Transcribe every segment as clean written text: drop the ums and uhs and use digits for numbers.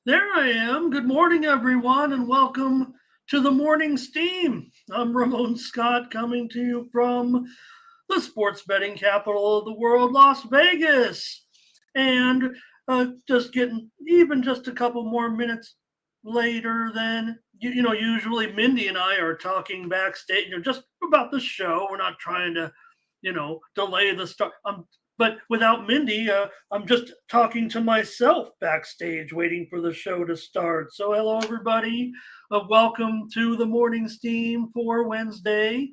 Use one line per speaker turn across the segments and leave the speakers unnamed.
There I am. Good morning, everyone, and welcome to the Morning Steam. I'm Ramon Scott coming to you from the sports betting capital of the world, Las Vegas. And just getting even just a couple more minutes later than usually Mindy and I are talking backstage, just about the show. We're not trying to, delay the start. But without Mindy, I'm just talking to myself backstage, waiting for the show to start. So, hello, everybody. Welcome to the Morning Steam for Wednesday,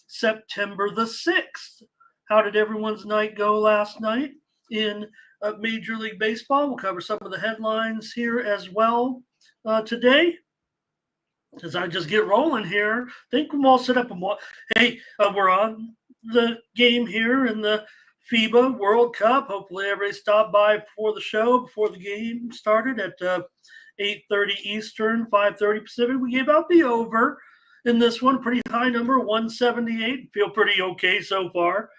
September the 6th. How did everyone's night go last night in Major League Baseball? We'll cover some of the headlines here as well today. As I just get rolling here, I think we'll all sit up and watch. Hey, we're on the game here in the FIBA World Cup. Hopefully, everybody stopped by before the show, before the game started at 8:30 Eastern, 5:30 Pacific. We gave out the over in this one, pretty high number, 178. Feel pretty okay so far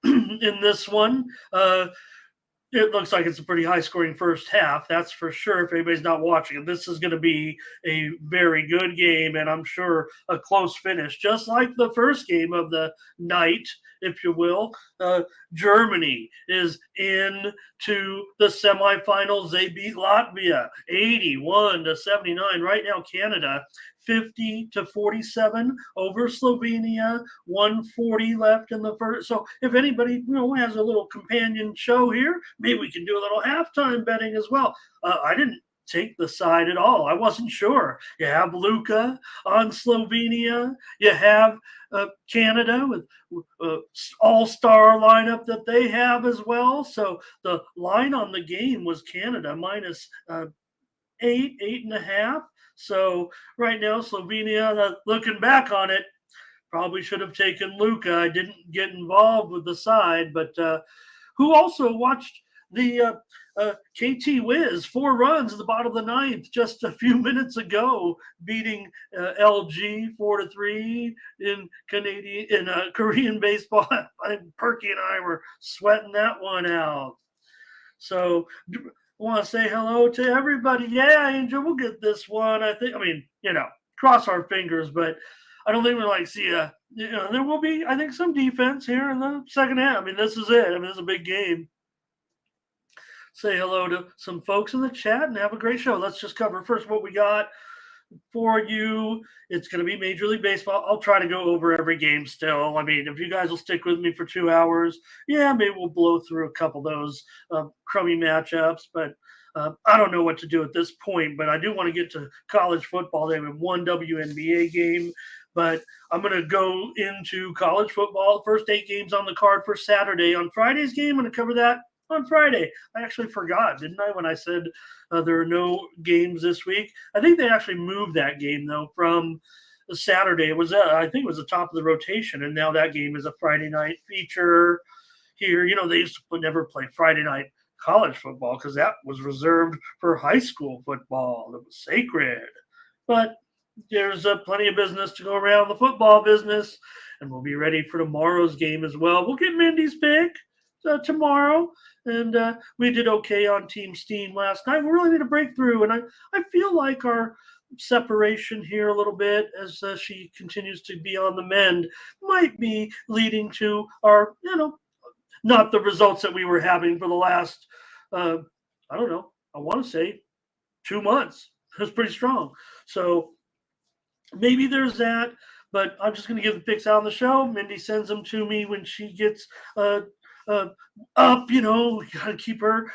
in this one. It looks like it's a pretty high scoring first half, that's for sure. If anybody's not watching it, this is going to be a very good game, and I'm sure a close finish, just like the first game of the night, if you will. Germany is into the semifinals. They beat Latvia 81-79. Right now, Canada 50-47 over Slovenia. 140 left in the first. So if anybody has a little companion show here, maybe we can do a little halftime betting as well. I didn't take the side at all. I wasn't sure. You have Luka on Slovenia. You have Canada with all-star lineup that they have as well. So the line on the game was Canada minus 8.5. So right now, Slovenia, looking back on it, probably should have taken Luka. I didn't get involved with the side, but who also watched the KT Wiz, 4 runs at the bottom of the ninth just a few minutes ago, beating LG 4-3 in Korean baseball. I think Perky and I were sweating that one out. So I want to say hello to everybody. Yeah, Angel, we'll get this one. I mean, cross our fingers, but I don't think we'll see there will be, I think, some defense here in the second half. I mean, this is it. I mean, this is a big game. Say hello to some folks in the chat and have a great show. Let's just cover first what we got for you. It's going to be Major League Baseball. I'll try to go over every game still. I mean, if you guys will stick with me for 2 hours, yeah, maybe we'll blow through a couple of those crummy matchups, but I don't know what to do at this point. But I do want to get to college football. They have one WNBA game, but I'm going to go into college football. First 8 games on the card for Saturday. On Friday's game, I'm going to cover that on Friday. I actually forgot, didn't I, when I said there are no games this week? I think they actually moved that game, though, from Saturday. It was, I think it was the top of the rotation, and now that game is a Friday night feature here. They used to never play Friday night college football because that was reserved for high school football. It was sacred. But there's plenty of business to go around the football business, and we'll be ready for tomorrow's game as well. We'll get Mindy's pick tomorrow, and we did okay on Team Steam last night. We really need a breakthrough, and I feel like our separation here a little bit as she continues to be on the mend might be leading to our, not the results that we were having for the last, I don't know, I want to say 2 months. It was pretty strong. So maybe there's that, but I'm just going to give the picks out on the show. Mindy sends them to me when she gets up. We got to keep her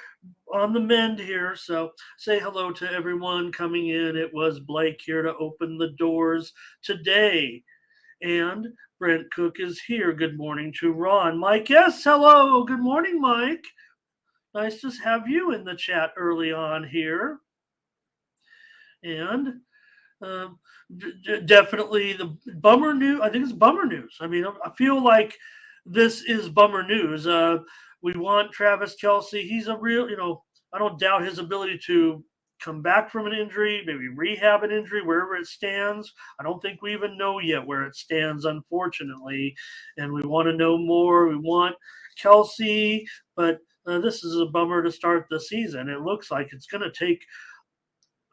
on the mend here. So say hello to everyone coming in. It was Blake here to open the doors today. And Brent Cook is here. Good morning to Ron. Mike, yes, hello. Good morning, Mike. Nice to have you in the chat early on here. And definitely the bummer news. I think it's bummer news. I mean, I feel like this is bummer news. We want Travis Kelce. He's a real, I don't doubt his ability to come back from an injury, maybe rehab an injury, wherever it stands. I don't think we even know yet where it stands, unfortunately. And we want to know more. We want Kelce, but this is a bummer to start the season. It looks like it's going to take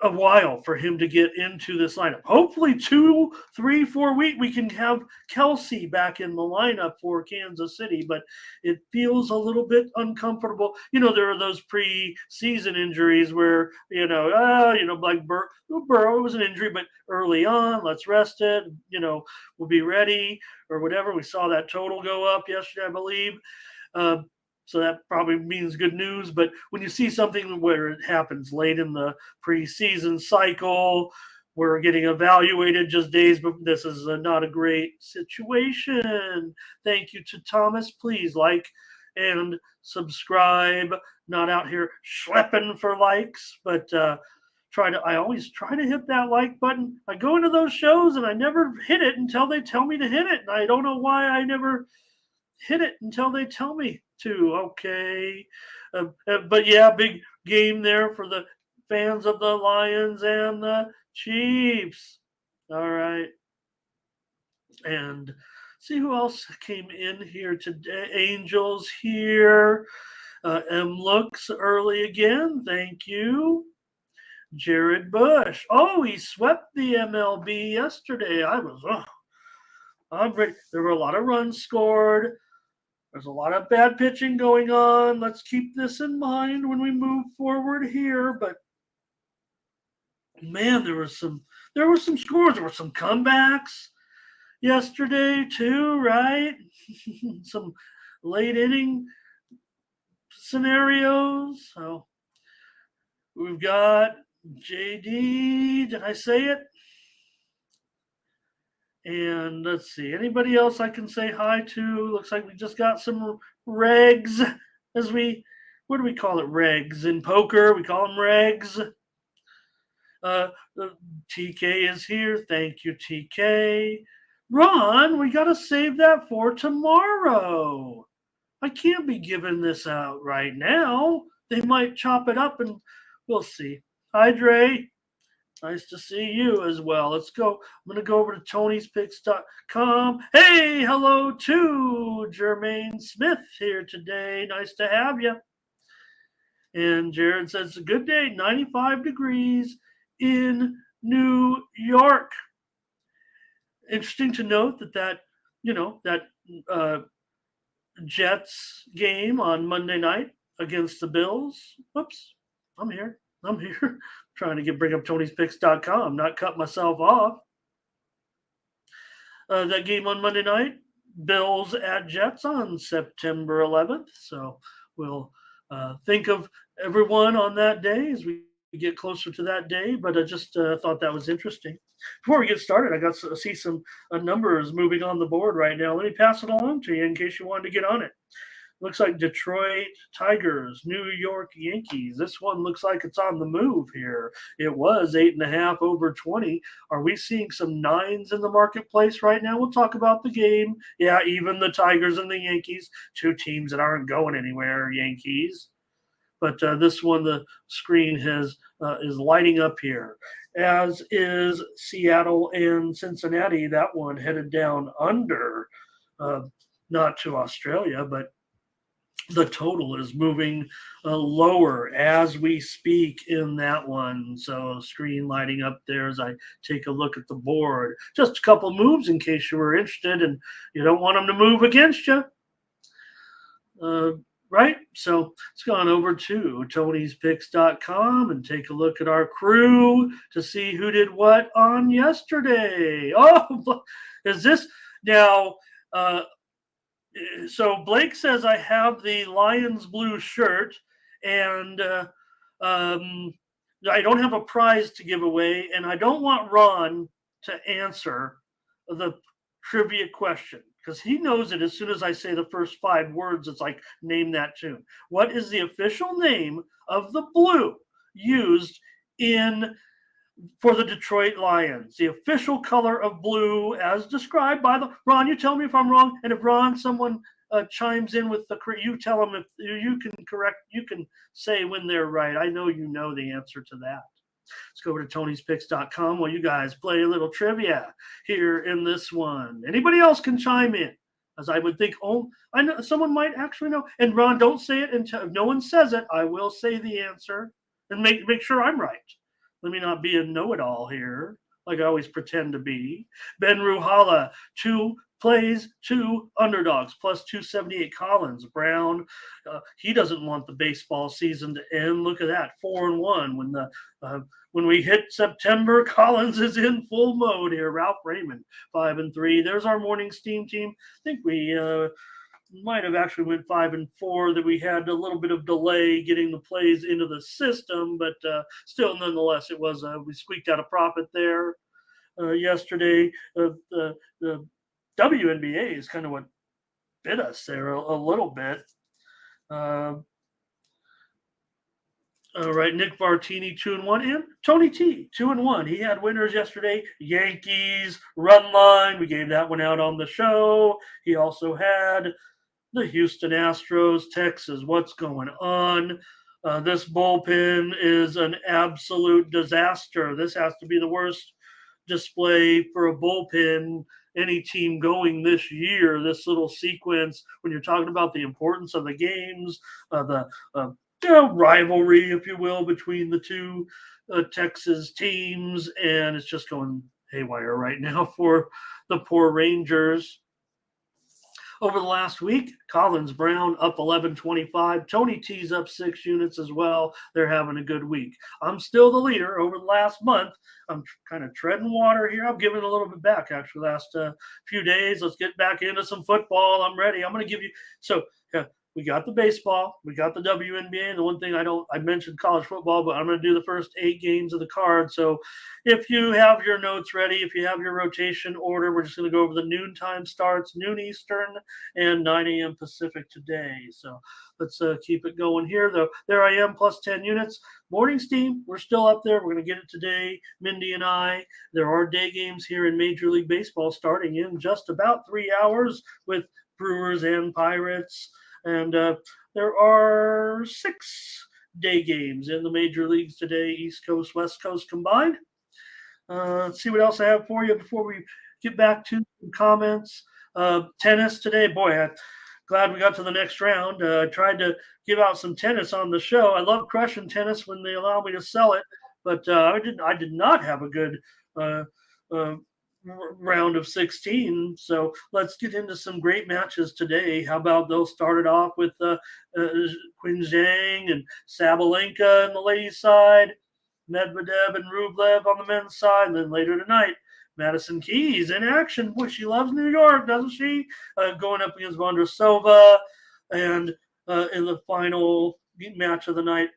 a while for him to get into this lineup. Hopefully, 2, 3, 4 weeks, we can have Kelce back in the lineup for Kansas City, but it feels a little bit uncomfortable. There are those preseason injuries where, like Burrow, it was an injury, but early on, let's rest it, we'll be ready or whatever. We saw that total go up yesterday, I believe. So that probably means good news. But when you see something where it happens late in the preseason cycle, we're getting evaluated just days, but this is not a great situation. Thank you to Thomas. Please like and subscribe. Not out here schlepping for likes, but I always try to hit that like button. I go into those shows and I never hit it until they tell me to hit it. And I don't know why I never hit it until they tell me to. Okay. But yeah, big game there for the fans of the Lions and the Chiefs. All right. And see who else came in here today. Angels here. M looks early again. Thank you. Jared Bush. Oh, he swept the MLB yesterday. I'm ready. There were a lot of runs scored. There's a lot of bad pitching going on. Let's keep this in mind when we move forward here. But man, there were some scores. There were some comebacks yesterday too, right? Some late inning scenarios. So we've got JD. Did I say it? And let's see, anybody else I can say hi to? Looks like we just got some regs. What do we call it? Regs in poker. We call them regs. TK is here. Thank you, TK. Ron, we got to save that for tomorrow. I can't be giving this out right now. They might chop it up and we'll see. Hi, Dre. Nice to see you as well. Let's go. I'm going to go over to Tony'sPicks.com. Hey, hello to Jermaine Smith here today. Nice to have you. And Jared says, a good day, 95 degrees in New York. Interesting to note that Jets game on Monday night against the Bills. Oops, I'm here. Trying to bring up Tony'sPicks.com, not cut myself off. That game on Monday night, Bills at Jets on September 11th. So we'll think of everyone on that day as we get closer to that day. But I just thought that was interesting. Before we get started, I got to see some numbers moving on the board right now. Let me pass it along to you in case you wanted to get on it. Looks like Detroit Tigers, New York Yankees. This one looks like it's on the move here. It was 8.5 over 20. Are we seeing some 9s in the marketplace right now? We'll talk about the game. Yeah, even the Tigers and the Yankees, two teams that aren't going anywhere, Yankees. But this one, the screen is lighting up here, as is Seattle and Cincinnati. That one headed down under, not to Australia, but the total is moving lower as we speak in that one. So screen lighting up there as I take a look at the board. Just a couple moves in case you were interested and you don't want them to move against you. Right? So let's go on over to Tony'sPicks.com and take a look at our crew to see who did what on yesterday. Oh, is this now? So Blake says I have the Lions blue shirt, and I don't have a prize to give away, and I don't want Ron to answer the trivia question because he knows it as soon as I say the first 5 words. It's like, name that tune. What is the official name of the blue used for the Detroit Lions? The official color of blue as described by Ron, you tell me if I'm wrong. And if Ron, someone chimes in with you tell them if you can correct, you can say when they're right. I know you know the answer to that. Let's go over to Tony'sPicks.com while you guys play a little trivia here in this one. Anybody else can chime in. as I would think. Oh, I know someone might actually know. And Ron, don't say it until if no one says it. I will say the answer and make sure I'm right. Let me not be a know-it-all here, like I always pretend to be. Ben Ruhala, two plays, two underdogs, plus 278. Collins, Brown, he doesn't want the baseball season to end. Look at that, 4-1. When we hit September, Collins is in full mode here. Ralph Raymond, 5-3. There's our morning steam team. I think we might have actually went 5-4. That we had a little bit of delay getting the plays into the system, but still, nonetheless, it was we squeaked out a profit there yesterday. The WNBA is kind of what bit us there a little bit. All right, Nick Martini 2-1, and Tony T 2-1. He had winners yesterday. Yankees run line. We gave that one out on the show. He also had the Houston Astros, Texas. What's going on? This bullpen is an absolute disaster. This has to be the worst display for a bullpen any team going this year. This little sequence, when you're talking about the importance of the games, the rivalry, if you will, between the two Texas teams, and it's just going haywire right now for the poor Rangers. Over the last week, Collins Brown up 11.25. Tony T's up 6 units as well. They're having a good week. I'm still the leader over the last month. I'm kind of treading water here. I'm giving a little bit back, actually, last few days. Let's get back into some football. I'm ready. I'm going to give you – so we got the baseball. We got the WNBA. The one thing I mentioned college football, but I'm going to do the first 8 games of the card. So if you have your notes ready, if you have your rotation order, we're just going to go over the noontime starts, noon Eastern and 9 a.m. Pacific today. So let's keep it going here. Though there I am, plus 10 units. Morning steam, we're still up there. We're going to get it today, Mindy and I. There are day games here in Major League Baseball starting in just about 3 hours with Brewers and Pirates. And there are 6 day games in the major leagues today, East Coast, West Coast combined. Let's see what else I have for you before we get back to some comments. Tennis today. Boy, I'm glad we got to the next round. I tried to give out some tennis on the show. I love crushing tennis when they allow me to sell it, but I did not have a good round of 16. So let's get into some great matches today. How about those started off with Qin Zhang and Sabalenka on the ladies' side, Medvedev and Rublev on the men's side, and then later tonight, Madison Keys in action. Boy, she loves New York, doesn't she? Going up against Vondrousova, and in the final match of the night,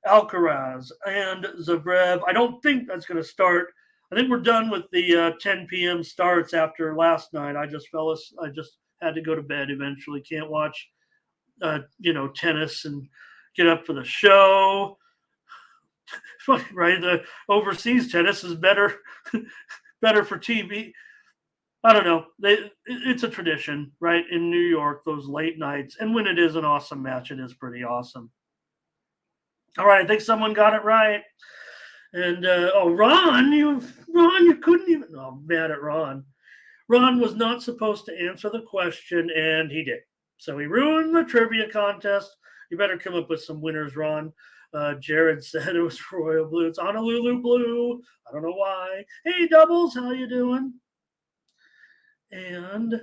Alcaraz and Zverev. I don't think that's going to start. I think we're done with the 10 p.m. starts after last night. I just had to go to bed eventually. Can't watch, tennis and get up for the show. Funny, right? The overseas tennis is better for TV. I don't know. It's a tradition, right? In New York, those late nights. And when it is an awesome match, it is pretty awesome. All right, I think someone got it right. And Ron, you couldn't even. Oh, I'm mad at Ron. Ron was not supposed to answer the question, and he did. So he ruined the trivia contest. You better come up with some winners, Ron. Jared said it was Royal Blue. It's Honolulu Blue. I don't know why. Hey, Doubles, how you doing? And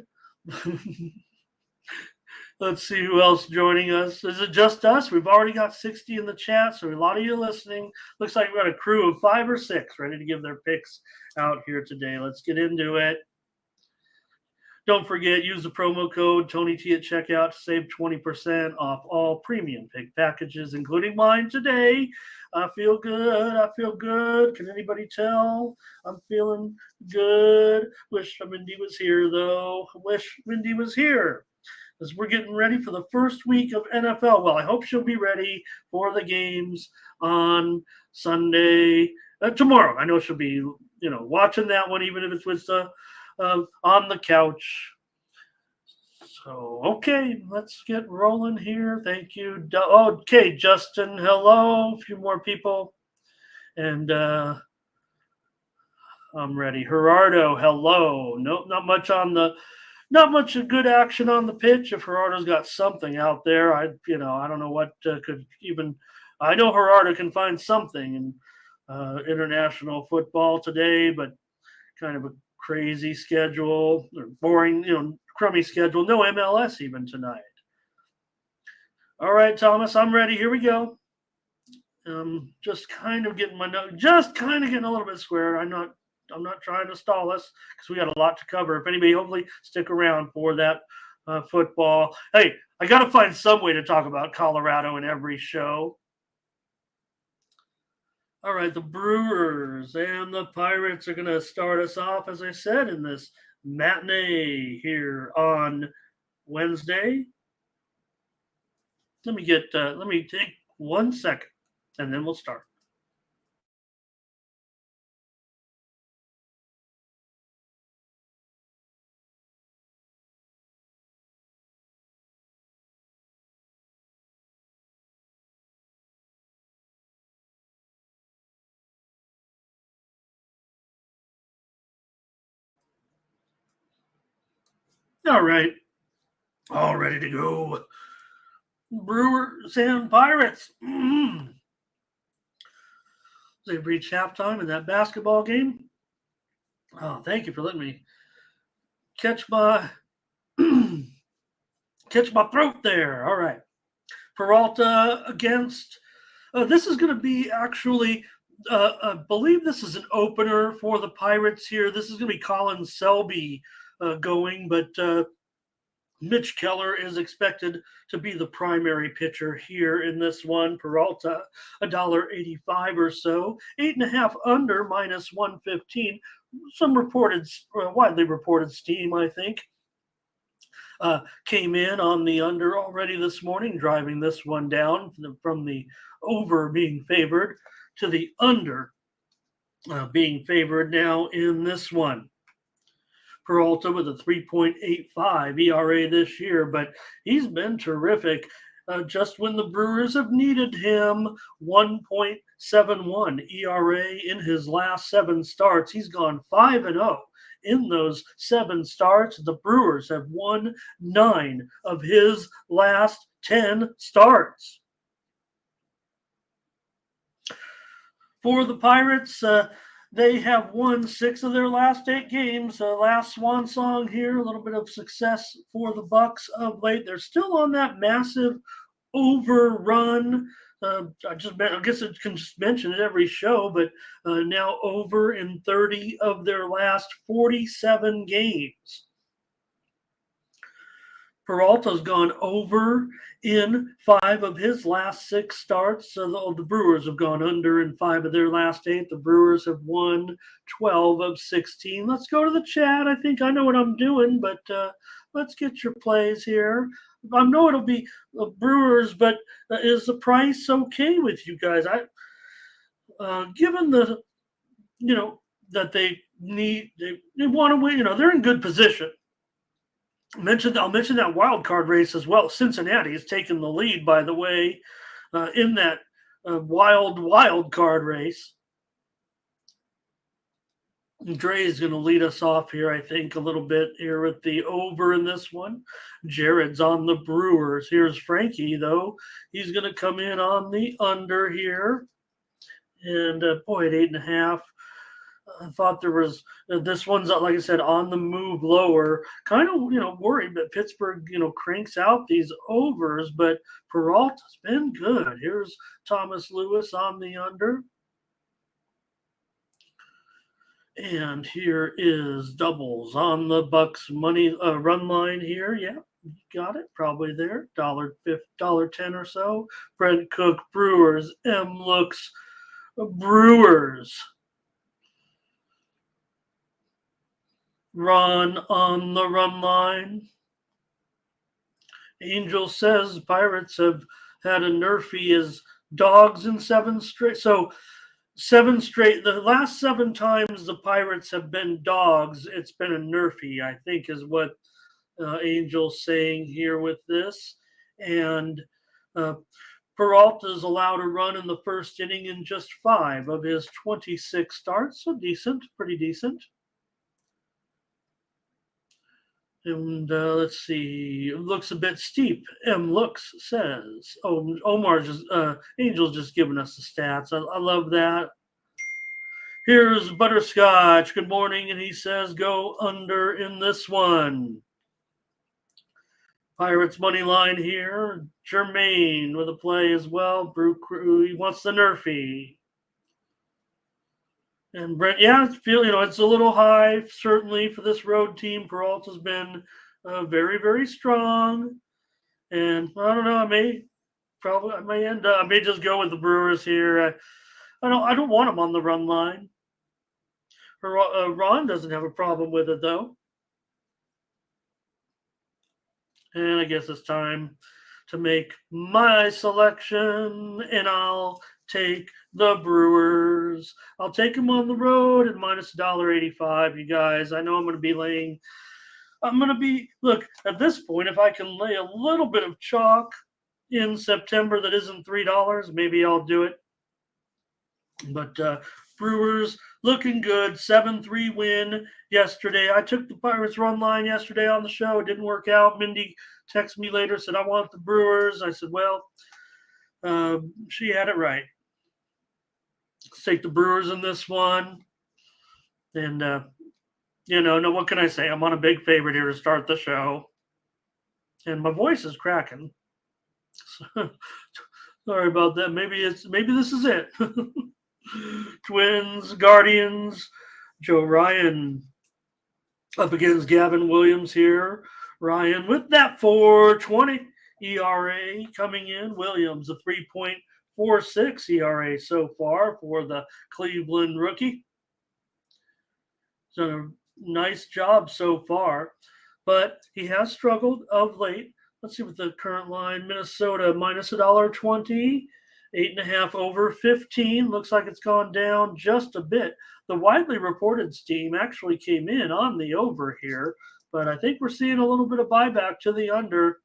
let's see who else joining us. Is it just us? We've already got 60 in the chat, so a lot of you listening. Looks like we've got a crew of 5 or 6 ready to give their picks out here today. Let's get into it. Don't forget, use the promo code TonyT at checkout to save 20% off all premium pick packages, including mine today. I feel good. Can anybody tell? I'm feeling good. Wish Mindy was here, though. Wish Mindy was here. As we're getting ready for the first week of NFL. Well, I hope she'll be ready for the games on Sunday, tomorrow. I know she'll be, watching that one, even if it's with on the couch. So, okay, let's get rolling here. Thank you. Okay, Justin, hello. A few more people. And I'm ready. Gerardo, hello. Nope, not much on the not much good action on the pitch. If Gerardo's got something out there, I don't know what could even. I know Gerardo can find something in international football today, but kind of a crazy schedule, or boring, crummy schedule. No MLS even tonight. All right, Thomas, I'm ready. Here we go. Just kind of getting just kind of getting a little bit square. I'm not trying to stall us because we got a lot to cover. If anybody, hopefully stick around for that football. Hey, I got to find some way to talk about Colorado in every show. All right, the Brewers and the Pirates are going to start us off, as I said, in this matinee here on Wednesday. Let me take 1 second, and then we'll start. All right, all ready to go. Brewers and Pirates. They've reached halftime in that basketball game. Oh, thank you for letting me catch my throat there. All right, Peralta against. This is going to be actually. I believe this is an opener for the Pirates here. This is going to be Colin Selby going, but Mitch Keller is expected to be the primary pitcher here in this one. Peralta, $1.85 or so, 8.5 under, -115. Some widely reported steam, I think. Came in on the under already this morning, driving this one down from the over being favored to the under being favored now in this one. Peralta with a 3.85 ERA this year, but he's been terrific. Just when the Brewers have needed him, 1.71 ERA in his last 7 starts. He's gone 5-0 in those 7 starts. The Brewers have won 9 of his last 10 starts. For the Pirates, they have won 6 of their last 8 games. Last swan song here, a little bit of success for the Bucks of late. They're still on that massive overrun. I guess I can just mention it every show, but now over in 30 of their last 47 games. Peralta's gone over in 5 of his last 6 starts. So the Brewers have gone under in 5 of their last 8. The Brewers have won 12 of 16. Let's go to the chat. I think I know what I'm doing, but let's get your plays here. I know it'll be the Brewers, but is the price okay with you guys? Given the, that they want to win, they're in good position. I'll mention that wild card race as well. Cincinnati has taken the lead, by the way, in that wild card race. Dre is going to lead us off here, I think, a little bit here with the over in this one. Jared's on the Brewers. Here's Frankie, though. He's going to come in on the under here. And, boy, at 8.5. I thought there was this one's, like I said, on the move lower. Kind of, worried that Pittsburgh, cranks out these overs, but Peralta's been good. Here's Thomas Lewis on the under. And here is doubles on the Bucks money run line here. Yeah, got it. Probably there. $1.10 or so. Brent Cook, Brewers. M looks Brewers. Run on the run line. Angel says Pirates have had a nerfy as dogs in 7 straight. So 7 straight. The last 7 times the Pirates have been dogs, it's been a nerfy, I think, is what Angel's saying here with this. And Peralta's allowed a run in the first inning in just 5 of his 26 starts. So decent, pretty decent. And let's see. It looks a bit steep. M looks says. Oh, Omar just Angel's just giving us the stats. I love that. Here's Butterscotch. Good morning, and he says go under in this one. Pirates money line here. Jermaine with a play as well. Brew Crew, he wants the Nerfy. And Brent, yeah, it's a little high certainly for this road team. Peralta's been very very strong, and I don't know. I may just go with the Brewers here. I don't want them on the run line. Ron doesn't have a problem with it though, and I guess it's time to make my selection, and I'll take the Brewers. I'll take them on the road at minus $1.85, you guys. I know I'm going to be, look, at this point, if I can lay a little bit of chalk in September that isn't $3, maybe I'll do it. But Brewers looking good, 7-3 win yesterday. I took the Pirates run line yesterday on the show. It didn't work out. Mindy texted me later, said, I want the Brewers. I said, well, she had it right. Let's take the Brewers in this one. And, no, what can I say? I'm on a big favorite here to start the show. And my voice is cracking. Sorry about that. Maybe this is it. Twins, Guardians, Joe Ryan up against Gavin Williams here. Ryan with that 4.20 ERA coming in. Williams a 3.46 ERA so far for the Cleveland rookie. He's done a nice job so far, but he has struggled of late. Let's see what the current line. Minnesota minus $1.20. 8.5 over 15. Looks like it's gone down just a bit. The widely reported steam actually came in on the over here, but I think we're seeing a little bit of buyback to the under.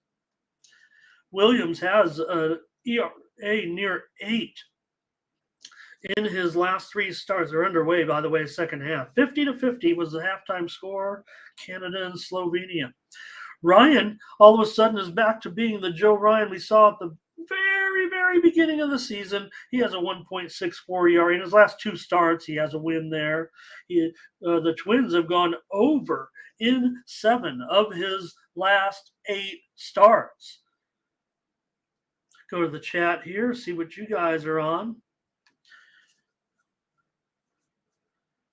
Williams has an ERA near 8 in his last 3 starts. They're underway, by the way, second half. 50-50 was the halftime score, Canada and Slovenia. Ryan, all of a sudden, is back to being the Joe Ryan we saw at the very, very beginning of the season. He has a 1.64 ERA. In his last 2 starts, he has a win there. The Twins have gone over in 7 of his last 8 starts. Go to the chat here, see what you guys are on.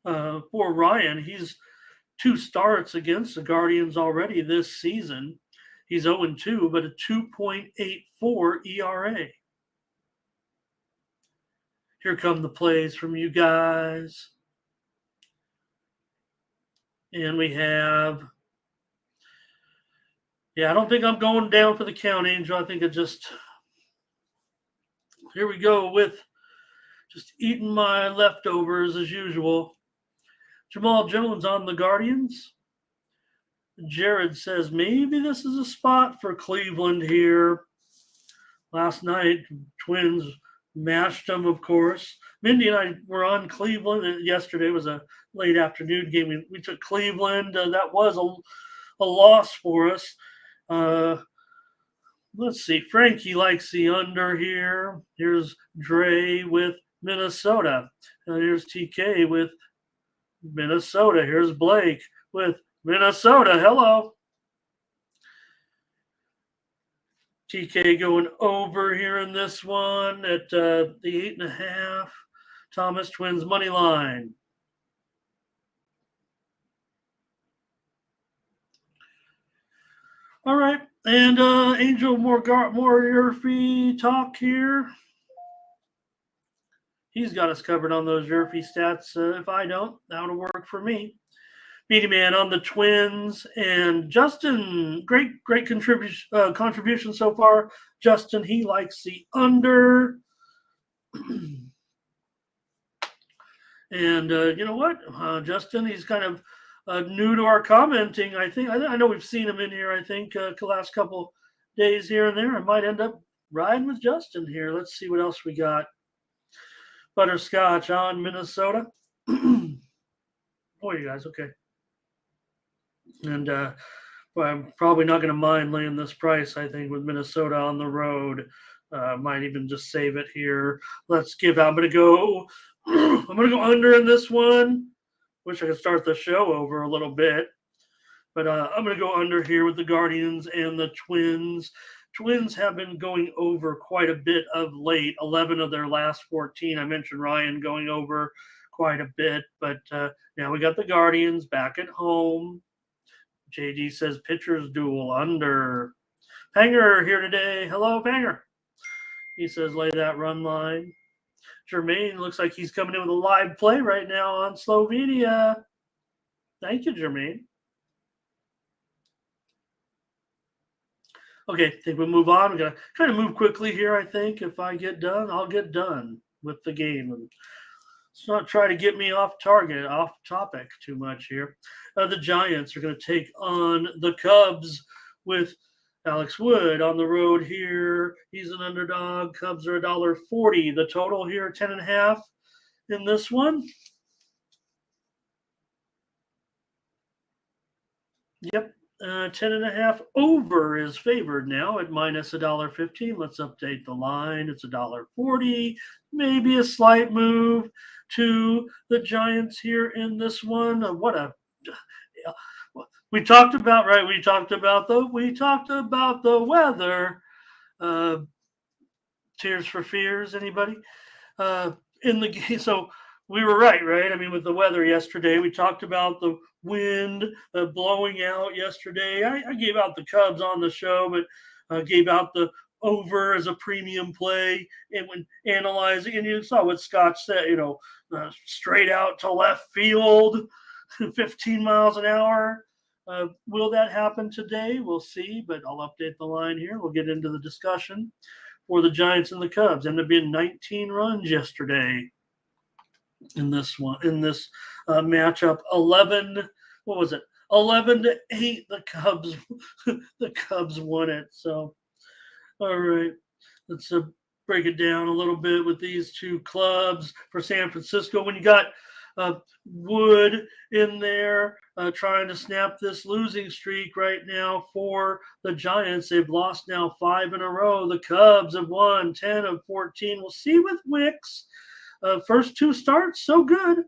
For Ryan, he's 2 starts against the Guardians already this season. He's 0-2, but a 2.84 ERA. Here come the plays from you guys. And we have, I don't think I'm going down for the count, Angel. I think here we go with just eating my leftovers as usual. Jamal Jones on the Guardians. Jared says maybe this is a spot for Cleveland here. Last night, Twins mashed them, of course. Mindy and I were on Cleveland. Yesterday was a late afternoon game. We took Cleveland. That was a loss for us. Let's see. Frankie likes the under here. Here's Dre with Minnesota. Here's TK with Minnesota. Here's Blake with Minnesota. Hello. TK going over here in this one at the 8.5. Thomas Twins money line. All right. And Angel, more Yerfy talk here. He's got us covered on those Yerfy stats. If I don't, that'll work for me. Beatty Man on the Twins, and Justin, great contribution so far. Justin, he likes the under. And you know what, Justin, he's kind of new to our commenting. I know we've seen him in here. I think the last couple days here and there. I might end up riding with Justin here. Let's see what else we got. Butterscotch on Minnesota. Oh, you guys, okay. And Well, I'm probably not going to mind laying this price. I think with Minnesota on the road, might even just save it here. Let's give out. I'm going to go. I'm going to go under in this one. Wish I could start the show over a little bit, but I'm going to go under here with the Guardians and the Twins. Twins have been going over quite a bit of late. 11 of their last 14. I mentioned Ryan going over quite a bit, but now we got the Guardians back at home. JD says pitchers duel under. Panger here today. Hello, Panger. He says lay that run line. Jermaine looks like he's coming in with a live play right now on Slovenia. Thank you, Jermaine. Okay, I think we'll move on. We're going to kind of move quickly here, I think. If I get done, I'll get done with the game. Let's not try to get me off target, off topic too much here. The Giants are going to take on the Cubs with Alex Wood on the road here. He's an underdog. Cubs are $1.40. The total here, 10.5 in this one. Yep. 10.5 over is favored now at minus $1.15. Let's update the line. It's $1.40. Maybe a slight move to the Giants here in this one. We talked about right. We talked about the weather. Tears for Fears. Anybody in the game? So we were right? I mean, with the weather yesterday, we talked about the wind blowing out yesterday. I gave out the Cubs on the show, but gave out the over as a premium play. And when analyzing, and you saw what Scott said, straight out to left field, 15 miles an hour. Will that happen today? We'll see, but I'll update the line here. We'll get into the discussion for the Giants and the Cubs. Ended up being 19 runs yesterday in this matchup. 11. What was it? 11-8. The Cubs won it. So, all right, let's break it down a little bit with these two clubs for San Francisco. When you got Wood in there trying to snap this losing streak right now for the Giants. They've lost now 5 in a row. The Cubs have won 10 of 14. We'll see with Wicks. First 2 starts, so good.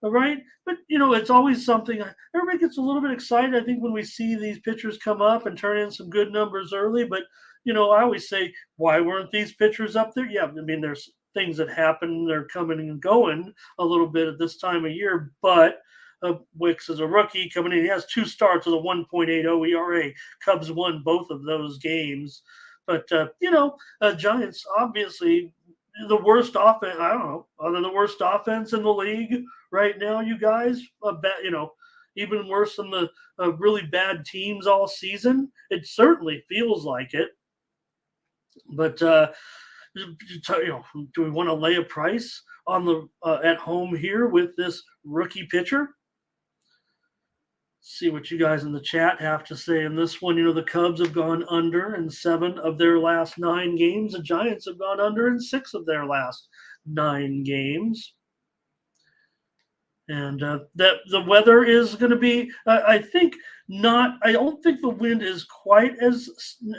All right. But, it's always something. Everybody gets a little bit excited, I think, when we see these pitchers come up and turn in some good numbers early. But, I always say, why weren't these pitchers up there? Yeah, I mean, there's things that happen. They're coming and going a little bit at this time of year. But Wicks is a rookie coming in. He has 2 starts with a 1.80 ERA. Cubs won both of those games. But, Giants, obviously, the worst offense, I don't know, other the worst offense in the league right now, you guys, even worse than the really bad teams all season. It certainly feels like it. But, do we want to lay a price on the at home here with this rookie pitcher? See what you guys in the chat have to say in this one. The Cubs have gone under in 7 of their last 9 games. The Giants have gone under in 6 of their last 9 games. And that the weather is going to be, I don't think the wind is quite as,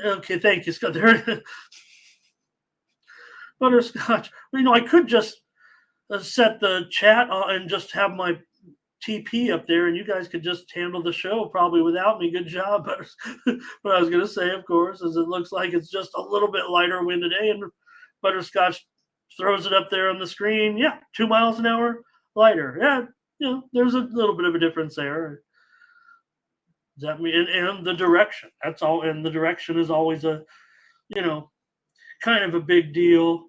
okay, thank you, Scott. There, Butterscotch. I could just set the chat on and just have my TP up there, and you guys could just handle the show probably without me. Good job. But what I was going to say, of course, is it looks like it's just a little bit lighter wind today, and Butterscotch throws it up there on the screen. Yeah, 2 miles an hour lighter. Yeah, there's a little bit of a difference there. Does that mean and the direction? That's all. And the direction is always a, kind of a big deal.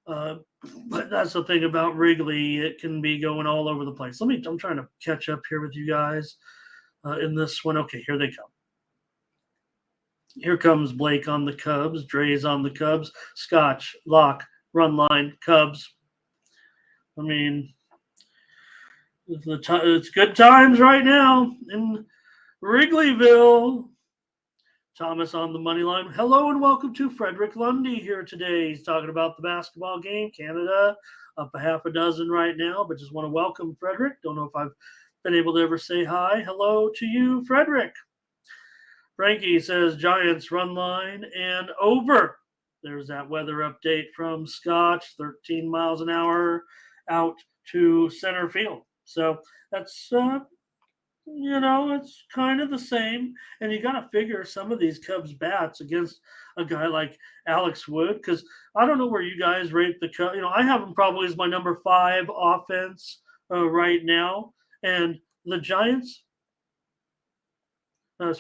But that's the thing about Wrigley. It can be going all over the place. I'm trying to catch up here with you guys in this one. Okay, here they come. Here comes Blake on the Cubs. Dre's on the Cubs. Scotch, lock, run line, Cubs. I mean, it's good times right now in Wrigleyville. Thomas on the money line. Hello and welcome to Frederick Lundy here today. He's talking about the basketball game. Canada up a half a dozen right now, but just want to welcome Frederick. Don't know if I've been able to ever say hi. Hello to you, Frederick. Frankie says Giants run line and over. There's that weather update from Scotch, 13 miles an hour out to center field. So that's it's kind of the same. And you got to figure some of these Cubs bats against a guy like Alex Wood, because I don't know where you guys rate the Cubs. I have him probably as my number 5 offense right now. And the Giants,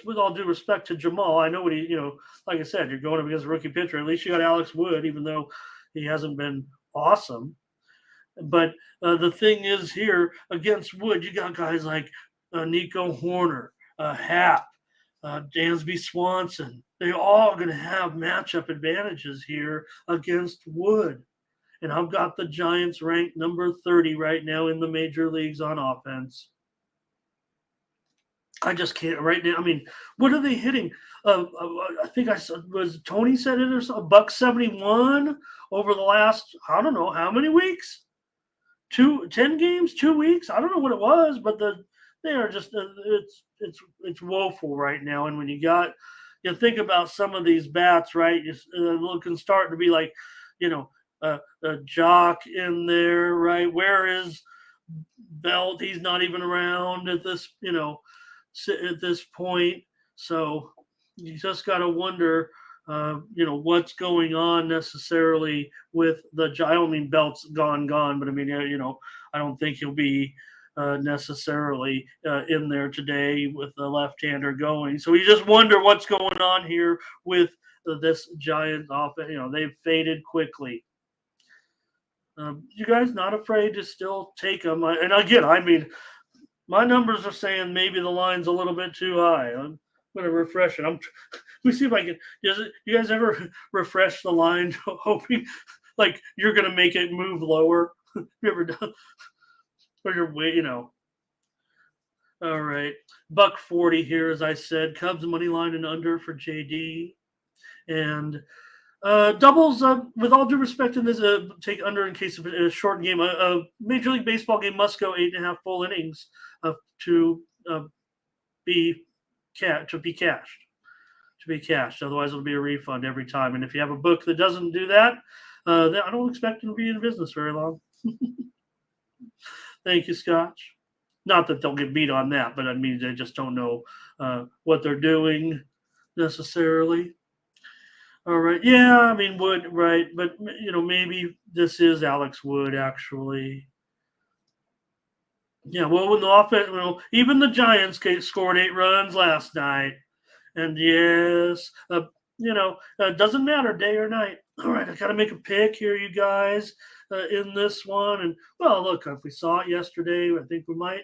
with all due respect to Jamal, I know what like I said, you're going up against a rookie pitcher. At least you got Alex Wood, even though he hasn't been awesome. But the thing is here against Wood, you got guys like Nico Horner, Happ, Dansby Swanson. They're all going to have matchup advantages here against Wood. And I've got the Giants ranked number 30 right now in the major leagues on offense. I just can't right now. I mean, what are they hitting? I think was Tony said it or so, $171 over the last, I don't know how many weeks. 10 games, 2 weeks. I don't know what it was, but they are just it's woeful right now. And when you think about some of these bats, right, looking starting to be like, a Jock in there, right? Where is Belt? He's not even around at this point. So you just got to wonder, what's going on necessarily with the. I don't mean Belt's gone, but I mean, I don't think he'll be necessarily in there today with the left-hander going. So you just wonder what's going on here with this Giants offense. They've faded quickly. You guys not afraid to still take them? And again, I mean, my numbers are saying maybe the line's a little bit too high. I'm going to refresh it. Let me see if I can. You guys ever refresh the line hoping like you're going to make it move lower? You ever done? Or you're way, All right. $1.40 here, as I said. Cubs money line and under for JD. And doubles, with all due respect to this, take under in case of a short game. A Major League Baseball game must go 8.5 full innings to be cashed. Otherwise, it'll be a refund every time. And if you have a book that doesn't do that, then I don't expect them to be in business very long. Thank you, Scotch. Not that they'll get beat on that, but I mean, they just don't know what they're doing necessarily. All right. Yeah, I mean, Wood, right. But, maybe this is Alex Wood, actually. Yeah, well, when the offense, even the Giants scored 8 runs last night. And yes, doesn't matter day or night. All right, I got to make a pick here, you guys, in this one. And, well, look, if we saw it yesterday, I think we might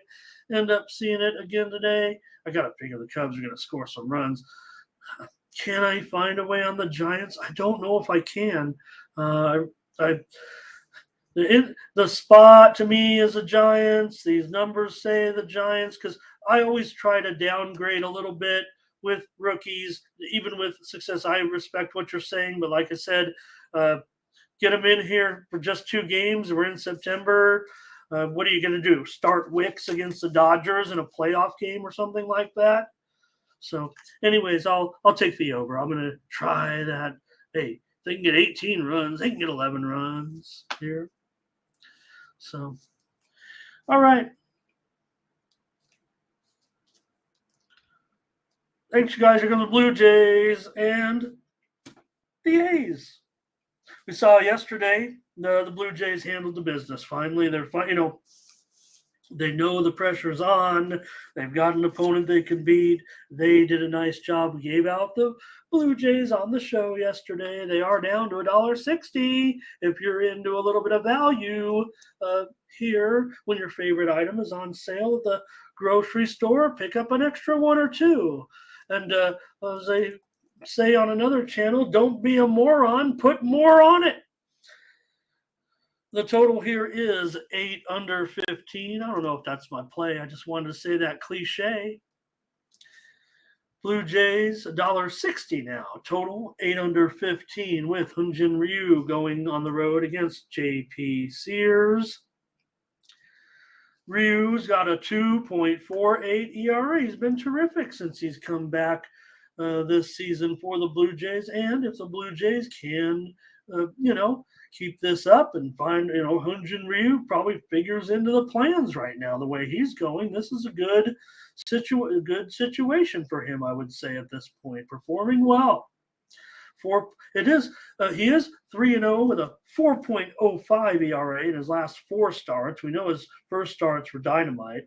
end up seeing it again today. I got to figure the Cubs are going to score some runs. Can I find a way on the Giants? I don't know if I can. The spot to me is the Giants. These numbers say the Giants, because I always try to downgrade a little bit with rookies, even with success. I respect what you're saying, but like I said, get them in here for just 2 games. We're in September. What are you going to do? Start Wicks against the Dodgers in a playoff game or something like that? So, anyways, I'll take the over. I'm going to try that. Hey, they can get 18 runs. They can get 11 runs here. So, all right. Thanks, you guys. Here comes the Blue Jays and the A's. We saw yesterday the Blue Jays handled the business. Finally, they know the pressure's on. They've got an opponent they can beat. They did a nice job. We gave out the Blue Jays on the show yesterday. They are down to $1.60. If you're into a little bit of value here, when your favorite item is on sale at the grocery store, pick up an extra 1 or 2. And as they say on another channel, don't be a moron, put more on it. The total here is 8 under 15. I don't know if that's my play. I just wanted to say that cliche. Blue Jays, $1.60 now. Total 8 under 15 with Hyun-Jin Ryu going on the road against J.P. Sears. Ryu's got a 2.48 ERA. He's been terrific since he's come back this season for the Blue Jays. And if the Blue Jays can, keep this up and find, Hyunjin Ryu probably figures into the plans right now. The way he's going, this is a good situation for him, I would say at this point, performing well. He is 3-0 with a 4.05 ERA in his last 4 starts. We know his first starts were dynamite.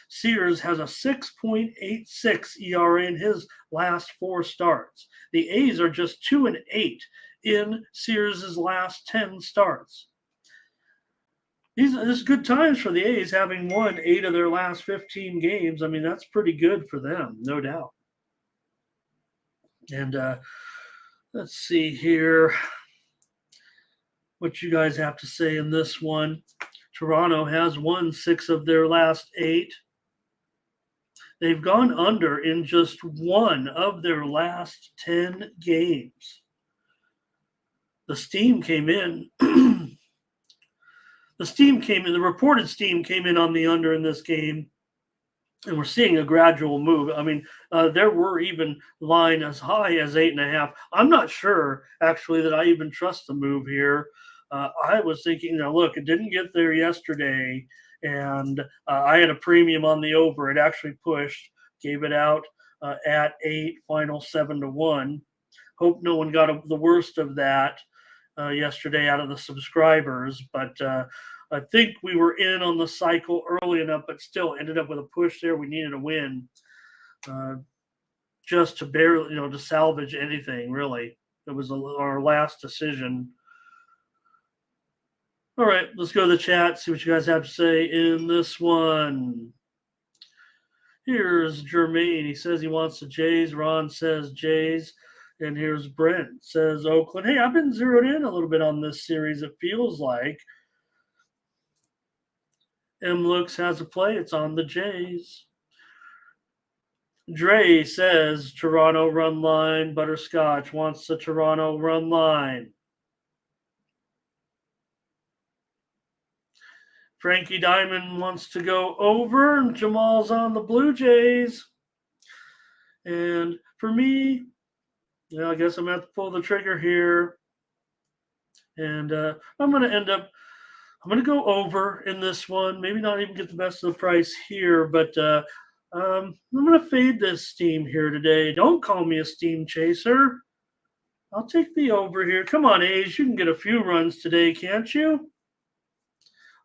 Sears has a 6.86 ERA in his last 4 starts. The A's are just 2-8 in Sears' last 10 starts. This is good times for the A's, having won 8 of their last 15 games. I mean, that's pretty good for them, no doubt. And let's see here what you guys have to say in this one. Toronto has won 6 of their last 8. They've gone under in just 1 of their last 10 games. The steam came in. The reported steam came in on the under in this game. And we're seeing a gradual move. I mean, there were even line as high as 8.5. I'm not sure, actually, that I even trust the move here. I was thinking, look, it didn't get there yesterday, and I had a premium on the over. It actually pushed, gave it out at 8, final 7-1. Hope no one got the worst of that yesterday out of the subscribers, but I think we were in on the cycle early enough, but still ended up with a push there. We needed a win just to barely, to salvage anything, really. It was our last decision. All right, let's go to the chat, see what you guys have to say in this one. Here's Jermaine. He says he wants the Jays. Ron says Jays. And here's Brent, says Oakland. Hey, I've been zeroed in a little bit on this series, it feels like. Looks has a play. It's on the Jays. Dre says Toronto run line. Butterscotch wants the Toronto run line. Frankie Diamond wants to go over, and Jamal's on the Blue Jays. And for me, I guess I'm going to have to pull the trigger here. And I'm going to go over in this one. Maybe not even get the best of the price here, but I'm going to fade this steam here today. Don't call me a steam chaser. I'll take the over here. Come on, A's. You can get a few runs today, can't you?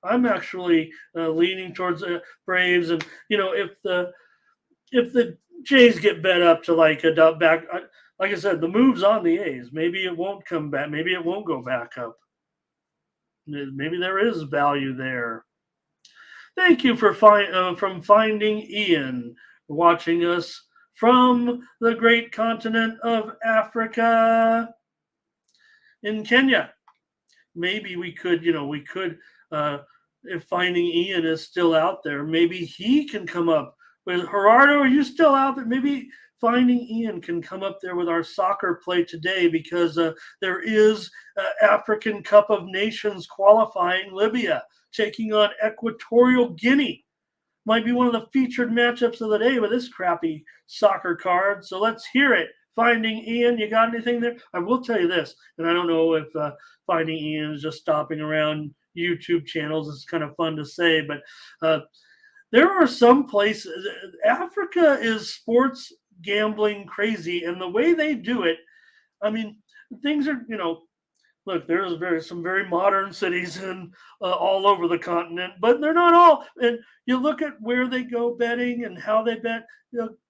I'm actually leaning towards Braves. And, if the Jays get bet up to like a back, like I said, the move's on the A's. Maybe it won't come back. Maybe it won't go back up. Maybe there is value there. Thank you for from Finding Ian, watching us from the great continent of Africa in Kenya. Maybe we could, if Finding Ian is still out there, maybe he can come up with Gerardo. Are you still out there? Maybe Finding Ian can come up there with our soccer play today, because there is African Cup of Nations qualifying. Libya taking on Equatorial Guinea. Might be one of the featured matchups of the day with this crappy soccer card. So let's hear it. Finding Ian, you got anything there? I will tell you this, and I don't know if Finding Ian is just stopping around YouTube channels. It's kind of fun to say, but there are some places. Africa is sports gambling crazy, and the way they do it, I mean, things are, look, there's some very modern cities and all over the continent, but they're not all. And you look at where they go betting and how they bet.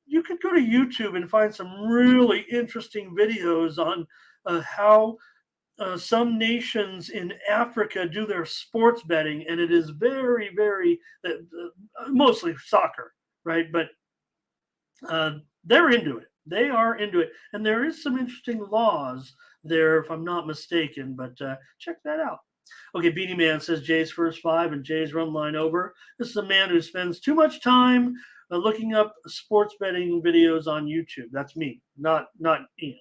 You could go to YouTube and find some really interesting videos on how some nations in Africa do their sports betting, and it is very, very mostly soccer, right? But they're into it. They are into it, and there is some interesting laws there, if I'm not mistaken. But check that out. Okay, Beanie Man says Jay's first 5 and Jay's run line over. This is a man who spends too much time looking up sports betting videos on YouTube. That's me, not Ian.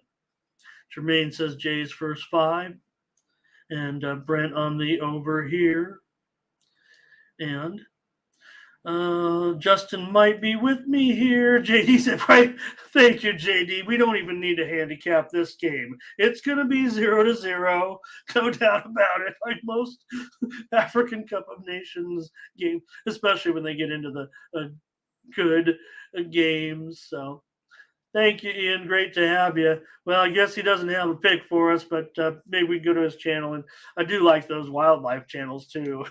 Jermaine says Jay's first 5, and Brent on the over here. And Justin might be with me here. JD said, right. Thank you, JD. We don't even need to handicap this game. It's going to be 0-0. No doubt about it. Like most African Cup of Nations games, especially when they get into the good games. So thank you, Ian. Great to have you. Well, I guess he doesn't have a pick for us, but maybe we can go to his channel. And I do like those wildlife channels too.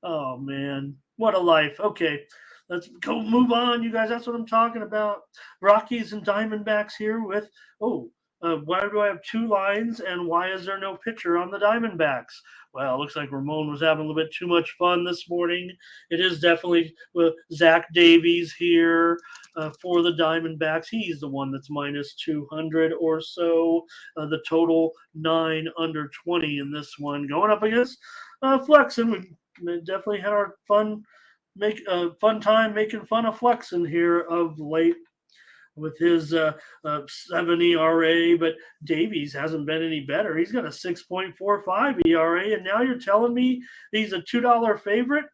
Oh man, what a life. Okay, let's go move on, you guys. That's what I'm talking about. Rockies and Diamondbacks here with why do I have two lines and why is there no pitcher on the Diamondbacks? Well, it looks like Ramon was having a little bit too much fun this morning. It is definitely Zach Davies here for the Diamondbacks. He's the one that's minus 200 or so. The total 9 under 20 in this one. Going up against Flexen. We definitely had our fun time making fun of Flexen here of late with his 7 ERA, but Davies hasn't been any better. He's got a 6.45 ERA, and now you're telling me he's a $2 favorite?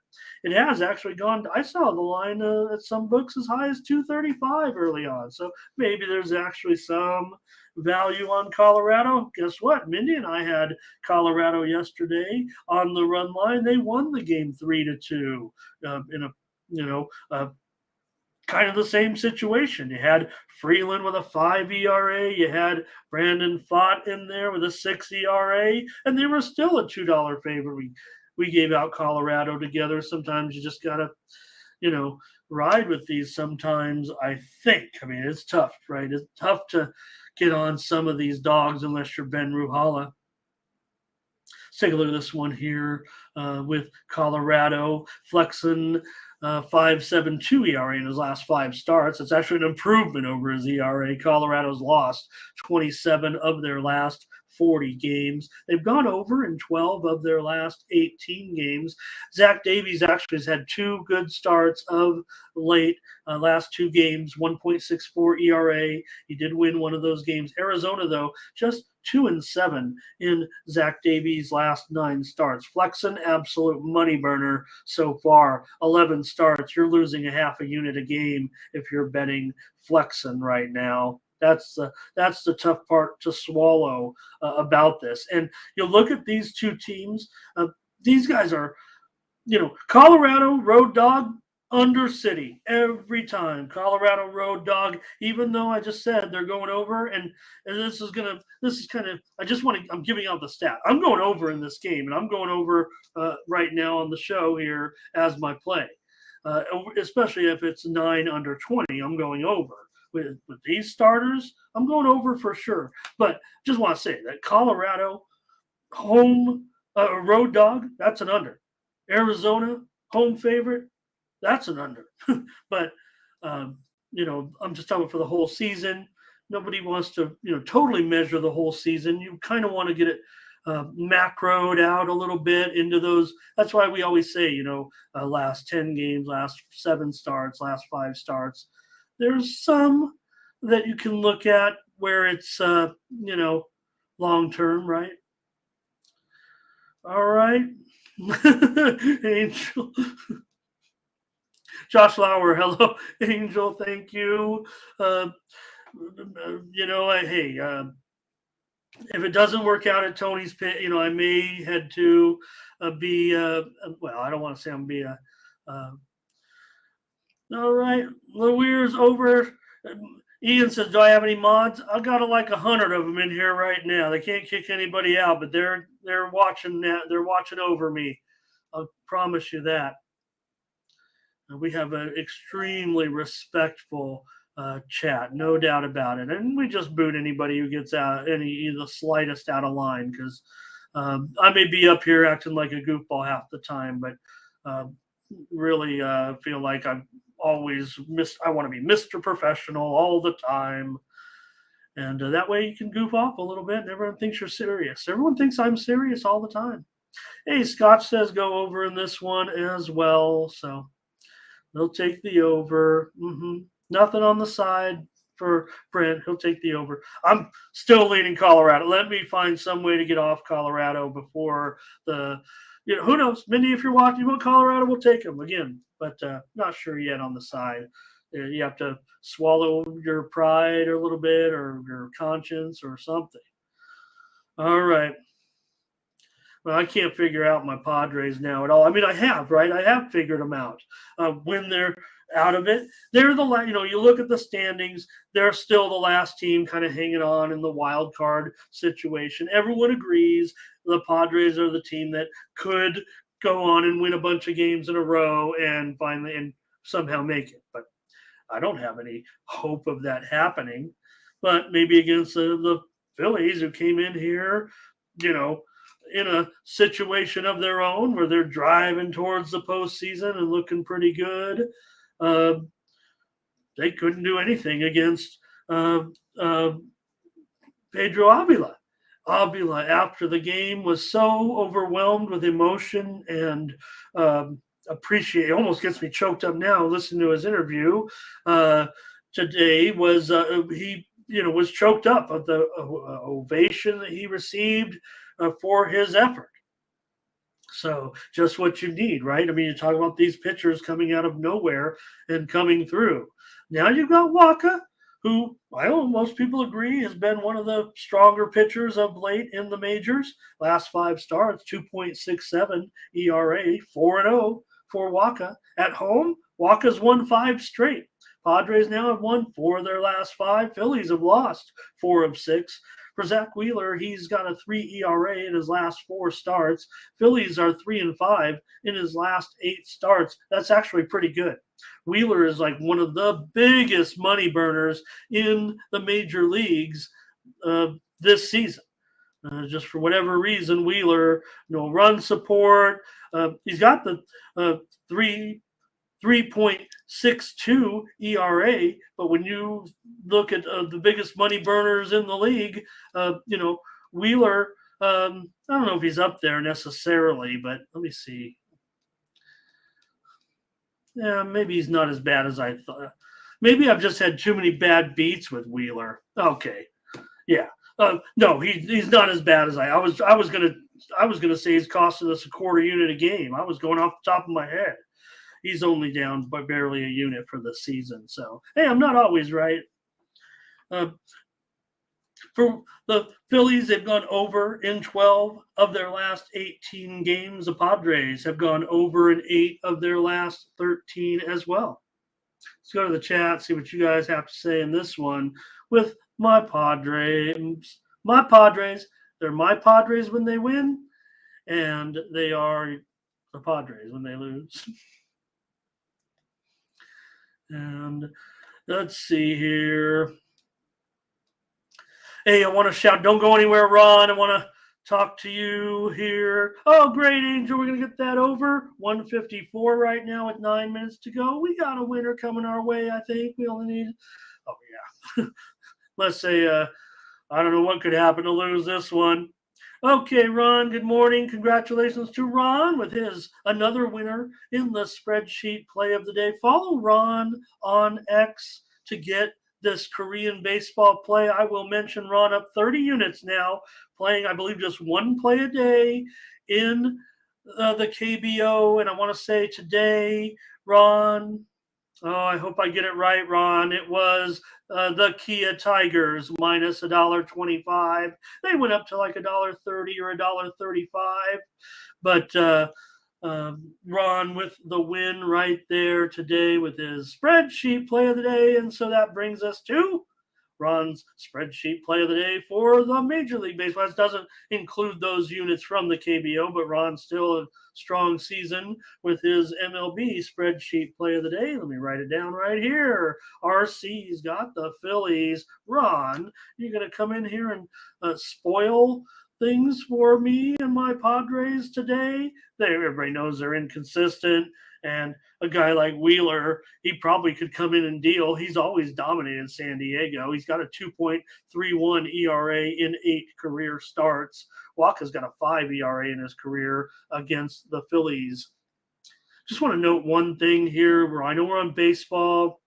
It has actually gone. I saw the line at some books as high as 235 early on, so maybe there's actually some value on Colorado. Guess what? Mindy and I had Colorado yesterday on the run line. They won the game 3-2 in a kind of the same situation. You had Freeland with a 5 ERA. You had Brandon Pfaadt in there with a 6 ERA, and they were still a $2 favorite. We gave out Colorado together. Sometimes you just gotta, ride with these. Sometimes I think. I mean, it's tough, right? It's tough to get on some of these dogs unless you're Ben Ruhala. Let's take a look at this one here with Colorado flexing 5.72 ERA in his last 5 starts. It's actually an improvement over his ERA. Colorado's lost 27 of their last 40 games. They've gone over in 12 of their last 18 games. Zach Davies actually has had 2 good starts of late. Last 2 games, 1.64 ERA. He did win one of those games. Arizona, though, just 2-7 in Zach Davies' last 9 starts. Flexen, absolute money burner so far. 11 starts. You're losing a half a unit a game if you're betting Flexen right now. That's the tough part to swallow about this. And you look at these two teams. These guys are, Colorado Road Dog under City every time. Colorado Road Dog. Even though I just said they're going over, and this is kind of. I'm giving out the stat. I'm going over in this game, and I'm going over right now on the show here as my play. Especially if it's 9 under 20, I'm going over. With these starters, I'm going over for sure. But just want to say that Colorado home road dog, that's an under. Arizona home favorite, that's an under. But I'm just talking for the whole season. Nobody wants to totally measure the whole season. You kind of want to get it macroed out a little bit into those. That's why we always say last 10 games, last 7 starts, last 5 starts. There's some that you can look at where it's long term, right? All right. Angel. Josh Lauer, hello. Angel, thank you. If it doesn't work out at Tony's pit, I may head to be I don't want to say I'm be a all right. Weir's over. Ian says, "Do I have any mods?" I've got like 100 of them in here right now. They can't kick anybody out, but they're watching that. They're watching over me. I'll promise you that. We have an extremely respectful chat, no doubt about it. And we just boot anybody who gets out the slightest out of line because I may be up here acting like a goofball half the time, but really feel like I'm always I want to be Mr. Professional all the time. And that way you can goof off a little bit and everyone thinks you're serious. Everyone thinks I'm serious all the time. Hey, Scott says go over in this one as well. So they'll take the over. Nothing on the side for Brent. He'll take the over. I'm still leaning Colorado. Let me find some way to get off Colorado before the who knows? Mindy, if you're watching, Colorado will take him again, but not sure yet on the side. You have to swallow your pride a little bit or your conscience or something. All right. Well, I can't figure out my Padres now at all. I mean, I have, right? I have figured them out. When they're out of it, they're the you look at the standings, they're still the last team kind of hanging on in the wild card situation. Everyone agrees the Padres are the team that could go on and win a bunch of games in a row and finally and somehow make it. But I don't have any hope of that happening. But maybe against the Phillies, who came in here, in a situation of their own where they're driving towards the postseason and looking pretty good. They couldn't do anything against Pedro Avila. Avila, after the game, was so overwhelmed with emotion and appreciate. It almost gets me choked up now listening to his interview today. He was choked up at the ovation that he received for his effort. So just what you need, right? I mean, you talk about these pitchers coming out of nowhere and coming through. Now you've got Wacha, who most people agree has been one of the stronger pitchers of late in the majors. Last 5 starts, 2.67 ERA, 4-0 for Wacha. At home, Wacha's won 5 straight. Padres now have won 4 of their last 5. Phillies have lost 4 of 6. For Zach Wheeler, he's got a 3 ERA in his last 4 starts. Phillies are 3-5 in his last 8 starts. That's actually pretty good. Wheeler is like one of the biggest money burners in the major leagues this season. Just for whatever reason, Wheeler, run support. He's got the 3.62 ERA, but when you look at the biggest money burners in the league, Wheeler, I don't know if he's up there necessarily, but let me see. Yeah, maybe he's not as bad as I thought. Maybe I've just had too many bad beats with Wheeler. Okay, yeah. No, he's not as bad as I was gonna say he's costing us a quarter unit a game. I was going off the top of my head. He's only down by barely a unit for the season. So, hey, I'm not always right. For the Phillies, they've gone over in 12 of their last 18 games. The Padres have gone over in 8 of their last 13 as well. Let's go to the chat, see what you guys have to say in this one with my Padres. My Padres, they're my Padres when they win, and they are the Padres when they lose. And let's see here. Hey, I want to shout, don't go anywhere, Ron. I want to talk to you here. Oh, great, Angel. We're going to get that over. 154 right now with 9 minutes to go. We got a winner coming our way, I think. We only need, let's say, I don't know what could happen to lose this one. Okay, Ron, good morning. Congratulations to Ron with his another winner in the spreadsheet play of the day. Follow Ron on X to get this Korean baseball play. I will mention Ron up 30 units now, playing, I believe, just 1 play a day in the KBO. And I want to say today, Ron, I hope I get it right, Ron. It was the Kia Tigers minus $1.25. They went up to like $1.30 or $1.35. But Ron with the win right there today with his spreadsheet play of the day. And so that brings us to Ron's spreadsheet play of the day for the Major League Baseball. This doesn't include those units from the KBO, but Ron's still a strong season with his MLB spreadsheet play of the day. Let me write it down right here. RC's got the Phillies. Ron, you're going to come in here and spoil things for me and my Padres today. Everybody knows they're inconsistent. And a guy like Wheeler, he probably could come in and deal. He's always dominated San Diego. He's got a 2.31 ERA in 8 career starts. Wacha's got a 5 ERA in his career against the Phillies. Just want to note one thing here where I know we're on baseball.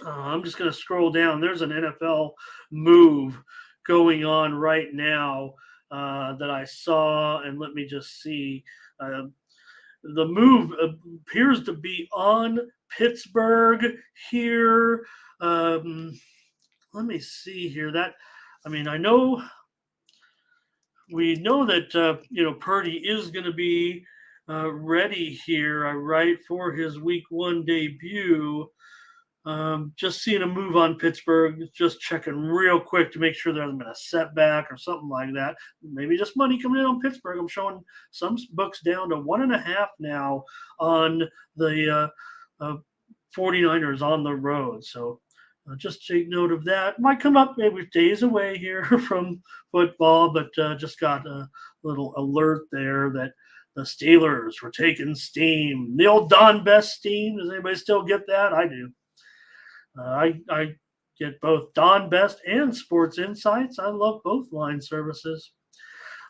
I'm just going to scroll down. There's an NFL move going on right now that I saw. And let me just see. The move appears to be on Pittsburgh here. Let me see here. I know we know that Purdy is going to be ready here, right, for his Week 1 debut. Just seeing a move on Pittsburgh, just checking real quick to make sure there hasn't been a setback or something like that. Maybe just money coming in on Pittsburgh. I'm showing some books down to 1.5 now on the 49ers on the road. So just take note of that. Might come up maybe days away here from football, but just got a little alert there that the Steelers were taking steam. The old Don Best steam. Does anybody still get that? I do. I get both Don Best and Sports Insights. I love both line services.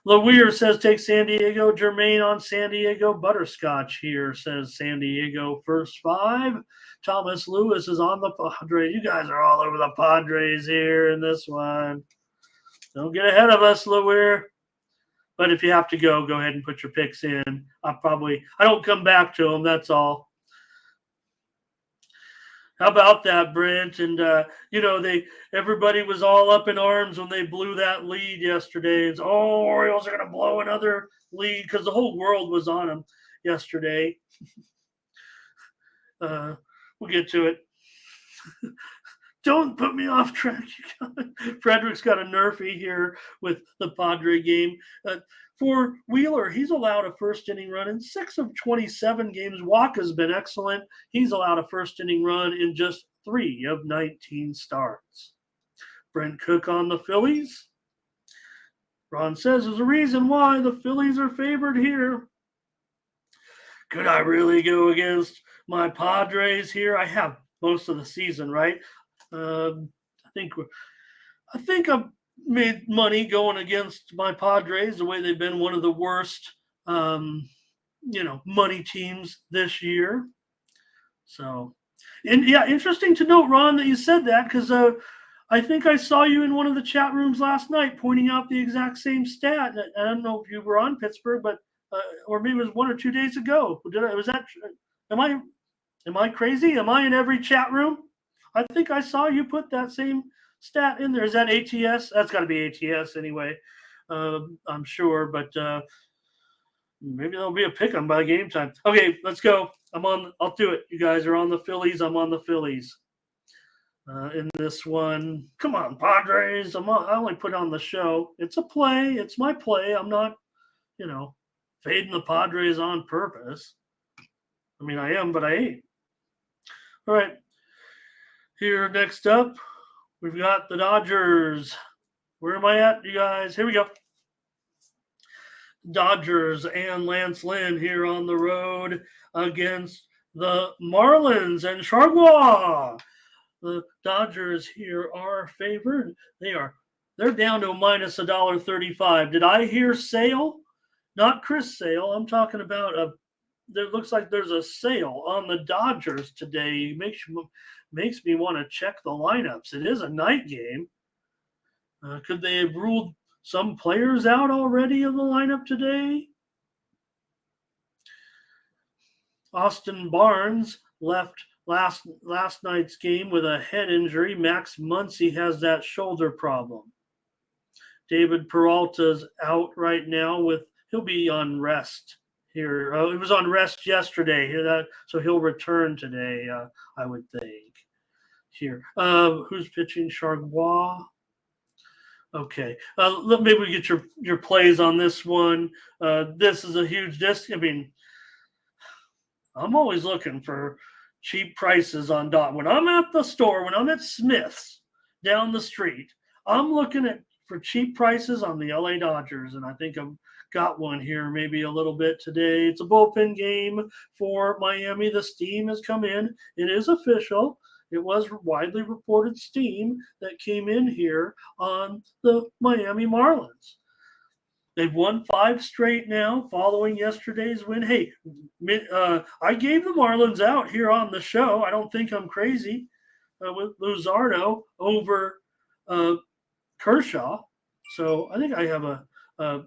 LaWeir says take San Diego. Jermaine on San Diego. Butterscotch here says San Diego first 5. Thomas Lewis is on the Padres. You guys are all over the Padres here in this one. Don't get ahead of us, LaWeir. But if you have to go ahead and put your picks in. I don't come back to them. That's all. How about that, Brent? And everybody was all up in arms when they blew that lead yesterday. It's Orioles are going to blow another lead because the whole world was on them yesterday. We'll get to it. Don't put me off track. Frederick's got a nerfy here with the Padre game. For Wheeler, he's allowed a first inning run in 6 of 27 games. Waka's been excellent. He's allowed a first inning run in just 3 of 19 starts. Brent Cook on the Phillies. Ron says there's a reason why the Phillies are favored here. Could I really go against my Padres here? I have most of the season, right? I think I've made money going against my Padres the way they've been one of the worst, money teams this year. So, and yeah, interesting to note, Ron, that you said that because I think I saw you in one of the chat rooms last night pointing out the exact same stat. I don't know if you were on Pittsburgh, but or maybe it was 1 or 2 days ago. Am I crazy? Am I in every chat room? I think I saw you put that same stat in there. Is that ATS? That's got to be ATS anyway. I'm sure, but maybe there'll be a pick 'em by game time. Okay, let's go. I'll do it. You guys are on the Phillies. I'm on the Phillies. In this one, come on, Padres. I only put on the show. It's a play. It's my play. I'm not, fading the Padres on purpose. I mean, I am, but I ain't. All right. Here, next up, we've got the Dodgers. Where am I at, you guys? Here we go. Dodgers and Lance Lynn here on the road against the Marlins and Chargois. The Dodgers here are favored. They're down to minus $1.35. Did I hear Sale? Not Chris Sale. I'm talking about it looks like there's a sale on the Dodgers today. Makes me want to check the lineups. It is a night game. Could they have ruled some players out already in the lineup today? Austin Barnes left last night's game with a head injury. Max Muncy has that shoulder problem. David Peralta's out right now he'll be on rest here. He was on rest yesterday, so he'll return today, I would think. Here. Who's pitching? Chargois. Okay. Maybe we get your plays on this one. This is a huge disc. I mean, I'm always looking for cheap prices on dot. When I'm at the store, when I'm at Smith's down the street, I'm looking for cheap prices on the LA Dodgers, and I think I've got one here maybe a little bit today. It's a bullpen game for Miami. The steam has come in. It is official. It was widely reported steam that came in here on the Miami Marlins. They've won 5 straight now following yesterday's win. Hey, I gave the Marlins out here on the show. I don't think I'm crazy with Luzardo over Kershaw. So I think I have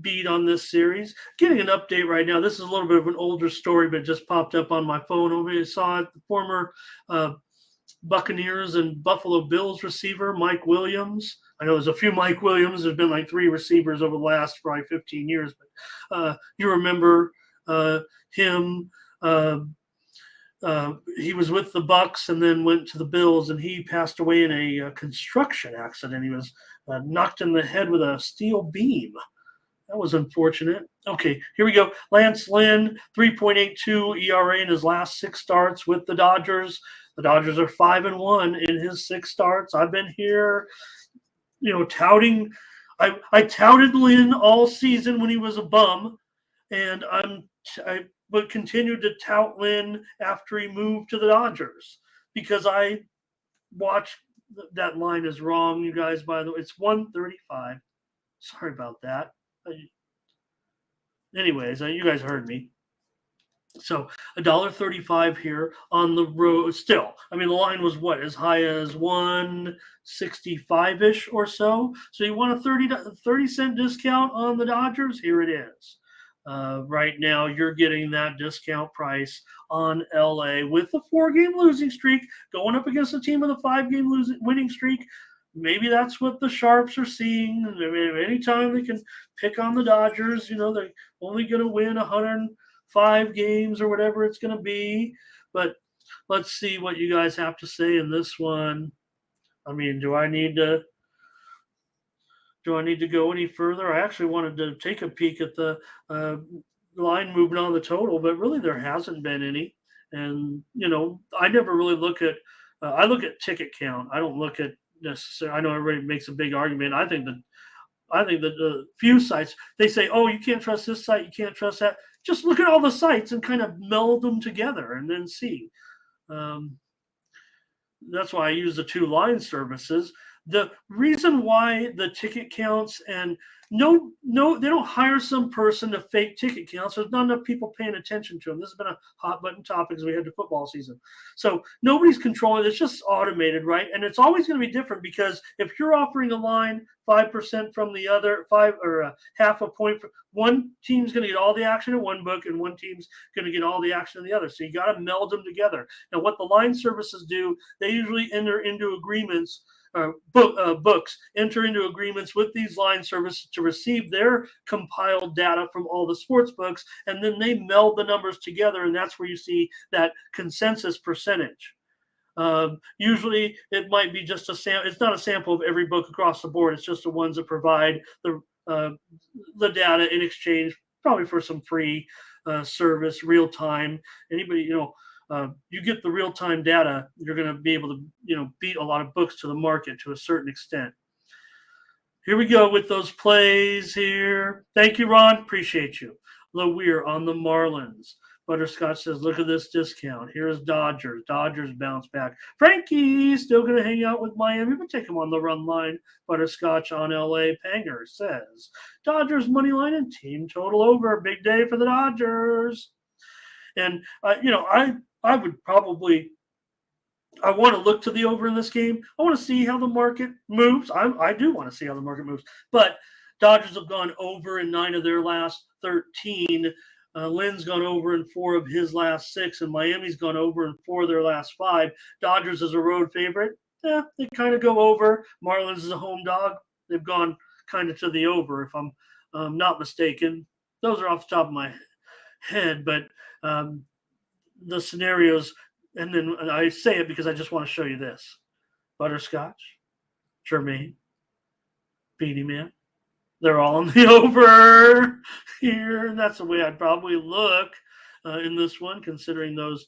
beat on this series. Getting an update right now. This is a little bit of an older story, but it just popped up on my phone. Over here, saw it. The former Buccaneers and Buffalo Bills receiver Mike Williams. I know there's a few Mike Williams. There's been like 3 receivers over the last probably 15 years, but you remember him. He was with the Bucs and then went to the Bills, and he passed away in a construction accident. He was knocked in the head with a steel beam. That was unfortunate. Okay, here we go. Lance Lynn, 3.82 ERA in his last 6 starts with the Dodgers. The Dodgers are 5-1 in his 6 starts. I've been here, touting. I touted Lynn all season when he was a bum, and I would continue to tout Lynn after he moved to the Dodgers because I watched. That line is wrong, you guys. By the way, it's 135. Sorry about that. Anyways, you guys heard me. So $1.35 here on the road. Still, I mean, the line was what, as high as 165-ish or so. So you want a 30-cent discount on the Dodgers? Here it is. Right now, you're getting that discount price on LA with the 4-game losing streak going up against a team with a 5-game winning streak. Maybe that's what the Sharps are seeing. I mean, anytime they can pick on the Dodgers, they're only going to win 105 games or whatever it's going to be. But let's see what you guys have to say in this one. I mean, do I need to go any further? I actually wanted to take a peek at the line movement on the total, but really there hasn't been any. And, I never really look at I look at ticket count. I don't look at necessarily. I know everybody makes a big argument. I think that the few sites, they say, oh, you can't trust this site, you can't trust that. Just look at all the sites and kind of meld them together and then see. That's why I use the 2 line services. The reason why the ticket counts and no, they don't hire some person to fake ticket counts. There's not enough people paying attention to them. This has been a hot button topic as we head to football season. So nobody's controlling it. It's just automated, right? And it's always going to be different because if you're offering a line 5% from the other, 5 or half a point, one team's going to get all the action in one book and one team's going to get all the action in the other. So you got to meld them together. Now, what the line services do, they usually enter into agreements. Books enter into agreements with these line services to receive their compiled data from all the sports books, and then they meld the numbers together, and that's where you see that consensus percentage. Usually, it might be just a sample. It's not a sample of every book across the board. It's just the ones that provide the data in exchange, probably for some free service, real time. Anybody, you get the real-time data, you're going to be able to, beat a lot of books to the market to a certain extent. Here we go with those plays here. Thank you, Ron. Appreciate you. Weir on the Marlins. Butterscotch says, look at this discount. Here's Dodgers. Dodgers bounce back. Frankie still going to hang out with Miami, but take him on the run line. Butterscotch on LA. Panger says, Dodgers money line and team total over. Big day for the Dodgers. And, I would probably, I want to look to the over in this game. I want to see how the market moves. I do want to see how the market moves. But Dodgers have gone over in 9 of their last 13. Lynn's gone over in 4 of his last 6, and Miami's gone over in 4 of their last 5. Dodgers is a road favorite. Yeah, they kind of go over. Marlins is a home dog. They've gone kind of to the over, if I'm not mistaken. Those are off the top of my head, but the scenarios, and then I say it because I just want to show you this. Butterscotch, Jermaine, Beanie Man, they're all on the over here, and that's the way I'd probably look in this one, considering those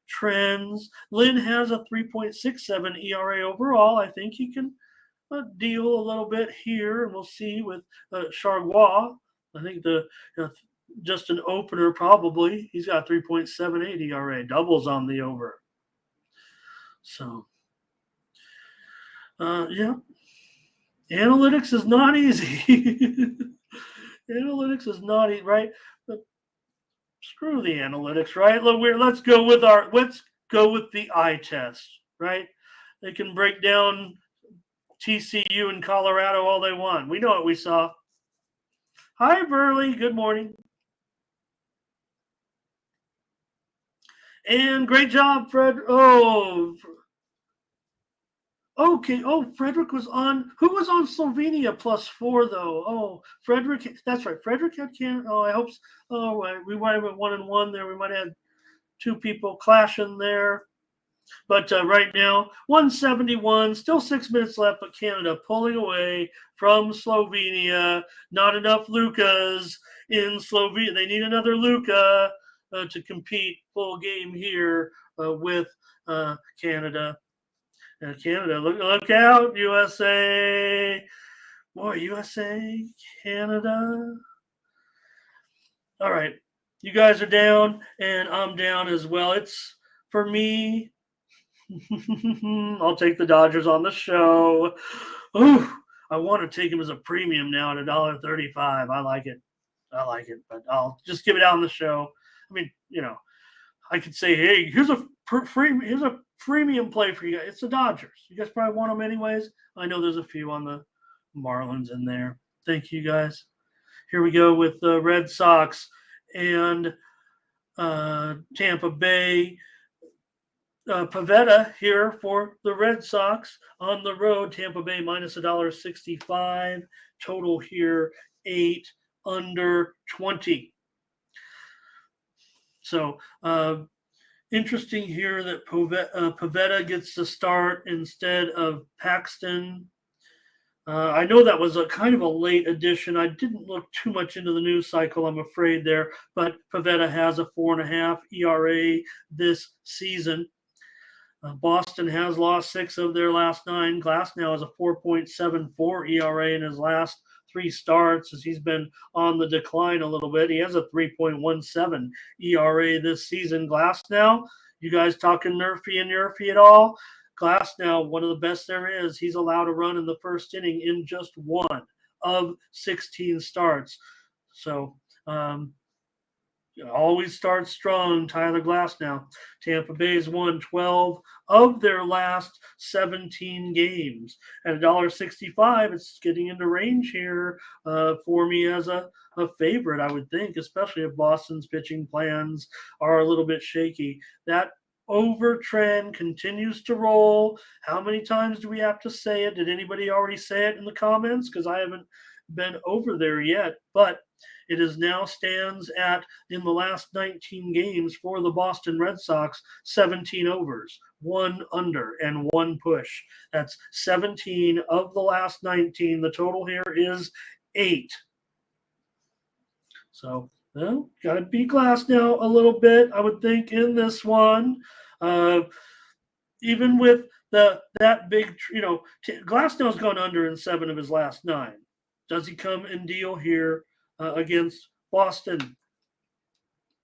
trends. Lynn has a 3.67 ERA overall. I think he can deal a little bit here, and we'll see with Chargois. I think just an opener probably. He's got 3.78 ERA, doubles on the over. So, yeah. Analytics is not easy. Analytics is not easy, right? But screw the analytics, right? Let's go with the eye test, right? They can break down TCU and Colorado all they want. We know what we saw. Hi, Burley. Good morning. And great job, Fred. Oh, okay. Oh, Frederick was on. Who was on Slovenia +4 though? Oh, Frederick. That's right. Frederick had Canada. Oh, I hope. Oh, we might have been 1-1 there. We might have had two people clashing there. But right now, 171, still 6 minutes left, but Canada pulling away from Slovenia. Not enough Lukas in Slovenia. They need another Luka to compete full game here with Canada. Canada, look out, USA. Boy, USA, Canada. All right. You guys are down, and I'm down as well. It's for me. I'll take the Dodgers on the show. Ooh, I want to take him as a premium now at $1.35. I like it. But I'll just give it out on the show. I mean, I could say, hey, here's a premium play for you guys. It's the Dodgers. You guys probably want them anyways. I know there's a few on the Marlins in there. Thank you guys. Here we go with the Red Sox and Tampa Bay. Pavetta here for the Red Sox on the road. Tampa Bay minus $1.65. Total here 8 under 20. So interesting here that Pavetta gets the start instead of Paxton. I know that was a kind of a late addition. I didn't look too much into the news cycle, I'm afraid there, but Pavetta has a 4.5 ERA this season. Boston has lost 6 of their last 9. Glasnow has a 4.74 ERA in his last 3 starts as he's been on the decline a little bit. He has a 3.17 ERA this season. Glasnow, you guys talking Nerfy and Nerfy at all? Glasnow, one of the best there is. He's allowed to run in the first inning in just 1 of 16 starts. So, always starts strong, Tyler Glasnow. Tampa Bay's won 12 of their last 17 games. At $1.65, it's getting into range here for me as a favorite, I would think, especially if Boston's pitching plans are a little bit shaky. That over trend continues to roll. How many times do we have to say it? Did anybody already say it in the comments? Because I haven't been over there yet, but it is now stands at, in the last 19 games for the Boston Red Sox, 17 overs, 1 under, and 1 push. That's 17 of the last 19. The total here is 8. So, well, got to be Glasnow a little bit, I would think, in this one. Even with that big, Glasnow's gone under in 7 of his last 9. Does he come and deal here against Boston?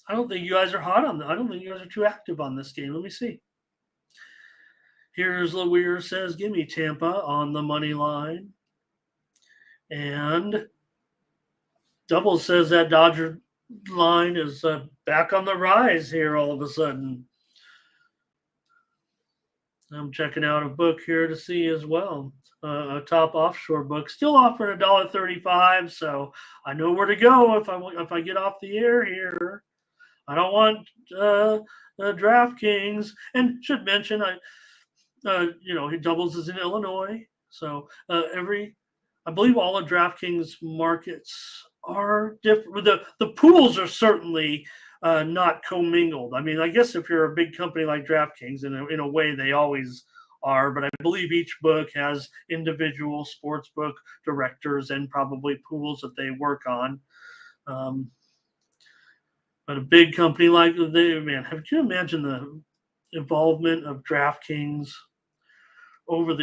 I don't think you guys are hot on that. I don't think you guys are too active on this game. Let me see. Here's Leweir says, give me Tampa on the money line. And Double says that Dodger line is back on the rise here all of a sudden. I'm checking out a book here to see as well. A top offshore book, still offering $1.35. So I know where to go if I get off the air here. I don't want DraftKings, and should mention he doubles is in Illinois. So I believe all of DraftKings markets are different. The pools are certainly not commingled. I mean, I guess if you're a big company like DraftKings, in a way they always are, but I believe each book has individual sports book directors and probably pools that they work on. But a big company like have you imagine the involvement of DraftKings over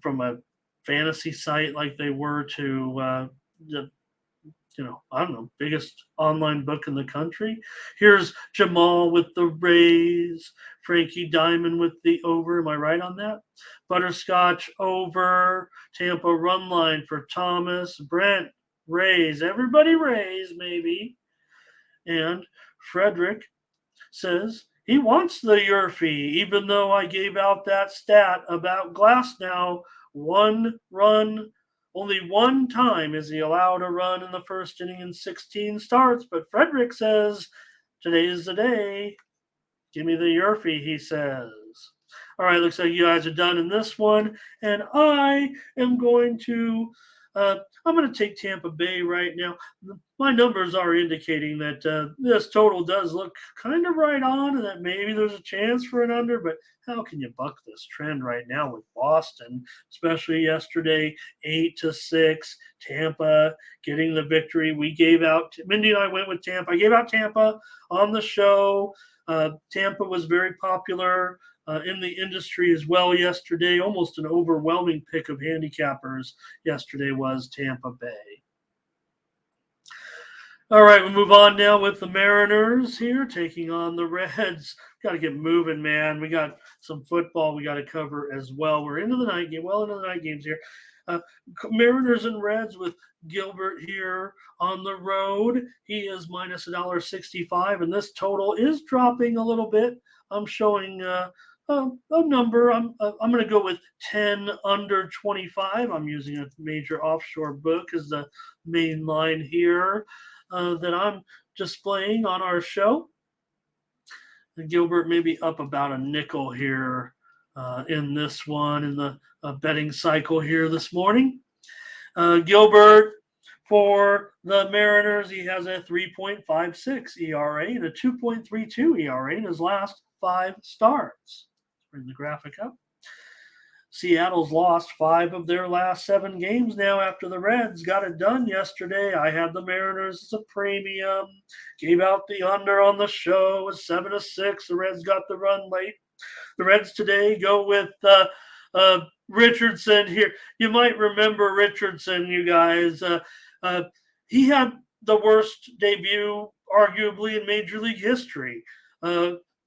from a fantasy site like they were to the I don't know, biggest online book in the country. Here's Jamal with the Rays, Frankie Diamond with the over. Am I right on that? Butterscotch over, Tampa run line for Thomas, Brent Rays, everybody Rays maybe. And Frederick says he wants the Yerfie, even though I gave out that stat about Glasnow, 1 run Only one time is he allowed a run in the first inning in 16 starts, but Frederick says, today is the day. Give me the Yurfie, he says. All right, looks like you guys are done in this one, and I am going to I'm going to take Tampa Bay right now. My numbers are indicating that this total does look kind of right on, and that maybe there's a chance for an under. But how can you buck this trend right now with Boston, especially yesterday, 8-6, Tampa getting the victory? We gave out. Mindy and I went with Tampa. I gave out Tampa on the show. Tampa was very popular in the industry as well yesterday. Almost an overwhelming pick of handicappers yesterday was Tampa Bay. All right, we'll move on now with the Mariners here taking on the Reds. Got to get moving, man. We got some football we got to cover as well. We're into the night game, well into the night games here. Mariners and Reds with Gilbert here on the road. He is minus $1.65, and this total is dropping a little bit. I'm showing a number. I'm going to go with 10 under 25. I'm using a major offshore book as the main line here that I'm displaying on our show. And Gilbert may be up about a nickel here in this one in the betting cycle here this morning. Gilbert for the Mariners, he has a 3.56 ERA and a 2.32 ERA in his last 5 starts. Bring the graphic up. Seattle's lost 5 of their last 7 games now after the Reds got it done yesterday. I had the Mariners as a premium, gave out the under on the show, was 7-6. The Reds got the run late. The Reds today go with Richardson here. You might remember Richardson, you guys. He had the worst debut, arguably, in Major League history.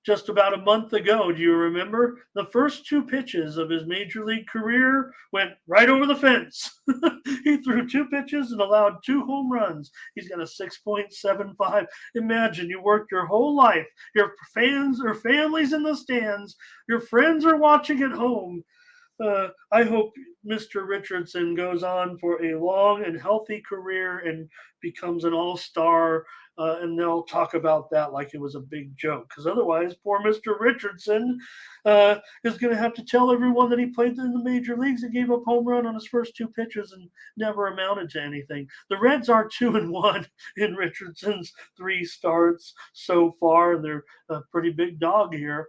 Just about a month ago, do you remember? The first 2 pitches of his Major League career went right over the fence. He threw 2 pitches and allowed 2 home runs. He's got a 6.75. Imagine you worked your whole life. Your fans or families in the stands. Your friends are watching at home. I hope Mr. Richardson goes on for a long and healthy career and becomes an all-star, and they'll talk about that like it was a big joke. Because otherwise, poor Mr. Richardson is going to have to tell everyone that he played in the major leagues and gave up home run on his first 2 pitches and never amounted to anything. The Reds are 2-1 in Richardson's 3 starts so far, and they're a pretty big dog here.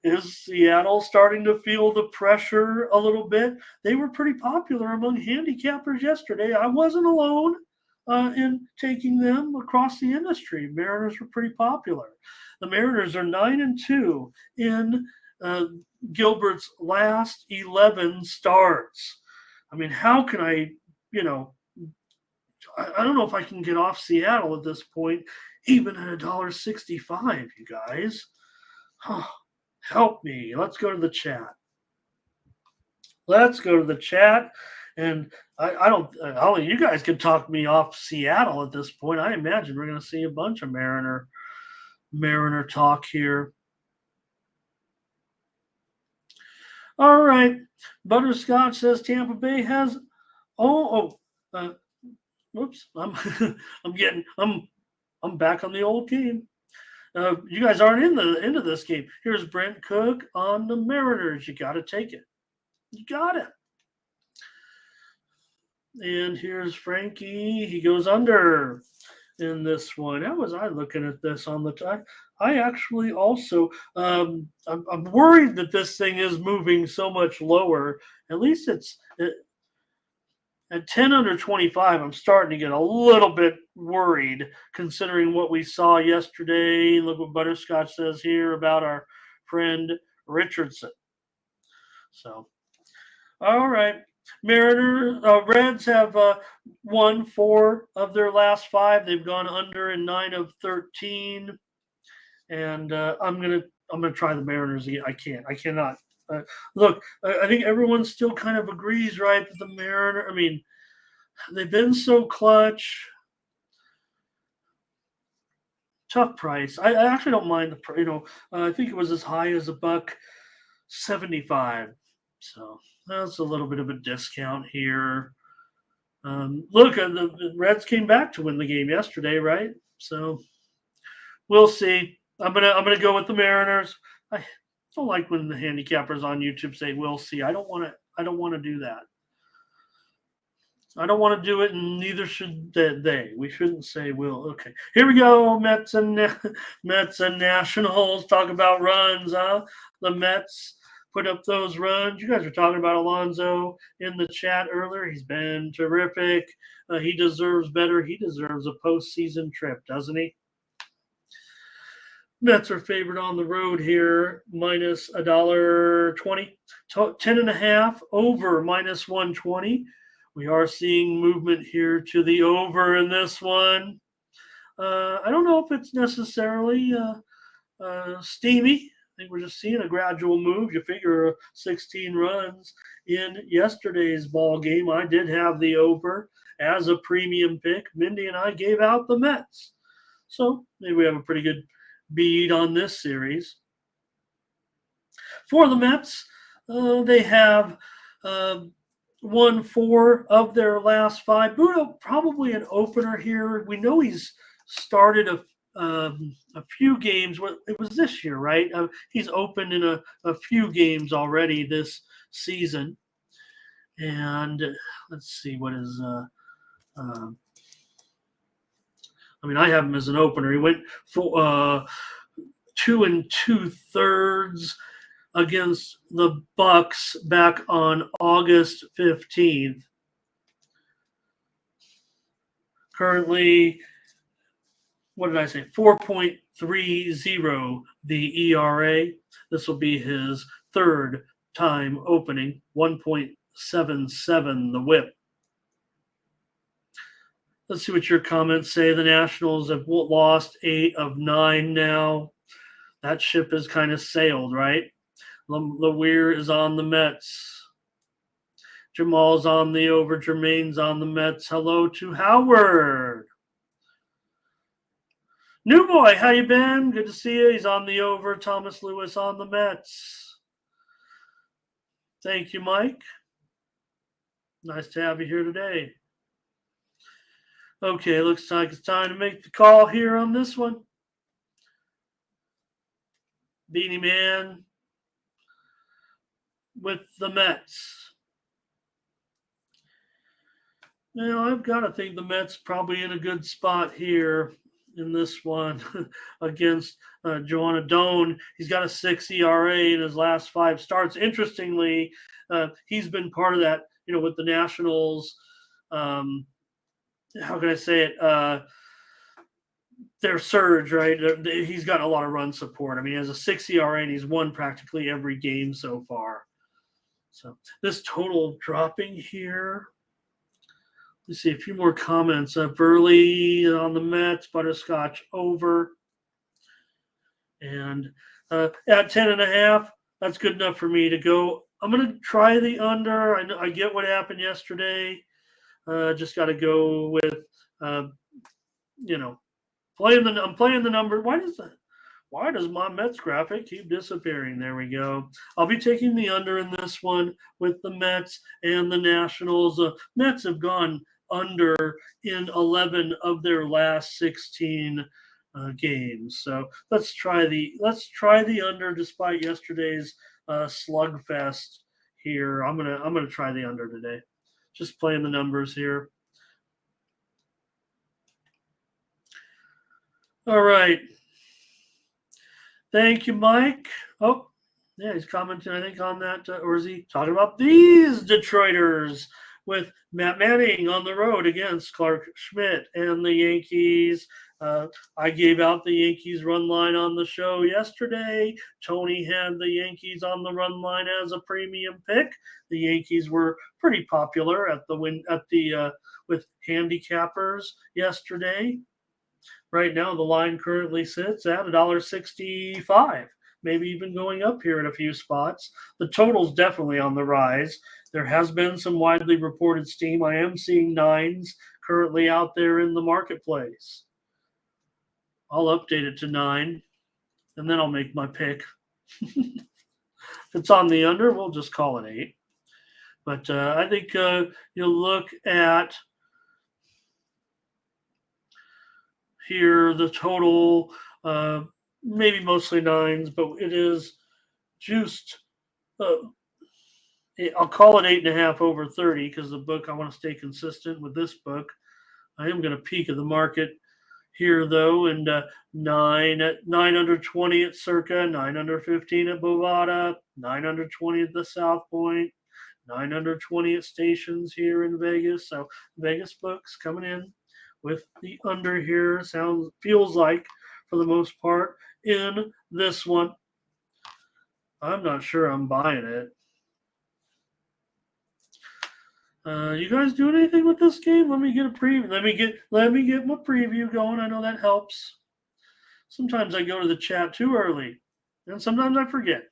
Is Seattle starting to feel the pressure a little bit? They were pretty popular among handicappers yesterday. I wasn't alone in taking them across the industry. Mariners were pretty popular. The Mariners are 9-2 in Gilbert's last 11 starts. I mean, how can I don't know if I can get off Seattle at this point, even at $1.65, you guys. Help me. Let's go to the chat. And I don't, only you guys can talk me off Seattle at this point. I imagine we're going to see a bunch of Mariner talk here. All right. Butterscotch says Tampa Bay has, whoops. I'm back on the old team. You guys aren't into this game. Here's Brent Cook on the Mariners. You got to take it. You got it. And here's Frankie. He goes under in this one. How was I looking at this on the time? I actually also, I'm worried that this thing is moving so much lower. At least it's at 10 under 25. I'm starting to get a little bit worried considering what we saw yesterday. Look what Butterscotch says here about our friend Richardson. So, all right. Reds have won 4 of their last 5. They've gone under in 9 of 13. And I'm gonna try the Mariners again. I cannot. Look, I think everyone still kind of agrees, right, that the Mariners. I mean, they've been so clutch. Tough price. I actually don't mind the. I think it was as high as $1.75. So that's a little bit of a discount here. Look, the Reds came back to win the game yesterday, right? So we'll see. I'm gonna go with the Mariners. I don't like when the handicappers on YouTube say "we'll see." I don't want to. I don't want to do that. I don't want to do it, and neither should they. We shouldn't say "will." Okay, here we go. Mets and Mets and Nationals. Talk about runs, huh? The Mets put up those runs. You guys were talking about Alonso in the chat earlier. He's been terrific. He deserves better. He deserves a postseason trip, doesn't he? Mets are favored on the road here, minus $1.20. 10.5 over minus 120. We are seeing movement here to the over in this one. I don't know if it's necessarily steamy. I think we're just seeing a gradual move. You figure 16 runs in yesterday's ball game. I did have the over as a premium pick. Mindy and I gave out the Mets. So maybe we have a pretty good bead on this series. For the Mets, they have won 4 of their last 5. Budo probably an opener here. We know he's started a few games. It was this year, right? He's opened in a few games already this season. And let's see what is. I have him as an opener. He went for 2 2/3 against the Bucks back on August 15th. Currently, what did I say? 4.30 the ERA. This will be his 3rd time opening. 1.77 the WHIP. Let's see what your comments say. The Nationals have lost 8 of 9 now. That ship has kind of sailed, right? LeWeir is on the Mets. Jamal's on the over. Jermaine's on the Mets. Hello to Howard. New boy, how you been? Good to see you. He's on the over. Thomas Lewis on the Mets. Thank you, Mike. Nice to have you here today. Okay, looks like it's time to make the call here on this one. Beanie Man with the Mets. Now, I've got to think the Mets probably in a good spot here in this one against Joan Adon. He's got a 6 ERA in his last 5 starts. Interestingly, he's been part of that, with the Nationals. How can I say it? Their surge, right? He's got a lot of run support. He has a 6 ERA and he's won practically every game so far. So this total dropping here. Let's see a few more comments. Burley on the Mets, Butterscotch over. And at 10.5, that's good enough for me to go. I'm going to try the under. I get what happened yesterday. Just got to go with, I'm playing the number. Why does my Mets graphic keep disappearing? There we go. I'll be taking the under in this one with the Mets and the Nationals. Mets have gone under in 11 of their last 16 games. So let's try the under despite yesterday's slugfest here. I'm gonna try the under today. Just playing the numbers here. All right. Thank you, Mike. Oh, yeah, he's commenting, I think, on that. Or is he talking about these Detroiters with Matt Manning on the road against Clark Schmidt and the Yankees? I gave out the Yankees run line on the show yesterday. Tony had the Yankees on the run line as a premium pick. The Yankees were pretty popular with handicappers yesterday. Right now, the line currently sits at $1.65, maybe even going up here in a few spots. The total's definitely on the rise. There has been some widely reported steam. I am seeing 9s currently out there in the marketplace. I'll update it to 9, and then I'll make my pick. If it's on the under, we'll just call it 8. But I think you'll look at here the total, maybe mostly 9s, but it is juiced. I'll call it 8.5 over 30 because the book, I want to stay consistent with this book. I am going to peek at the market here though, and 9 under 20 at Circa, 9 under 15 at Bovada, 9 under 20 at the South Point, 9 under 20 at stations here in Vegas. So Vegas books coming in with the under here. Feels like for the most part in this one. I'm not sure I'm buying it. You guys doing anything with this game? Let me get a preview. Let me get my preview going. I know that helps. Sometimes I go to the chat too early, and sometimes I forget.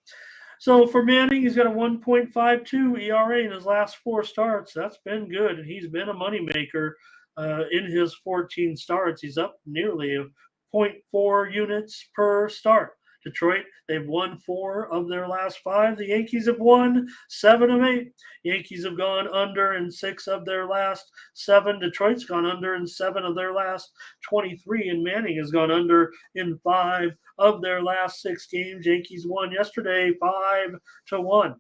So for Manning, he's got a 1.52 ERA in his last 4 starts. That's been good, and he's been a moneymaker in his 14 starts. He's up nearly 0.4 units per start. Detroit, they've won 4 of their last 5. The Yankees have won 7 of 8. Yankees have gone under in 6 of their last 7. Detroit's gone under in 7 of their last 23. And Manning has gone under in 5 of their last 6 games. Yankees won yesterday 5-1.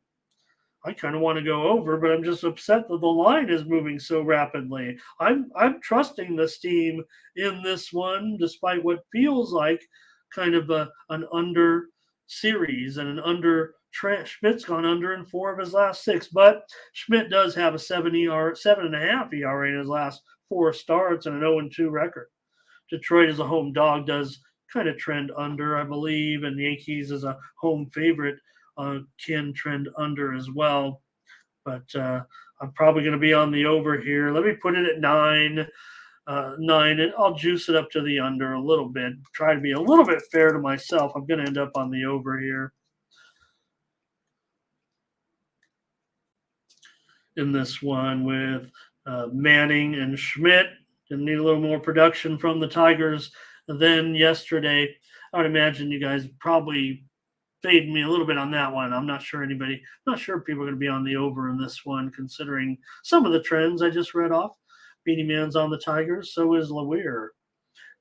I kind of want to go over, but I'm just upset that the line is moving so rapidly. I'm trusting this team in this one, despite what feels like kind of an under series and an under trend. Schmidt's gone under in 4 of his last 6, but Schmidt does have a 7.5 ERA in his last 4 starts and an 0-2 record. Detroit as a home dog does kind of trend under, I believe, and Yankees as a home favorite can trend under as well. But I'm probably going to be on the over here. Let me put it at 9. 9, and I'll juice it up to the under a little bit. Try to be a little bit fair to myself. I'm going to end up on the over here in this one with Manning and Schmidt. Going to need a little more production from the Tigers than yesterday. I would imagine you guys probably fade me a little bit on that one. I'm not sure people are going to be on the over in this one, considering some of the trends I just read off. Beanie Man's on the Tigers, so is LaWeir.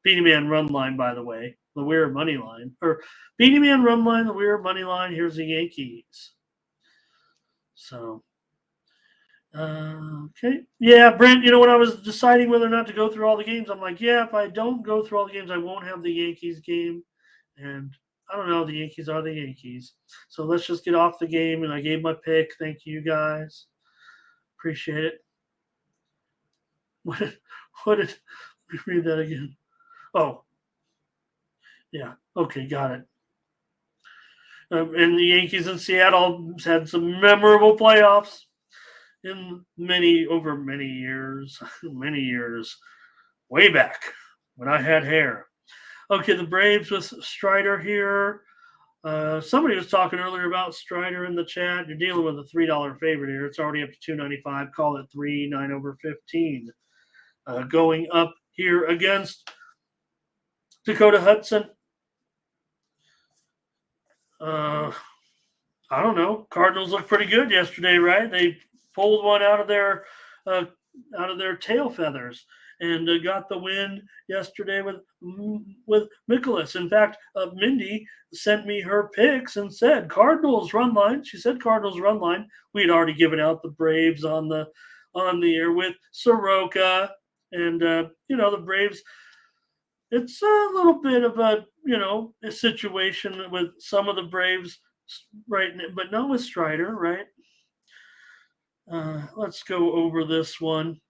Beanie Man run line, by the way. LaWeir money line. Or Beanie Man run line, LaWeir money line. Here's the Yankees. So, okay. Yeah, Brent, when I was deciding whether or not to go through all the games, I'm like, yeah, if I don't go through all the games, I won't have the Yankees game. And I don't know, the Yankees are the Yankees. So let's just get off the game, and I gave my pick. Thank you, guys. Appreciate it. What did let me read that again? Oh, yeah. Okay, got it. And the Yankees in Seattle had some memorable playoffs in many years, way back when I had hair. Okay, the Braves with Strider here. Somebody was talking earlier about Strider in the chat. You're dealing with a $3 favorite here. It's already up to $2.95. Call it 3, 9 over 15. Going up here against Dakota Hudson. I don't know. Cardinals looked pretty good yesterday, right? They pulled one out of their tail feathers and got the win yesterday with Mikolas. In fact, Mindy sent me her picks and said Cardinals run line. She said Cardinals run line. We had already given out the Braves on the air with Soroka. And, the Braves, it's a little bit of a situation with some of the Braves, right? But not with Strider, right? Let's go over this one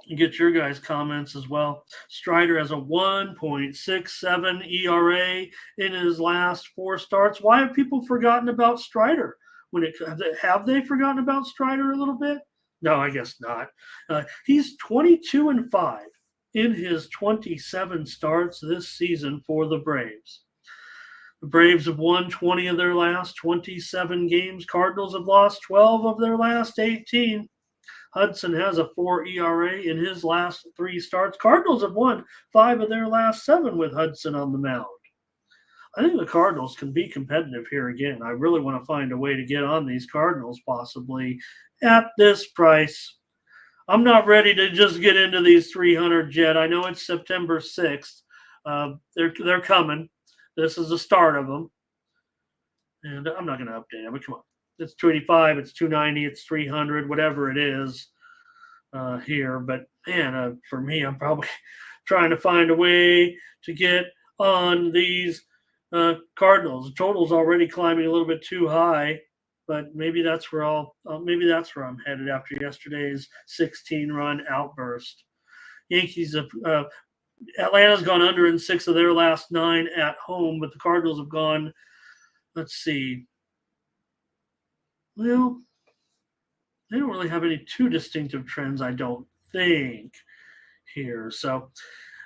and get your guys' comments as well. Strider has a 1.67 ERA in his last 4 starts. Why have people forgotten about Strider? Have they forgotten about Strider a little bit? No, I guess not. He's 22-5 in his 27 starts this season for the Braves. The Braves have won 20 of their last 27 games. Cardinals have lost 12 of their last 18. Hudson has a 4 ERA in his last 3 starts. Cardinals have won 5 of their last 7 with Hudson on the mound. I think the Cardinals can be competitive here again. I really want to find a way to get on these Cardinals possibly at this price. I'm not ready to just get into these 300 yet. I know it's September 6th. They're coming. This is the start of them. And I'm not going to update them. But come on. It's 285, it's 290, it's 300, whatever it is here. But man, for me, I'm probably trying to find a way to get on these Cardinals. The total's already climbing a little bit too high, but maybe that's where I'm headed after yesterday's 16-run outburst. Yankees have Atlanta's gone under in 6 of their last 9 at home, but the Cardinals have gone. Let's see. Well, they don't really have any too distinctive trends, I don't think, here. So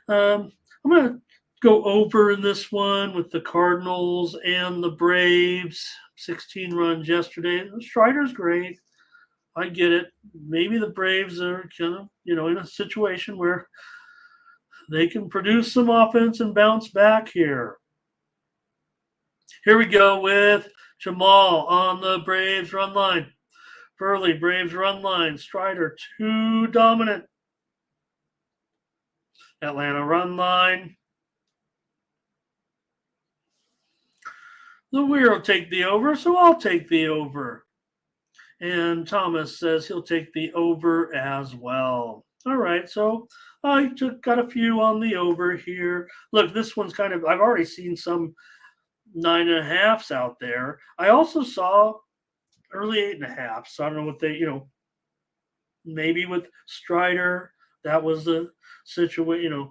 I'm going to go over in this one with the Cardinals and the Braves. 16 runs yesterday. Strider's great. I get it. Maybe the Braves are kind of, in a situation where they can produce some offense and bounce back here. Here we go with Jamal on the Braves run line. Burley, Braves run line. Strider, too dominant. Atlanta run line. The Weir will take the over, so I'll take the over. And Thomas says he'll take the over as well. All right, so I got a few on the over here. Look, this one's kind of, I've already seen some 9.5s out there. I also saw early 8.5. So I don't know what they, maybe with Strider, that was the situation,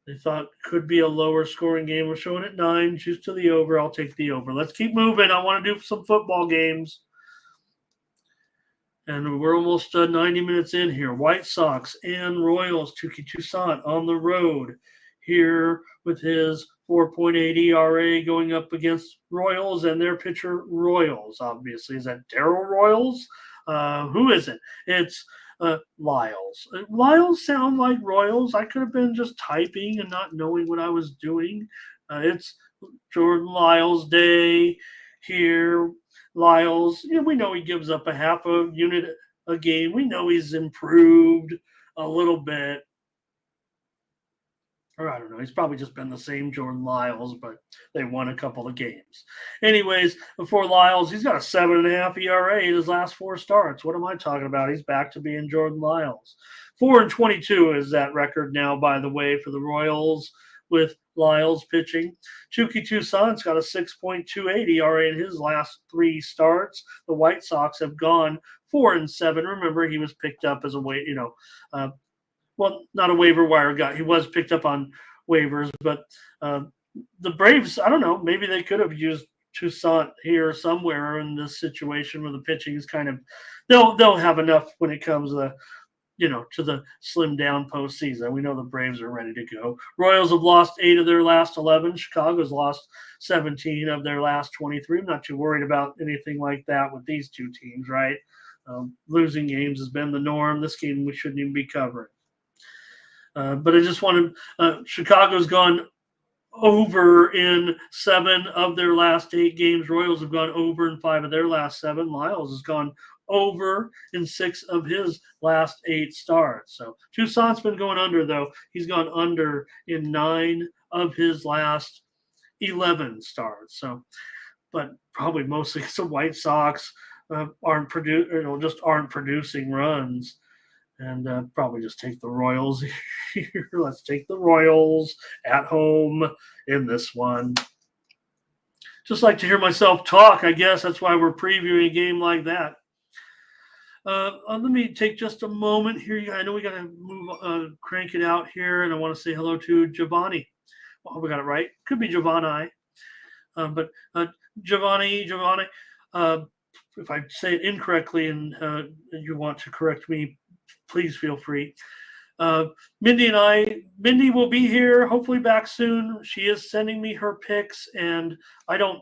they thought could be a lower scoring game. We're showing it 9, choose to the over. I'll take the over. Let's keep moving. I want to do some football games. And we're almost 90 minutes in here. White Sox and Royals, Touki Toussaint on the road here with his 4.8 ERA going up against Royals and their pitcher Royals, obviously. Is that Darryl Royals? Who is it? It's Lyles. Lyles sound like Royals. I could have been just typing and not knowing what I was doing. It's Jordan Lyles Day here. Lyles, we know he gives up a half a unit a game. We know he's improved a little bit. Or I don't know. He's probably just been the same Jordan Lyles, but they won a couple of games. Anyways, before Lyles, he's got a 7.5 ERA in his last 4 starts. What am I talking about? He's back to being Jordan Lyles. 4-22 is that record now, by the way, for the Royals with Lyles pitching. Touki Toussaint's got a 6.28 ERA in his last 3 starts. The White Sox have gone 4-7. Remember, he was picked up as a well, not a waiver wire guy. He was picked up on waivers, but the Braves, I don't know, maybe they could have used Toussaint here somewhere in this situation where the pitching is kind of, they'll have enough when it comes to the slim down postseason. We know the Braves are ready to go. Royals have lost 8 of their last 11. Chicago's lost 17 of their last 23. I'm not too worried about anything like that with these two teams, right? Losing games has been the norm. This game we shouldn't even be covering. But I just wanted Chicago's gone over in 7 of their last 8 games. Royals have gone over in 5 of their last 7. Lyles has gone over in 6 of his last 8 starts. So Toussaint's been going under, though. He's gone under in 9 of his last 11 starts. So, but probably mostly because the White Sox aren't producing runs. And probably just take the Royals here. Let's take the Royals at home in this one. Just like to hear myself talk, I guess. That's why we're previewing a game like that. Let me take just a moment here. I know we got to crank it out here, and I want to say hello to Giovanni. Well, we got it right. Could be Giovanni. But Giovanni, if I say it incorrectly and you want to correct me, please feel free. Mindy will be here, hopefully back soon. She is sending me her picks, and I don't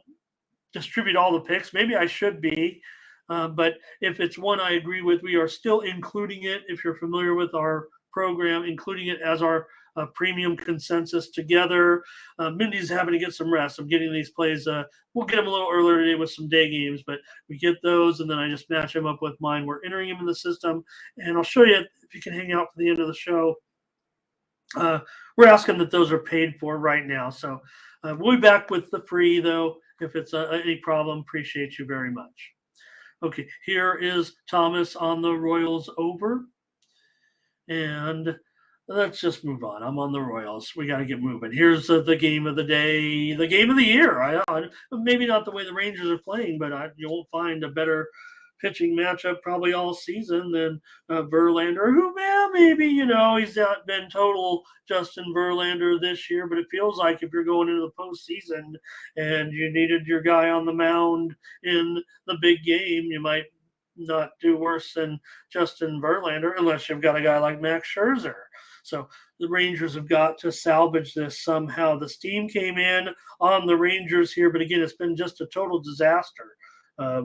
distribute all the picks. Maybe I should be, but if it's one I agree with, we are still including it. If you're familiar with our program, including it as our premium consensus together. Mindy's having to get some rest. I'm getting these plays. We'll get them a little earlier today with some day games, but we get those, and then I just match them up with mine. We're entering them in the system, and I'll show you if you can hang out for the end of the show. We're asking that those are paid for right now. So we'll be back with the free, though. If it's any problem, appreciate you very much. Okay, here is Thomas on the Royals over. And let's just move on. I'm on the Royals. We got to get moving. Here's the game of the day, the game of the year. Maybe not the way the Rangers are playing, but you won't find a better pitching matchup probably all season than Verlander, who maybe, he's not been total Justin Verlander this year, but it feels like if you're going into the postseason and you needed your guy on the mound in the big game, you might not do worse than Justin Verlander unless you've got a guy like Max Scherzer. So the Rangers have got to salvage this somehow. The steam came in on the Rangers here, but again, it's been just a total disaster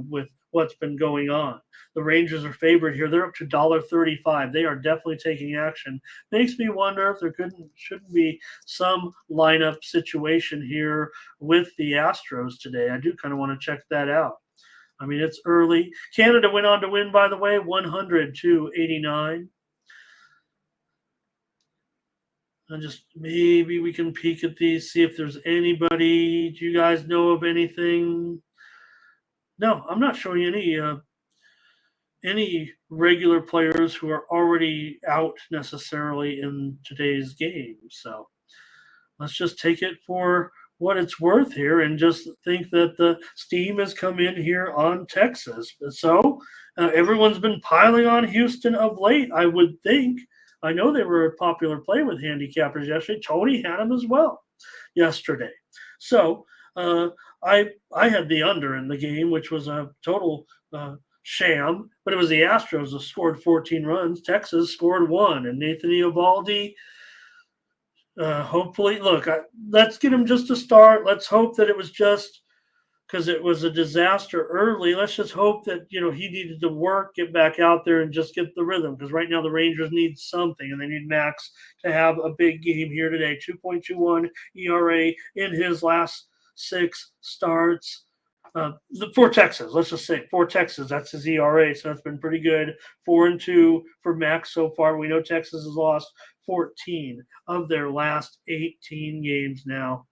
with what's been going on. The Rangers are favored here. They're up to $1.35. They are definitely taking action. Makes me wonder if there shouldn't be some lineup situation here with the Astros today. I do kind of want to check that out. I mean, it's early. Canada went on to win, by the way, 100-89. And just maybe we can peek at these, see if there's anybody. Do you guys know of anything? No, I'm not showing any regular players who are already out necessarily in today's game. So let's just take it for what it's worth here and just think that the steam has come in here on Texas. So everyone's been piling on Houston of late, I would think. I know they were a popular play with handicappers yesterday. Tony had them as well yesterday. So I had the under in the game, which was a total sham, but it was the Astros that scored 14 runs. Texas scored 1, and Nathan Eovaldi, hopefully, let's get him just a start. Let's hope that it was just because it was a disaster early. Let's just hope that, he needed to work, get back out there, and just get the rhythm. Because right now the Rangers need something, and they need Max to have a big game here today. 2.21 ERA in his last 6 starts. For Texas, let's just say for Texas, that's his ERA, so that's been pretty good. 4-2 for Max so far. We know Texas has lost 14 of their last 18 games now.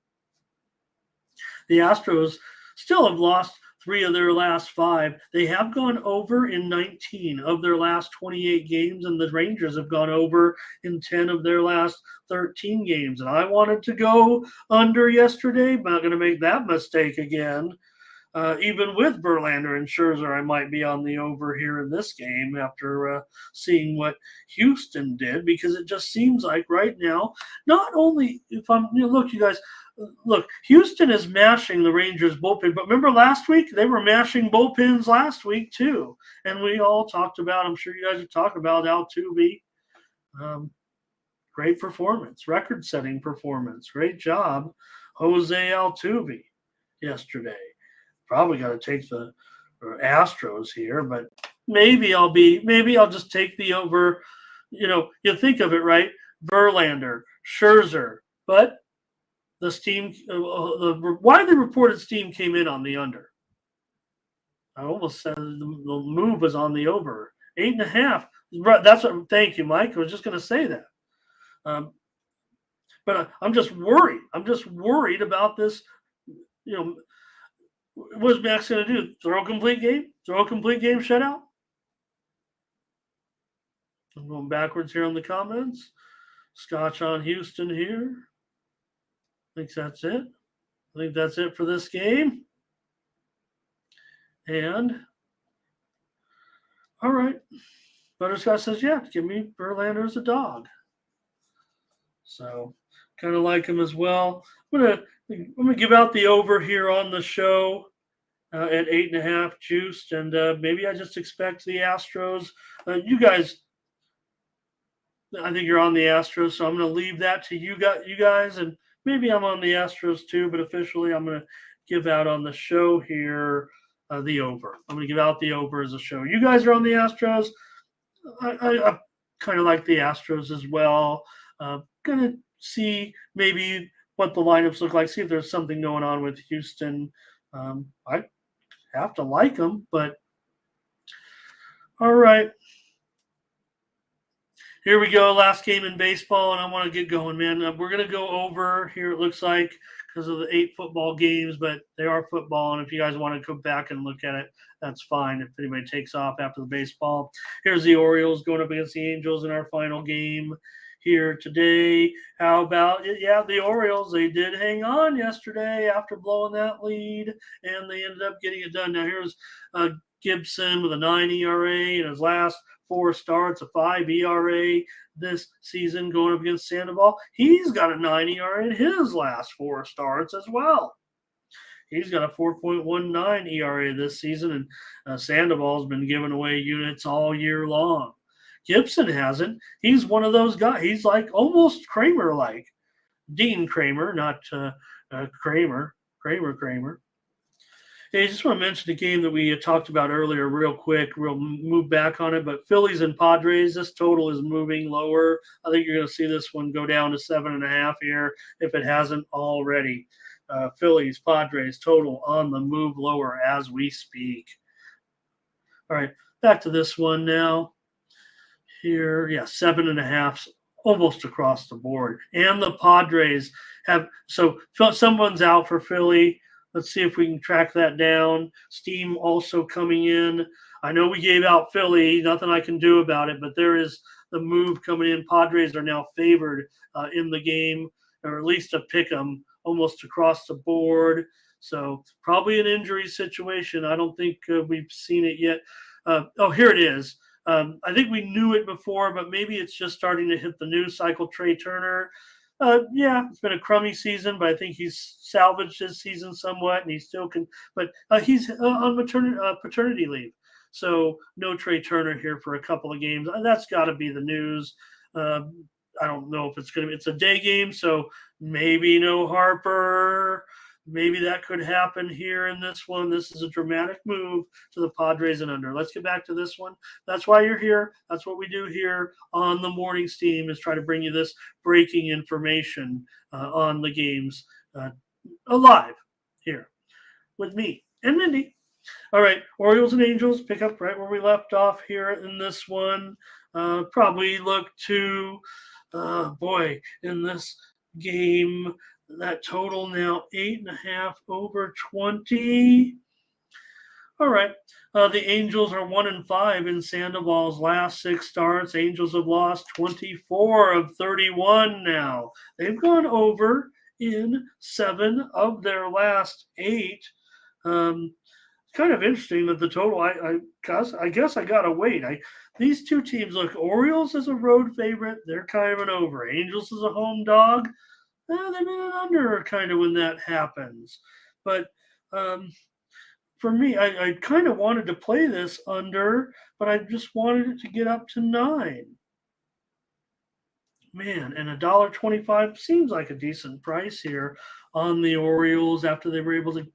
The Astros still have lost 3 of their last 5. They have gone over in 19 of their last 28 games, and the Rangers have gone over in 10 of their last 13 games. And I wanted to go under yesterday. I'm not going to make that mistake again. Even with Verlander and Scherzer, I might be on the over here in this game after seeing what Houston did, because it just seems like right now, not only if I'm, look, you guys, look, Houston is mashing the Rangers bullpen, but remember last week, they were mashing bullpens last week too. And we all talked about, I'm sure you guys are talking about Altuve. Great performance, record-setting performance. Great job, Jose Altuve yesterday. Probably got to take the Astros here, but maybe I'll just take the over. You think of it, right? Verlander, Scherzer, but the steam, the widely reported steam came in on the under. I almost said the move was on the over. 8.5. That's what. Thank you, Mike. I was just going to say that. But I'm just worried. I'm just worried about this. What's Max going to do? Throw a complete game? Throw a complete game shutout? I'm going backwards here on the comments. Scotch on Houston here. I think that's it. I think that's it for this game. And, all right. Butterscotch says, yeah, give me Verlander as a dog. So, kind of like him as well. I'm gonna give out the over here on the show at 8.5 juiced, and maybe I just expect the Astros. You guys, I think you're on the Astros, so I'm gonna leave that to you guys, and maybe I'm on the Astros too, but officially I'm gonna give out on the show here the over. I'm gonna give out the over as a show. You guys are on the Astros. I kind of like the Astros as well. Gonna see maybe what the lineups look like. See if there's something going on with Houston. I have to like them, but all right. Here we go. Last game in baseball, and I want to get going, man. We're going to go over here, it looks like, because of the 8 football games, but they are football. And if you guys want to go back and look at it, that's fine. If anybody takes off after the baseball, here's the Orioles going up against the Angels in our final game here today. How about it? Yeah, the Orioles, they did hang on yesterday after blowing that lead, and they ended up getting it done. Now, here's Gibson with a 9 ERA in his last 4 starts, a 5 ERA this season going up against Sandoval. He's got a 9 ERA in his last 4 starts as well. He's got a 4.19 ERA this season, and Sandoval's been giving away units all year long. Gibson hasn't. He's one of those guys. He's like almost Kramer-like. Dean Kramer, not Kramer. Kramer. Hey, I just want to mention the game that we talked about earlier real quick. We'll move back on it, but Phillies and Padres, this total is moving lower. I think you're going to see this one go down to 7.5 here if it hasn't already. Phillies, Padres, total on the move lower as we speak. All right, back to this one now. Here, yeah, 7.5, almost across the board. And the Padres have, so someone's out for Philly. Let's see if we can track that down. Steam also coming in. I know we gave out Philly. Nothing I can do about it, but there is the move coming in. Padres are now favored in the game, or at least a pick 'em almost across the board. So probably an injury situation. I don't think we've seen it yet. Here it is. I think we knew it before, but maybe it's just starting to hit the news cycle. Trey Turner. Yeah, it's been a crummy season, but I think he's salvaged his season somewhat, and he still can. But he's on paternity leave, so no Trey Turner here for a couple of games. That's got to be the news. I don't know if it's going to be. It's a day game, so maybe no Harper. Maybe that could happen here in this one. This is a dramatic move to the Padres and under. Let's get back to this one. That's why you're here. That's what we do here on the Morning Steam, is try to bring you this breaking information on the games alive here with me and Mindy. All right, Orioles and Angels pick up right where we left off here in this one. Probably look to, in this game, that total now 8.5 over 20. All right. The Angels are 1-5 in Sandoval's last 6 starts. Angels have lost 24 of 31 now. They've gone over in 7 of their last 8. Kind of interesting that the total, I guess I got to wait. These two teams, look, Orioles is a road favorite. They're kind of an over. Angels is a home dog. They've been an under kind of when that happens. But for me, I kind of wanted to play this under, but I just wanted it to get up to 9. Man, and $1.25 seems like a decent price here on the Orioles after they were able to,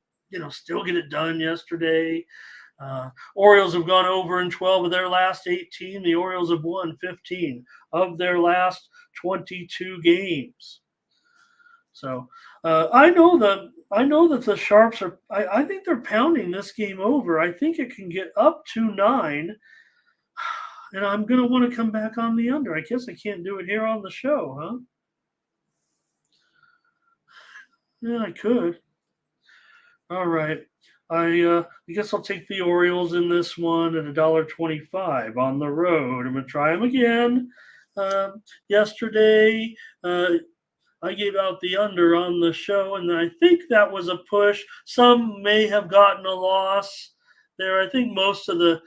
still get it done yesterday. Orioles have gone over in 12 of their last 18. The Orioles have won 15 of their last 22 games. So I know that the Sharps are. I think they're pounding this game over. I think it can get up to 9, and I'm gonna want to come back on the under. I guess I can't do it here on the show, huh? Yeah, I could. All right. I guess I'll take the Orioles in this one at $1.25 on the road. I'm gonna try them again. Yesterday. I gave out the under on the show, and I think that was a push. Some may have gotten a loss there. I think most of the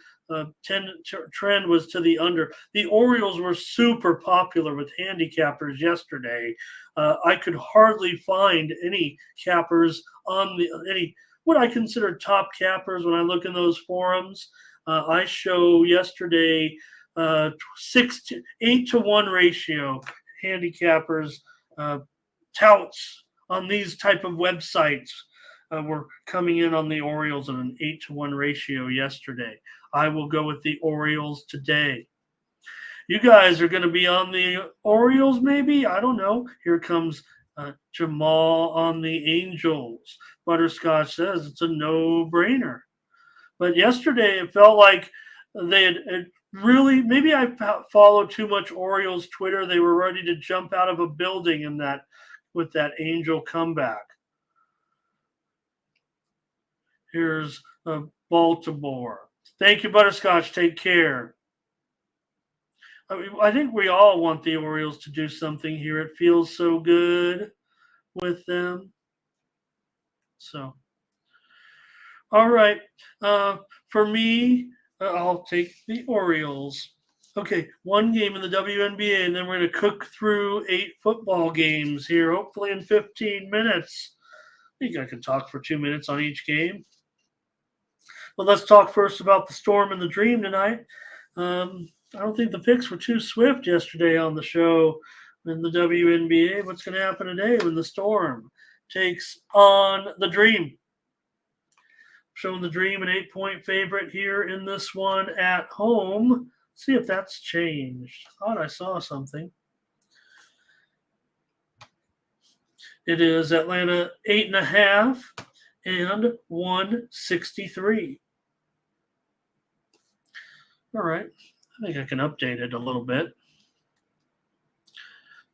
trend was to the under. The Orioles were super popular with handicappers yesterday. I could hardly find any cappers on any what I consider top cappers when I look in those forums. I show yesterday 8-to-1 ratio handicappers. Touts on these type of websites were coming in on the Orioles at an 8-to-1 ratio yesterday. I will go with the Orioles today. You guys are going to be on the Orioles, maybe? I don't know. Here comes Jamal on the Angels. Butterscotch says it's a no-brainer. But yesterday, it felt like they had really, maybe I followed too much Orioles Twitter. They were ready to jump out of a building in that with that Angel comeback. Here's Baltimore. Thank you, Butterscotch. Take care. I think we all want the Orioles to do something here. It feels so good with them. So, all right. For me, I'll take the Orioles. Okay, one game in the WNBA, and then we're going to cook through 8 football games here, hopefully in 15 minutes. I think I can talk for 2 minutes on each game. But let's talk first about the Storm and the Dream tonight. I don't think the picks were too swift yesterday on the show in the WNBA. What's going to happen today when the Storm takes on the Dream? Showing the Dream an 8-point favorite here in this one at home. See if that's changed. Thought I saw something. It is Atlanta 8.5 and 163. All right. I think I can update it a little bit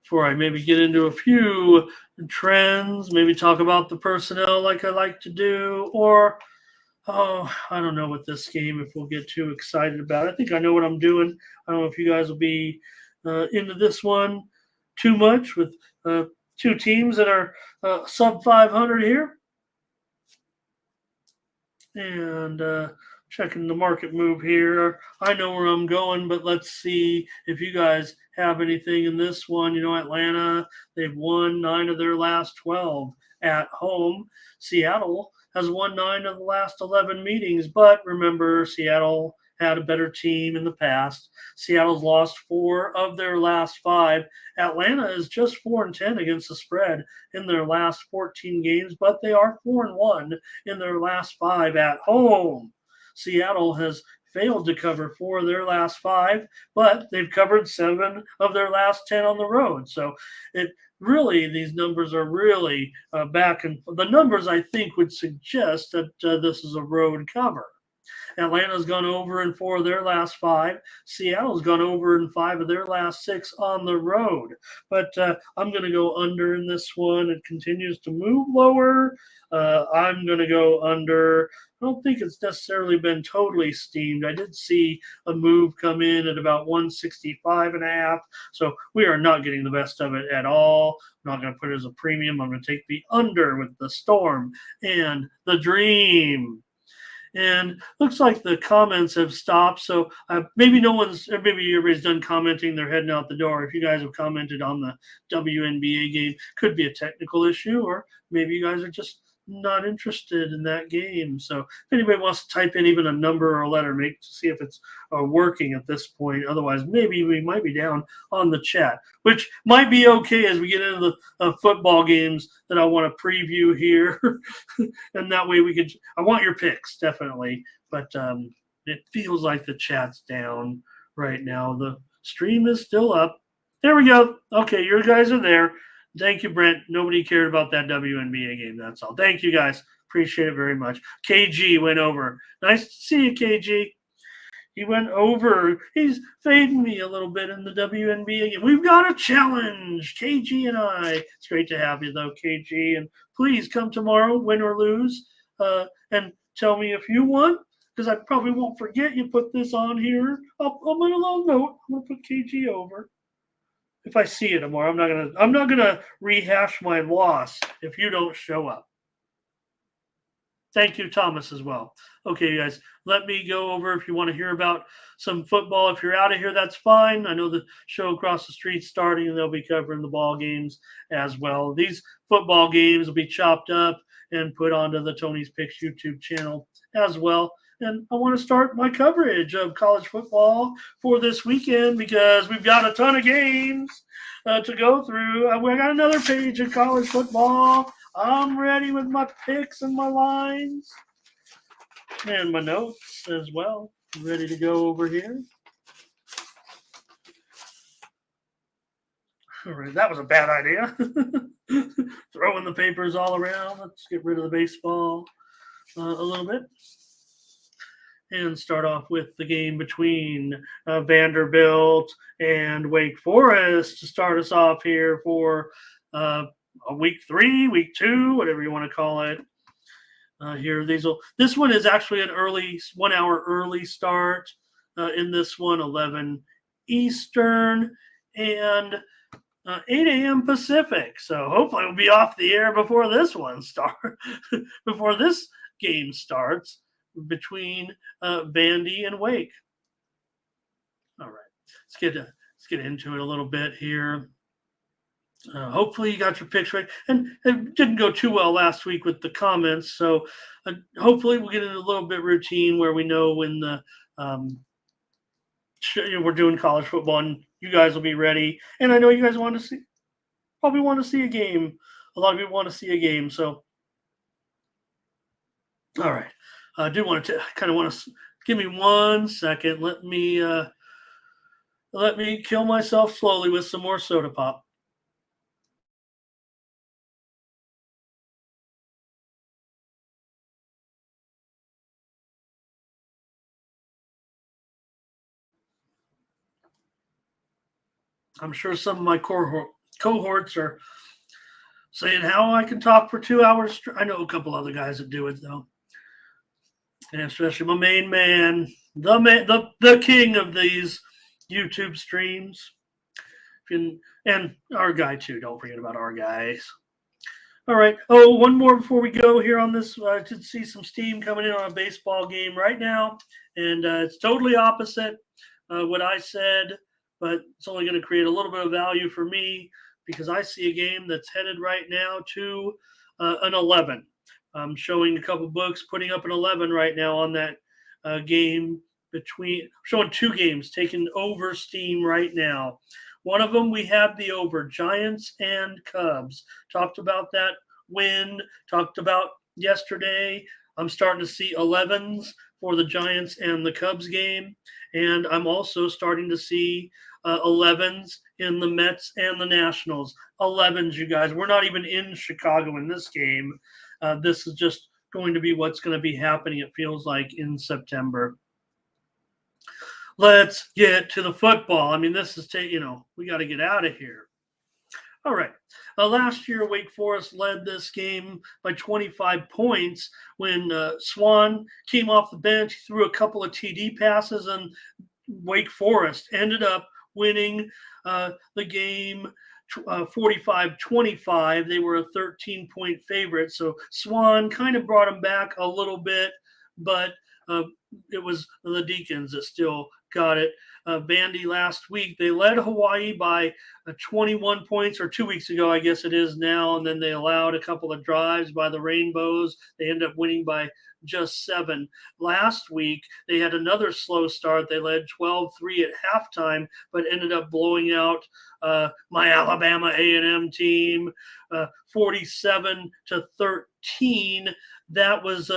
before I maybe get into a few trends, maybe talk about the personnel like I like to do, or, I don't know with this game if we'll get too excited about it. I think I know what I'm doing. I don't know if you guys will be into this one too much with 2 teams that are sub 500 here. And checking the market move here. I know where I'm going, but let's see if you guys have anything in this one. You know, Atlanta, they've won 9 of their last 12 at home. Seattle has won 9 of the last 11 meetings, but remember, Seattle had a better team in the past. Seattle's lost 4 of their last 5. Atlanta is just 4-10 against the spread in their last 14 games, but they are 4-1 in their last 5 at home. Seattle has failed to cover 4 of their last 5, but they've covered 7 of their last 10 on the road. So it really, these numbers are really back, and the numbers I think would suggest that this is a road cover. Atlanta's gone over in 4 of their last 5. Seattle's gone over in 5 of their last 6 on the road. But I'm going to go under in this one. It continues to move lower. I'm going to go under. I don't think it's necessarily been totally steamed. I did see a move come in at about 165.5. So we are not getting the best of it at all. I'm not going to put it as a premium. I'm going to take the under with the Storm and the Dream. And looks like the comments have stopped. So maybe maybe everybody's done commenting. They're heading out the door. If you guys have commented on the WNBA game, could be a technical issue, or maybe you guys are just not interested in that game. So if anybody wants to type in even a number or a letter, to see if it's working at this point. Otherwise, maybe we might be down on the chat, which might be okay as we get into the football games that I want to preview here. And that way I want your picks, definitely. But it feels like the chat's down right now. The stream is still up. There we go. Okay, you guys are there. Thank you, Brent. Nobody cared about that WNBA game. That's all. Thank you, guys. Appreciate it very much. KG went over. Nice to see you, KG. He went over. He's fading me a little bit in the WNBA game. We've got a challenge, KG and I. It's great to have you, though, KG. And please come tomorrow, win or lose, and tell me if you won, because I probably won't forget you put this on here. I'll put a little note. I'm going to put KG over. If I see it tomorrow, I'm not gonna rehash my loss if you don't show up. Thank you, Thomas, as well. Okay, guys, let me go over if you want to hear about some football. If you're out of here, that's fine. I know the show across the street's starting, and they'll be covering the ball games as well. These football games will be chopped up and put onto the Tony's Picks YouTube channel as well. And I want to start my coverage of college football for this weekend because we've got a ton of games to go through. We got another page of college football. I'm ready with my picks and my lines and my notes as well. Ready to go over here. All right, that was a bad idea. Throwing the papers all around. Let's get rid of the baseball a little bit and start off with the game between Vanderbilt and Wake Forest to start us off here for a week 3, week 2, whatever you want to call it. This one is actually an early 1 hour early start in this one, 11 Eastern and 8 a.m. Pacific. So hopefully we'll be off the air before this one before this game starts between Vandy and Wake. All right, let's get into it a little bit here. Hopefully you got your picks right, and it didn't go too well last week with the comments. So hopefully we'll get in a little bit routine where we know when the we're doing college football, and you guys will be ready. And I know you guys probably want to see a game. A lot of people want to see a game. So, all right, I do want to give me 1 second. Let me kill myself slowly with some more soda pop. I'm sure some of my cohorts are saying how I can talk for 2 hours. I know a couple other guys that do it though, and especially my main man, the king of these YouTube streams, and our guy too. Don't forget about our guys. All right. Oh, one more before we go here on this. I did see some steam coming in on a baseball game right now, and it's totally opposite what I said, but it's only going to create a little bit of value for me because I see a game that's headed right now to an 11. I'm showing a couple books putting up an 11 right now on that game showing 2 games taking over steam right now. One of them we have the over Giants and Cubs. Talked about that win. Talked about yesterday. I'm starting to see 11s for the Giants and the Cubs game. And I'm also starting to see 11s in the Mets and the Nationals. 11s, you guys. We're not even in Chicago in this game. This is just going to be what's going to be happening, it feels like, in September. Let's get to the football. I mean, this is, we got to get out of here. All right. Last year, Wake Forest led this game by 25 points when Swan came off the bench, threw a couple of TD passes, and Wake Forest ended up winning the game 45-25. They were a 13-point favorite. So Swan kind of brought them back a little bit, but it was the Deacons that still got it. Vandy last week, they led Hawaii by 21 points, or 2 weeks ago, I guess it is now, and then they allowed a couple of drives by the Rainbows. They ended up winning by just 7. Last week, they had another slow start. They led 12-3 at halftime, but ended up blowing out my Alabama A&M team 47-13. That was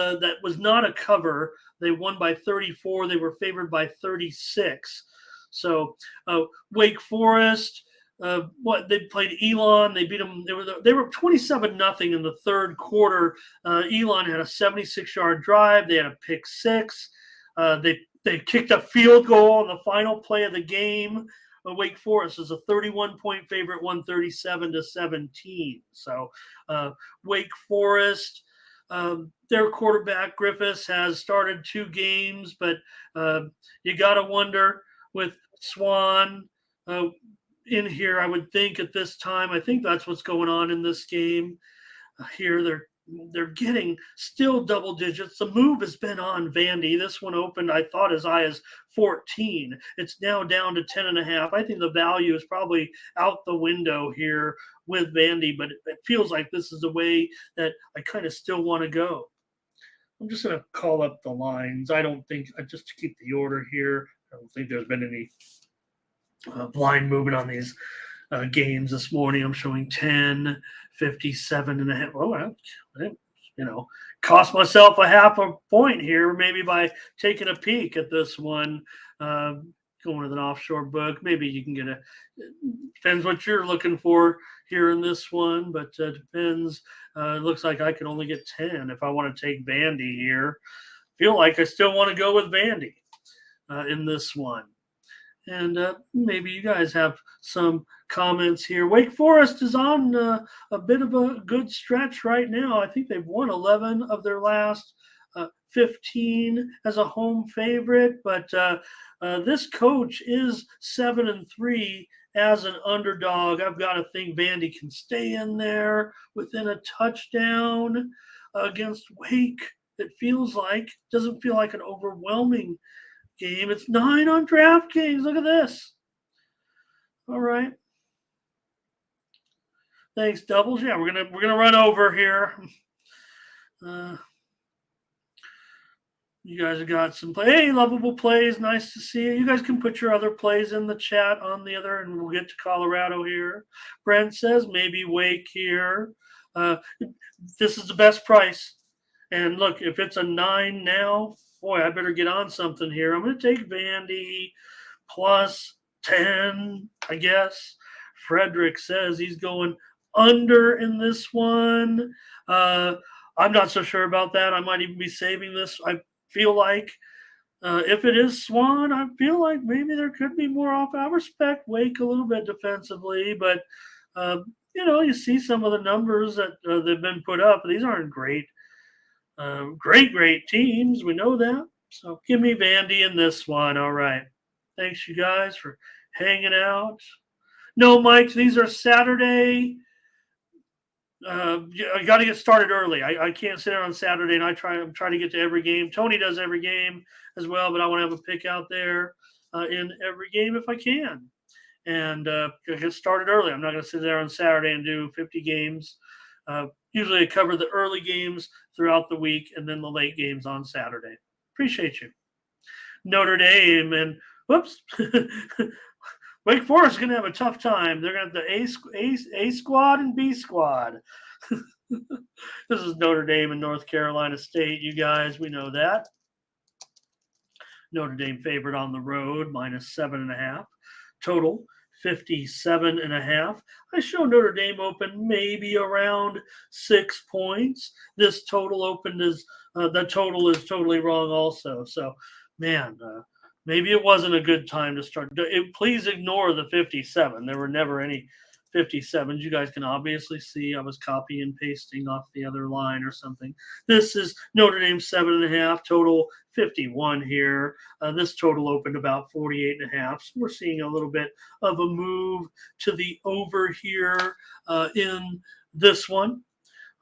not a cover. They won by 34. They were favored by 36. So Wake Forest, they played Elon. They beat them. They were 27-0 in the third quarter. Elon had a 76-yard drive. They had a pick 6. They kicked a field goal on the final play of the game. Wake Forest is a 31-point favorite, 137-17. So Wake Forest. Their quarterback, Griffiths, has started 2 games, but you got to wonder with Swan in here, I would think at this time, I think that's what's going on in this game. Here they're getting still double digits. The move has been on Vandy. This one opened, I thought, as high as 14. It's now down to 10.5. I think the value is probably out the window here with Vandy, but it feels like this is the way that I kind of still want to go. I'm just going to call up the lines. I don't think, just to keep the order here, I don't think there's been any blind movement on these games this morning. I'm showing 10, 57.5. Oh, cost myself a half a point here, maybe by taking a peek at this one. going with an offshore book. Maybe you can get depends what you're looking for here in this one, but depends. It looks like I can only get 10 if I want to take Vandy here. Feel like I still want to go with Vandy in this one. And maybe you guys have some comments here. Wake Forest is on a bit of a good stretch right now. I think they've won 11 of their last 15 as a home favorite, but this coach is 7-3 as an underdog. I've got to think Vandy can stay in there within a touchdown against Wake. It doesn't feel like an overwhelming game. It's 9 on DraftKings. Look at this. All right. Thanks, Doubles. Yeah, we're gonna run over here. You guys have got some Hey, lovable plays. Nice to see you. You guys can put your other plays in the chat on the other, and we'll get to Colorado here. Brent says maybe Wake here. This is the best price. And look, if it's a 9 now, boy, I better get on something here. I'm going to take Vandy plus 10, I guess. Frederick says he's going under in this one. I'm not so sure about that. I might even be saving this. I feel like if it is Swan, I feel like maybe there could be more off. I respect Wake a little bit defensively, but you see some of the numbers that they've been put up. These aren't great. Great teams. We know that. So give me Vandy in this one. All right. Thanks, you guys, for hanging out. No, Mike, these are Saturday. I got to get started early. I can't sit there on Saturday, and I'm trying to get to every game. Tony does every game as well, but I want to have a pick out there in every game if I can. And get started early. I'm not going to sit there on Saturday and do 50 games. Usually I cover the early games throughout the week and then the late games on Saturday. Appreciate you. Notre Dame and whoops. Wake Forest is going to have a tough time. They're going to have the A squad and B squad. This is Notre Dame and North Carolina State, you guys. We know that. Notre Dame favored on the road, minus 7.5. Total 57.5. I show Notre Dame open maybe around 6 points. This total opened as the total is totally wrong also. So, man, maybe it wasn't a good time to start. Please ignore the 57. There were never any 57s. You guys can obviously see I was copy and pasting off the other line or something. This is Notre Dame 7.5, total 51 here. This total opened about 48.5. So we're seeing a little bit of a move to the over here in this one.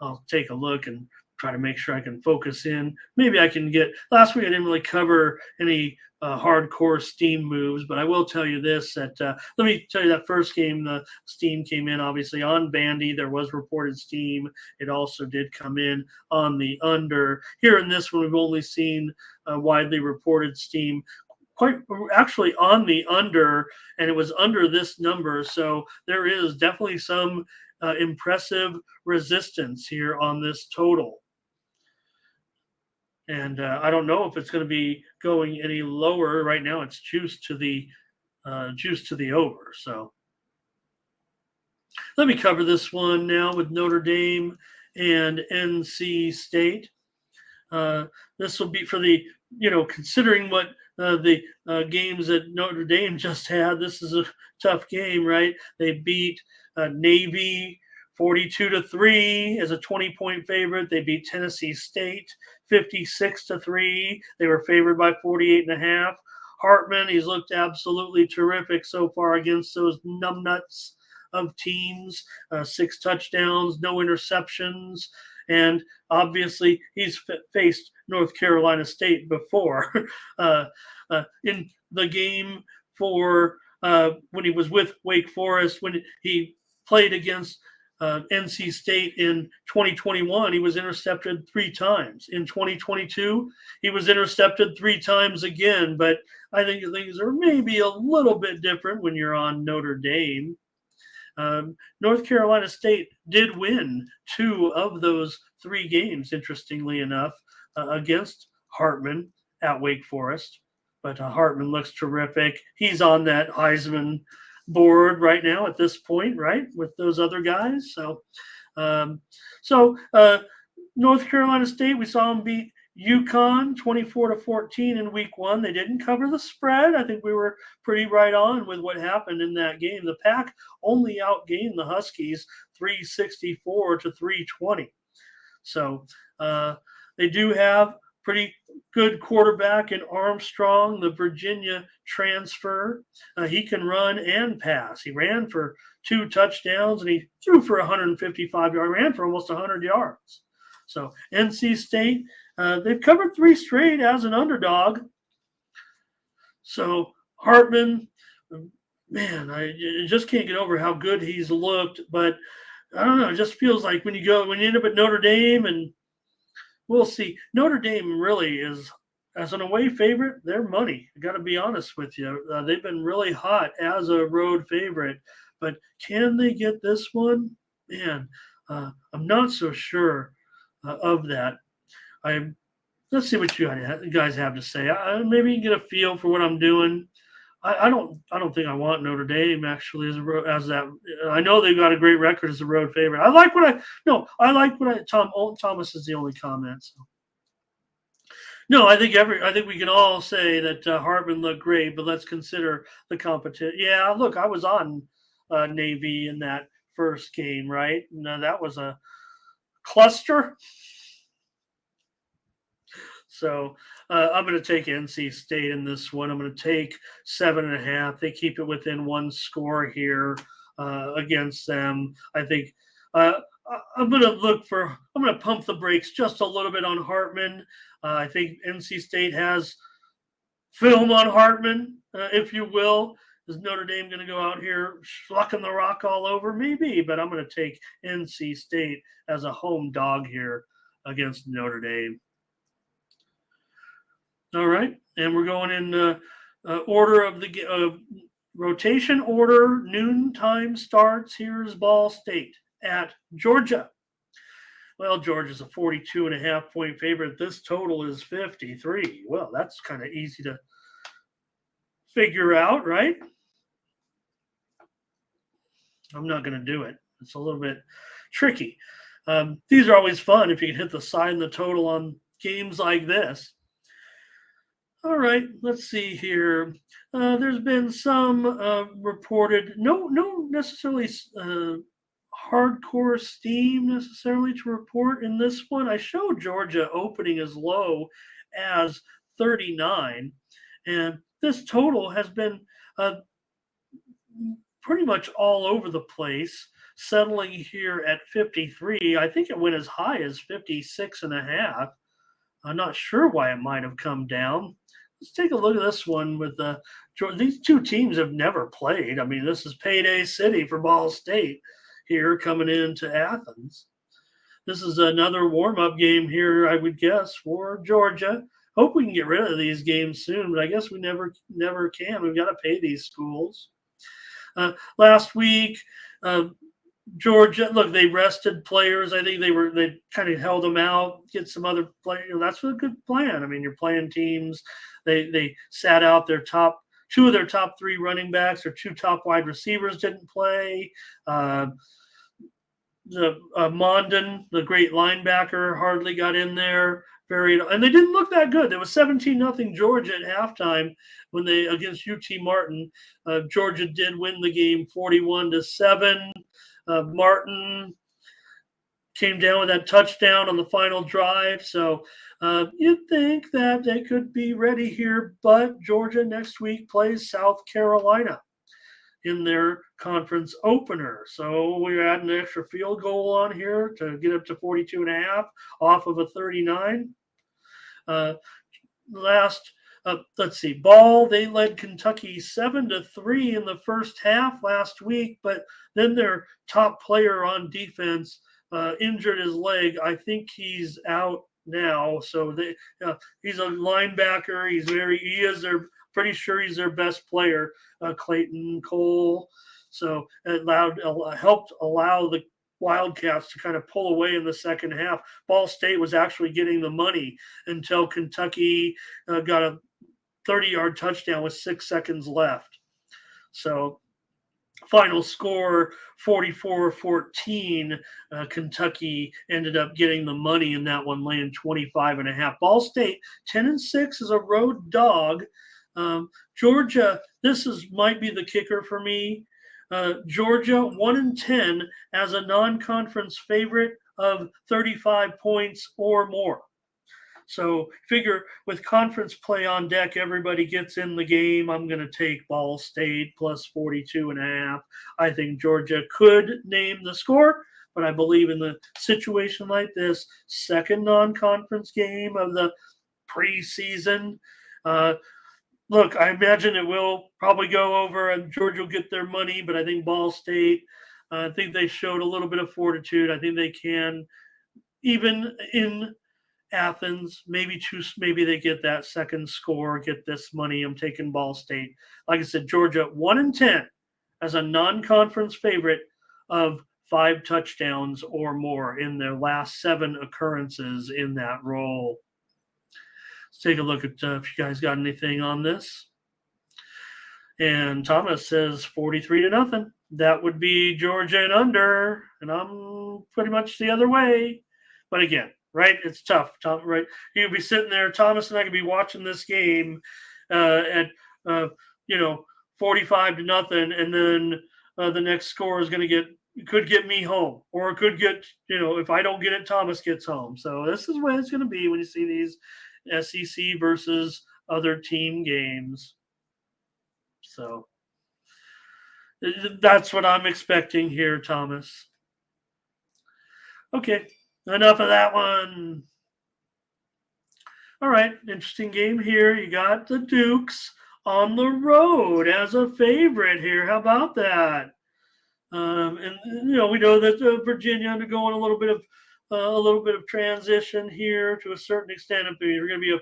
I'll take a look and try to make sure I can focus in. Maybe I can get – last week I didn't really cover any hardcore steam moves, but I will tell you this, that let me tell you that first game, the steam came in obviously on Vandy. There was reported steam. It also did come in on the under. Here in this one, we've only seen widely reported steam quite actually on the under, and it was under this number. So there is definitely some impressive resistance here on this total. And I don't know if it's going to be going any lower. Right now, it's juice to the over. So let me cover this one now with Notre Dame and NC State. This will be for the considering what the games that Notre Dame just had. This is a tough game, right? They beat Navy 42-3 as a 20-point favorite. They beat Tennessee State 56-3. They were favored by 48.5. Hartman, he's looked absolutely terrific so far against those numbnuts of teams. 6 touchdowns, no interceptions. And obviously, he's faced North Carolina State before. In the game for when he was with Wake Forest, when he played against NC State in 2021, he was intercepted 3 times. In 2022, he was intercepted 3 times again. But I think things are maybe a little bit different when you're on Notre Dame. North Carolina State did win 2 of those 3 games, interestingly enough, against Hartman at Wake Forest. But Hartman looks terrific. He's on that Heisman board right now at this point, right, with those other guys. Um, so North Carolina State, we saw them beat UConn 24-14 in week one. They didn't cover the spread. I think we were pretty right on with what happened in that game. The Pack only outgained the Huskies 364-320. So they do have pretty good quarterback in Armstrong, the Virginia transfer. He can run and pass. He ran for 2 touchdowns and he threw for 155 yards, ran for almost 100 yards. So NC State, they've covered 3 straight as an underdog. So Hartman, man, I just can't get over how good he's looked. But I don't know, it just feels like when you end up at Notre Dame, and we'll see. Notre Dame really is, as an away favorite, they're money. I got to be honest with you. They've been really hot as a road favorite. But can they get this one? Man, I'm not so sure of that. Let's see what you guys have to say. Maybe you can get a feel for what I'm doing. I don't think I want Notre Dame actually as that. I know they've got a great record as a road favorite. I like Thomas is the only comment. So. No, I think we can all say that Hartman looked great, but let's consider the competition. Yeah, look, I was on Navy in that first game, right? No, that was a cluster. So I'm going to take NC State in this one. I'm going to take 7.5. They keep it within 1 score here against them. I think I'm going to pump the brakes just a little bit on Hartman. I think NC State has film on Hartman, if you will. Is Notre Dame going to go out here schlucking the rock all over? Maybe, but I'm going to take NC State as a home dog here against Notre Dame. All right, and we're going in order of the rotation order. Noon time starts. Here's Ball State at Georgia. Well, Georgia's a 42.5-point favorite. This total is 53. Well, that's kind of easy to figure out, right? I'm not going to do it. It's a little bit tricky. These are always fun if you can hit the side and the total on games like this. All right, let's see here. There's been some reported, no necessarily hardcore steam necessarily to report in this one. I showed Georgia opening as low as 39, and this total has been pretty much all over the place, settling here at 53. I think it went as high as 56.5. I'm not sure why it might have come down. Let's take a look at this one with these two teams have never played. I mean, this is payday city for Ball State here coming into Athens. This is another warm-up game here, I would guess, for Georgia. Hope we can get rid of these games soon, but I guess we never can. We've got to pay these schools. Last week, Georgia, look, they rested players. I think they kind of held them out, get some other players. That's a good plan. I mean, you're playing teams. They sat out two of their top 3 running backs or 2 top wide receivers didn't play. Mondon, the great linebacker, hardly got in there. And they didn't look that good. There was 17-0 Georgia at halftime when they against UT Martin. Georgia did win the game 41-7. Martin came down with that touchdown on the final drive. So you'd think that they could be ready here, but Georgia next week plays South Carolina in their conference opener. So we're adding an extra field goal on here to get up to 42.5 off of a 39. Let's see, Ball, they led Kentucky 7-3 in the first half last week, but then their top player on defense injured his leg. I think he's out now. So he's a linebacker. Pretty sure he's their best player, Clayton Cole. So it helped allow the Wildcats to kind of pull away in the second half. Ball State was actually getting the money until Kentucky got a 30-yard touchdown with 6 seconds left. So final score 44-14. Kentucky ended up getting the money in that one, laying 25.5. Ball State 10-6 is a road dog. Georgia, might be the kicker for me. Georgia 1-10 as a non-conference favorite of 35 points or more. So figure with conference play on deck, everybody gets in the game. I'm going to take Ball State plus 42.5. I think Georgia could name the score, but I believe in the situation like this, second non-conference game of the preseason. Look, I imagine it will probably go over and Georgia will get their money, but I think Ball State, I think they showed a little bit of fortitude. I think they can, even in Athens, maybe they get that second score, get this money. I'm taking Ball State. Like I said, Georgia 1-10 as a non-conference favorite of 5 touchdowns or more in their last 7 occurrences in that role. Let's take a look at if you guys got anything on this. And Thomas says 43-0. That would be Georgia and under, and I'm pretty much the other way. But again, right? It's tough, right? You could be sitting there, Thomas and I could be watching this game at 45-0, and then the next score is going to could get me home, or it could get, if I don't get it, Thomas gets home. So this is what it's going to be when you see these SEC versus other team games. So that's what I'm expecting here, Thomas. Okay. Enough of that one. All right, interesting game here. You got the Dukes on the road as a favorite here. How about that? And we know that Virginia undergoing a little bit of transition here to a certain extent. If you're going to be a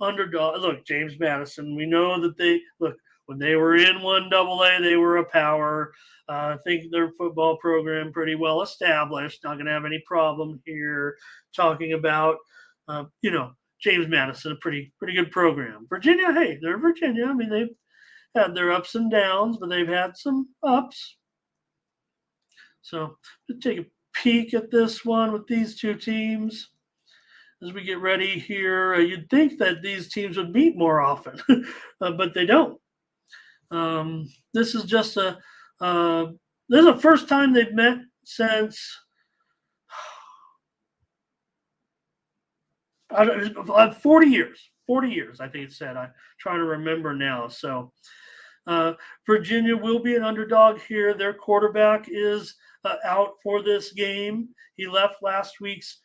underdog, look, James Madison. We know that when they were in 1AA, they were a power. I think their football program pretty well established. Not going to have any problem here talking about, James Madison, a pretty good program. Virginia, hey, they're Virginia. I mean, they've had their ups and downs, but they've had some ups. So let's take a peek at this one with these two teams as we get ready here. You'd think that these teams would meet more often, but they don't. This is just this is the first time they've met since 40 years. 40 years, I think it said. I'm trying to remember now. So Virginia will be an underdog here. Their quarterback is out for this game. He left last week's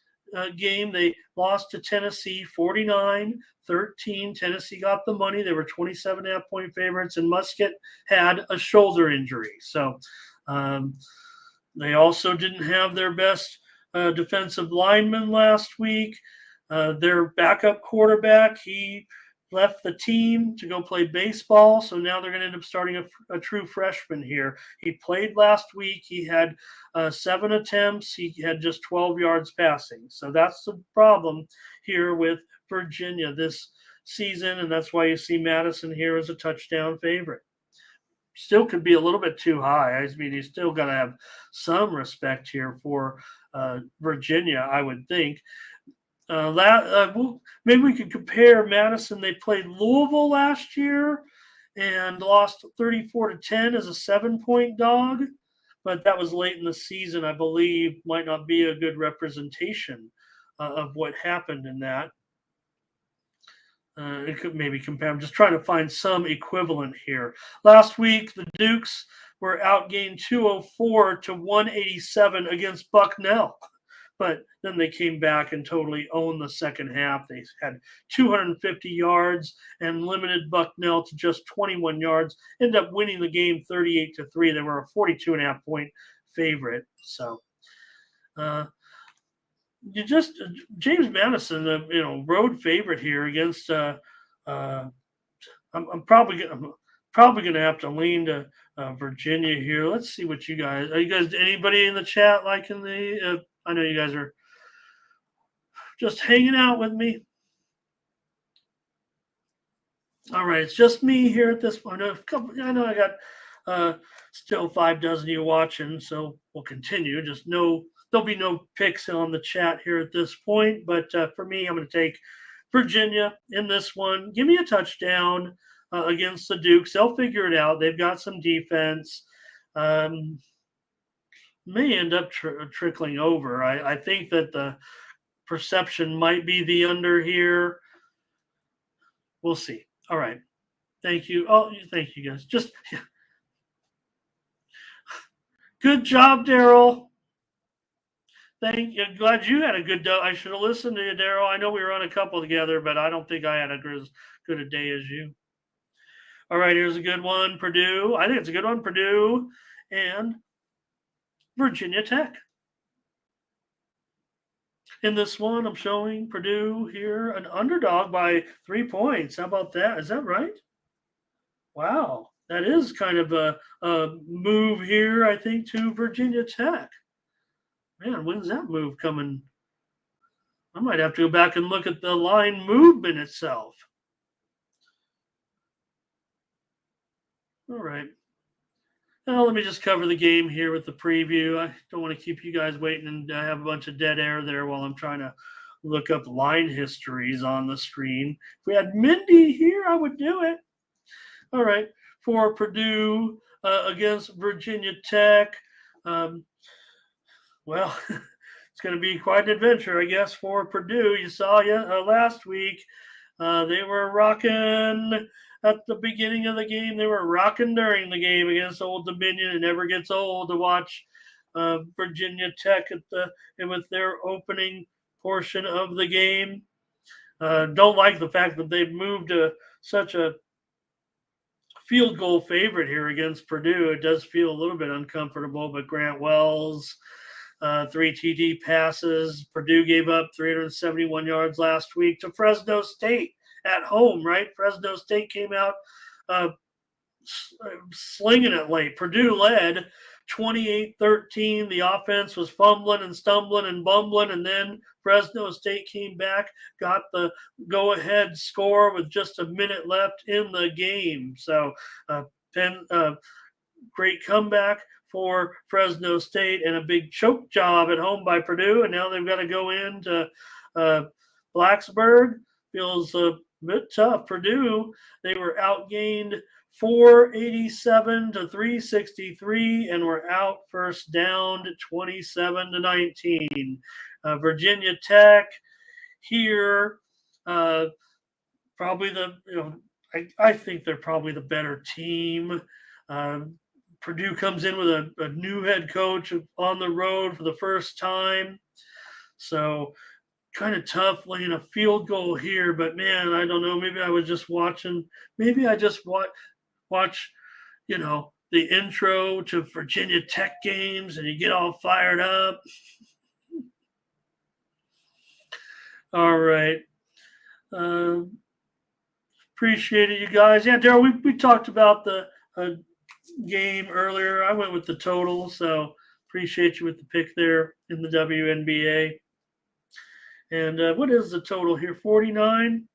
game. They lost to Tennessee 49-13. Tennessee got the money. They were 27.5-point favorites, and Musket had a shoulder injury. So they also didn't have their best defensive lineman last week. Their backup quarterback, he left the team to go play baseball, so now they're going to end up starting a true freshman here. He played last week. He had 7 attempts. He had just 12 yards passing. So that's the problem here with Virginia this season, and that's why you see Madison here as a touchdown favorite. Still could be a little bit too high. I mean, you still got to have some respect here for Virginia, I would think. Maybe we could compare Madison. They played Louisville last year and lost 34-10 as a 7-point dog, but that was late in the season. I believe might not be a good representation of what happened in that. It could maybe compare. I'm just trying to find some equivalent here. Last week, the Dukes were outgained 204-187 against Bucknell. But then they came back and totally owned the second half. They had 250 yards and limited Bucknell to just 21 yards. Ended up winning the game 38-3. They were a 42.5-point favorite. So, James Madison, road favorite here against. I'm probably going to have to lean to Virginia here. Let's see what you guys. Are you guys? Anybody in the chat liking the? I know you guys are just hanging out with me. All right, it's just me here at this point. I know I got still 5 dozen of you watching, so we'll continue. Just no, there'll be no picks on the chat here at this point. But for me, I'm going to take Virginia in this one. Give me a touchdown against the Dukes. They'll figure it out. They've got some defense. Um, may end up trickling over. I think that the perception might be the under here. We'll see. All right. Thank you. Oh, thank you guys. Just yeah. Good job, Daryl. Thank you. Glad you had a good day. I should have listened to you, Daryl. I know we were on a couple together, but I don't think I had as good a day as you. All right, here's a good one. Purdue. I think it's a good one. Purdue and Virginia Tech. In this one, I'm showing Purdue here, an underdog by 3 points. How about that? Is that right? Wow. That is kind of a move here, I think, to Virginia Tech. Man, when's that move coming? I might have to go back and look at the line movement itself. All right. Now, let me just cover the game here with the preview. I don't want to keep you guys waiting and have a bunch of dead air there while I'm trying to look up line histories on the screen. If we had Mindy here, I would do it. All right. For Purdue against Virginia Tech. Well, it's going to be quite an adventure, I guess, for Purdue. You saw last week. They were rocking at the beginning of the game. They were rocking during the game against Old Dominion. It never gets old to watch Virginia Tech with their opening portion of the game. Don't like the fact that they've moved to such a field goal favorite here against Purdue. It does feel a little bit uncomfortable, but Grant Wells, 3 TD passes. Purdue gave up 371 yards last week to Fresno State at home, right? Fresno State came out slinging it late. Purdue led 28-13. The offense was fumbling and stumbling and bumbling, and then Fresno State came back, got the go-ahead score with just a minute left in the game. So, great comeback for Fresno State and a big choke job at home by Purdue. And now they've got to go into Blacksburg. Feels a bit tough. Purdue, they were outgained 487 to 363 and were out first down to 27 to 19. Virginia Tech here, probably I think they're probably the better team. Purdue comes in with a new head coach on the road for the first time. So kind of tough laying a field goal here, but man, I don't know. Maybe I was just watching. Maybe I just watch, the intro to Virginia Tech games and you get all fired up. All right. Appreciate it, you guys. Yeah, Daryl, we talked about the game earlier. I went with the total, so appreciate you with the pick there in the WNBA. And what is the total here? 49.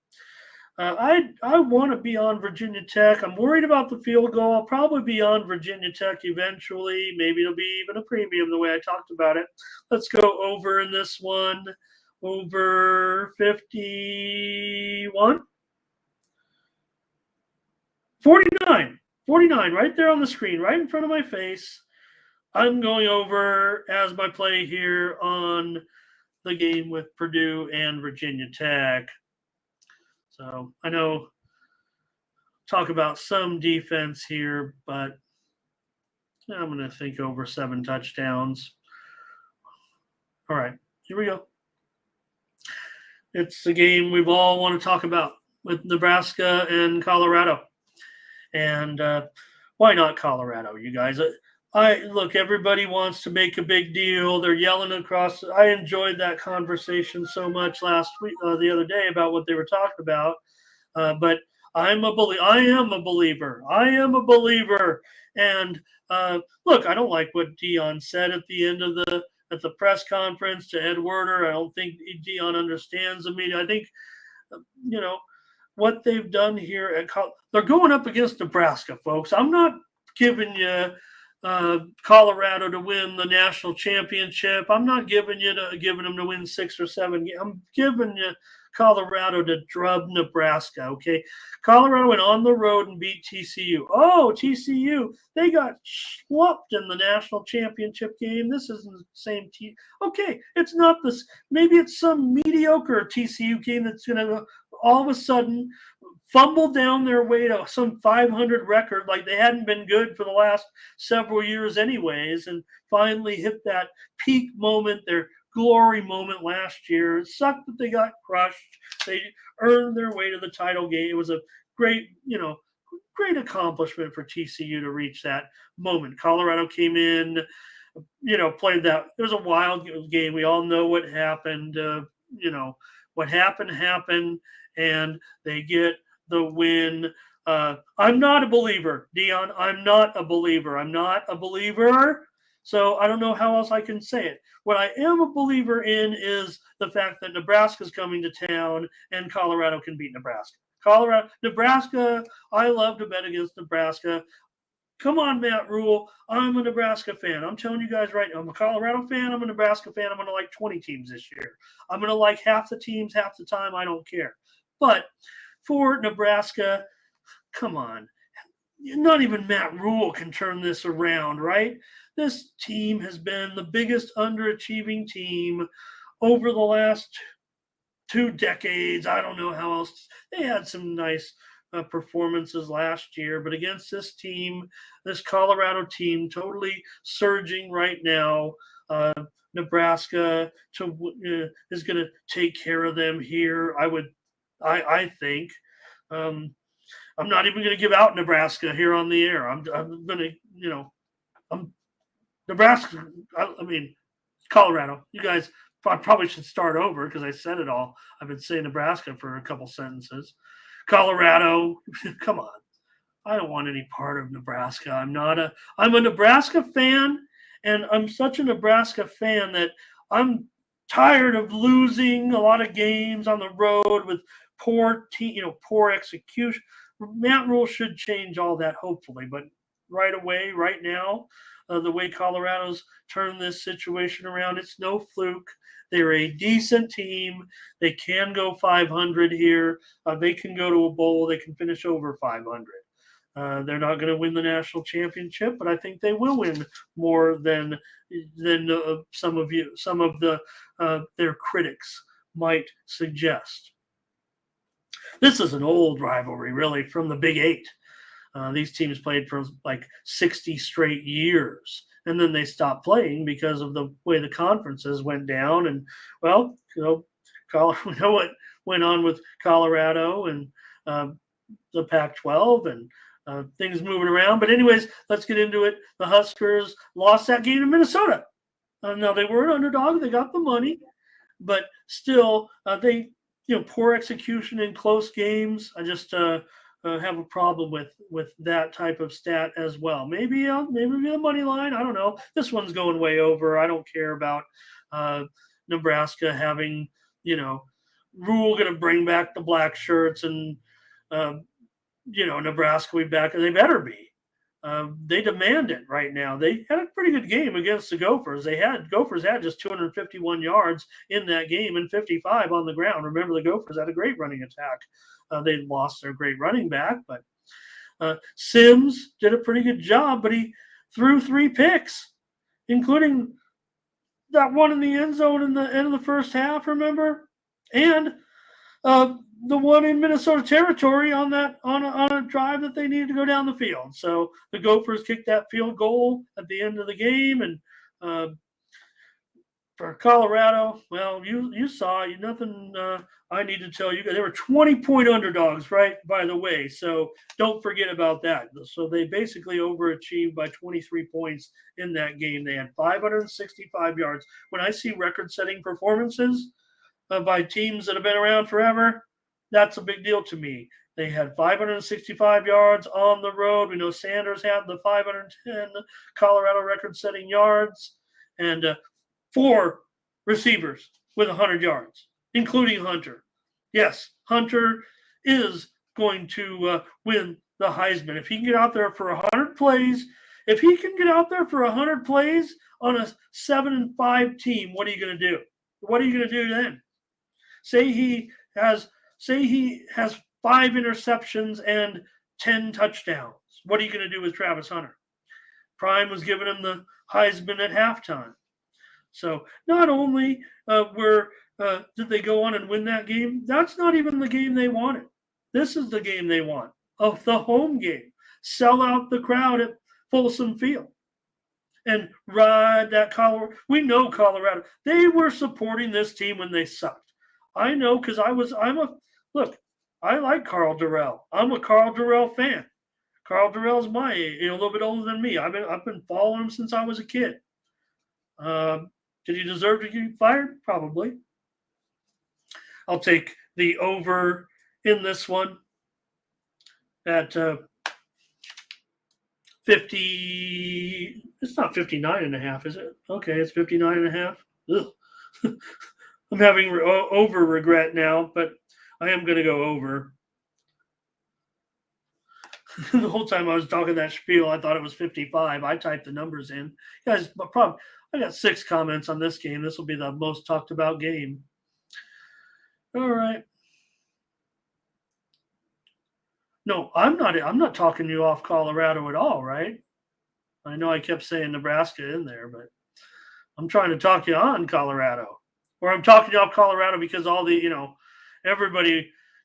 I want to be on Virginia Tech. I'm worried about the field goal. I'll probably be on Virginia Tech eventually. Maybe it'll be even a premium the way I talked about it. Let's go over in this one. Over 51. 49. 49 right there on the screen, right in front of my face. I'm going over as my play here on the game with Purdue and Virginia Tech. So I know talk about some defense here, but I'm going to think over 7 touchdowns. All right, here we go. It's the game we've all want to talk about with Nebraska and Colorado. And why not Colorado, you guys? Look, everybody wants to make a big deal. They're yelling across. I enjoyed that conversation so much last week, the other day, about what they were talking about. But I am a believer. I am a believer. And look, I don't like what Deion said at the end of the press conference to Ed Werder. I don't think Deion understands the media. I think, what they've done here at they're going up against Nebraska, folks. I'm not giving you Colorado to win the national championship. I'm not giving them to win 6 or 7 games. I'm giving you Colorado to drub Nebraska. Okay, Colorado went on the road and beat TCU. Oh, TCU, they got schlumped in the national championship game. This isn't the same team. Okay, it's not this. Maybe it's some mediocre TCU game that's going to all of a sudden fumble down their way to some 500 record, like they hadn't been good for the last several years anyways, and finally hit that peak moment, their glory moment last year. It sucked that they got crushed. They earned their way to the title game. It was a great, great accomplishment for TCU to reach that moment. Colorado came in, played that. It was a wild game. We all know what happened. What happened, and they get the win. I'm not a believer, Dion. I'm not a believer. So I don't know how else I can say it. What I am a believer in is the fact that Nebraska's coming to town and Colorado can beat Nebraska. Nebraska, I love to bet against Nebraska. Come on, Matt Rhule. I'm a Nebraska fan. I'm telling you guys right now, I'm a Colorado fan. I'm a Nebraska fan. I'm going to like 20 teams this year. I'm going to like half the teams, half the time. I don't care. But for Nebraska, come on. Not even Matt Rhule can turn this around, right? This team has been the biggest underachieving team over the last 2 decades. I don't know how else. They had some nice performances last year, but against this team, this Colorado team, totally surging right now. Nebraska is going to take care of them here. I think. I'm not even going to give out Nebraska here on the air. I'm going to, I'm Nebraska. I mean, Colorado. You guys, I probably should start over because I said it all. I've been saying Nebraska for a couple sentences. Colorado, come on. I don't want any part of Nebraska. I'm a Nebraska fan, and I'm such a Nebraska fan that I'm tired of losing a lot of games on the road with poor execution. Matt Rhule should change all that, hopefully, but right away, right now, the way Colorado's turned this situation around, it's no fluke. They're a decent team. They can go 500 here. They can go to a bowl. They can finish over 500. They're not going to win the national championship, but I think they will win more than some of their critics might suggest. This is an old rivalry, really, from the Big Eight. These teams played for like 60 straight years, and then they stopped playing because of the way the conferences went down. And, well, we know what went on with Colorado and the Pac-12 and things moving around. But anyways, let's get into it. The Huskers lost that game to Minnesota. Now, they were an underdog. They got the money. But still, poor execution in close games. I just have a problem with that type of stat as well. Maybe the money line. I don't know. This one's going way over. I don't care about Nebraska having, Rhule going to bring back the black shirts and, Nebraska will be back. They better be. They demand it right now. They had a pretty good game against the Gophers. Gophers had just 251 yards in that game and 55 on the ground. Remember, the Gophers had a great running attack. They lost their great running back, but Sims did a pretty good job, but he threw 3 picks, including that one in the end zone in the end of the first half, remember? And the one in Minnesota territory on a drive that they needed to go down the field. So the Gophers kicked that field goal at the end of the game, and for Colorado, well, you saw nothing. I need to tell you, they were 20-point underdogs, right? By the way, so don't forget about that. So they basically overachieved by 23 points in that game. They had 565 yards. When I see record-setting performances by teams that have been around forever, that's a big deal to me. They had 565 yards on the road. We know Sanders had the 510 Colorado record-setting yards, and 4 receivers with 100 yards, including Hunter. Yes, Hunter is going to win the Heisman. If he can get out there for 100 plays, if he can get out there for 100 plays on a 7-5 team, what are you going to do? What are you going to do then? Say he has 5 interceptions and 10 touchdowns. What are you going to do with Travis Hunter? Prime was giving him the Heisman at halftime. So not only did they go on and win that game, that's not even the game they wanted. This is the game they want, of the home game. Sell out the crowd at Folsom Field and ride that Colorado. We know Colorado. They were supporting this team when they sucked. I know because I like Carl Durrell. I'm a Carl Durrell fan. Carl Durrell's my age, a little bit older than me. I've been following him since I was a kid. Did he deserve to get fired? Probably. I'll take the over in this one at 50. It's not 59.5, is it? Okay, it's 59.5. I'm having over regret now, but I am going to go over. The whole time I was talking that spiel, I thought it was 55. I typed the numbers in. Guys, I got 6 comments on this game. This will be the most talked about game. All right. No, I'm not talking you off Colorado at all, right? I know I kept saying Nebraska in there, but I'm trying to talk you on Colorado. Or I'm talking you off Colorado because all the,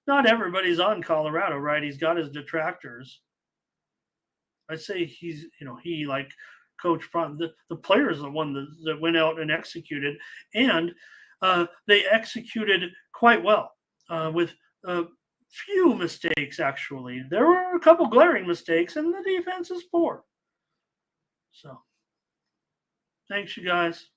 not everybody's on Colorado, right? He's got his detractors. I say he like Coach Prime. The players are the one that went out and executed, and they executed quite well with few mistakes, actually. There were a couple glaring mistakes, and the defense is poor. So, thanks, you guys.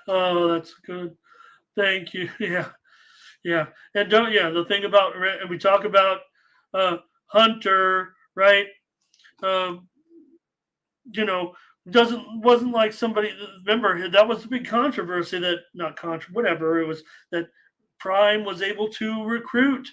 Oh, that's good. Thank you. Yeah. And the thing about, we talk about Hunter, right? Wasn't like somebody. Remember, that was the big controversy whatever it was, that Prime was able to recruit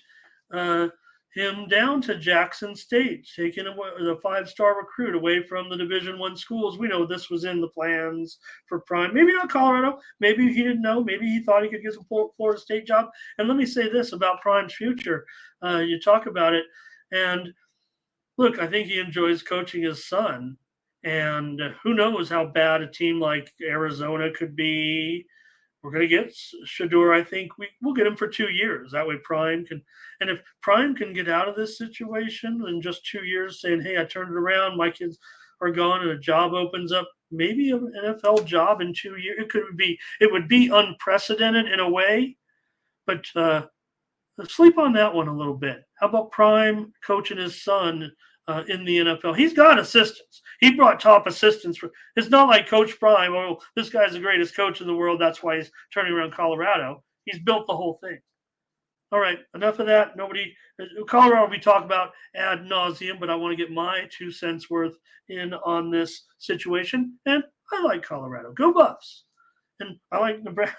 him down to Jackson State, taking the 5-star recruit away from the Division I schools. We know this was in the plans for Prime. Maybe not Colorado. Maybe he didn't know. Maybe he thought he could get a Florida State job. And let me say this about Prime's future. You talk about it, and look, I think he enjoys coaching his son. And who knows how bad a team like Arizona could be. We're going to get Shedeur. I think we'll get him for 2 years. That way Prime can – and if Prime can get out of this situation in just 2 years saying, hey, I turned it around, my kids are gone, and a job opens up, maybe an NFL job in 2 years. It would be unprecedented in a way, but sleep on that one a little bit. How about Prime coaching his son in the NFL? He's got assistants. He brought top assistants. It's not like Coach Prime, oh, this guy's the greatest coach in the world, that's why he's turning around Colorado. He's built the whole thing. All right, enough of that. Colorado we talk about ad nauseum, but I want to get my 2 cents worth in on this situation. And I like Colorado. Go Buffs. And I like Nebraska.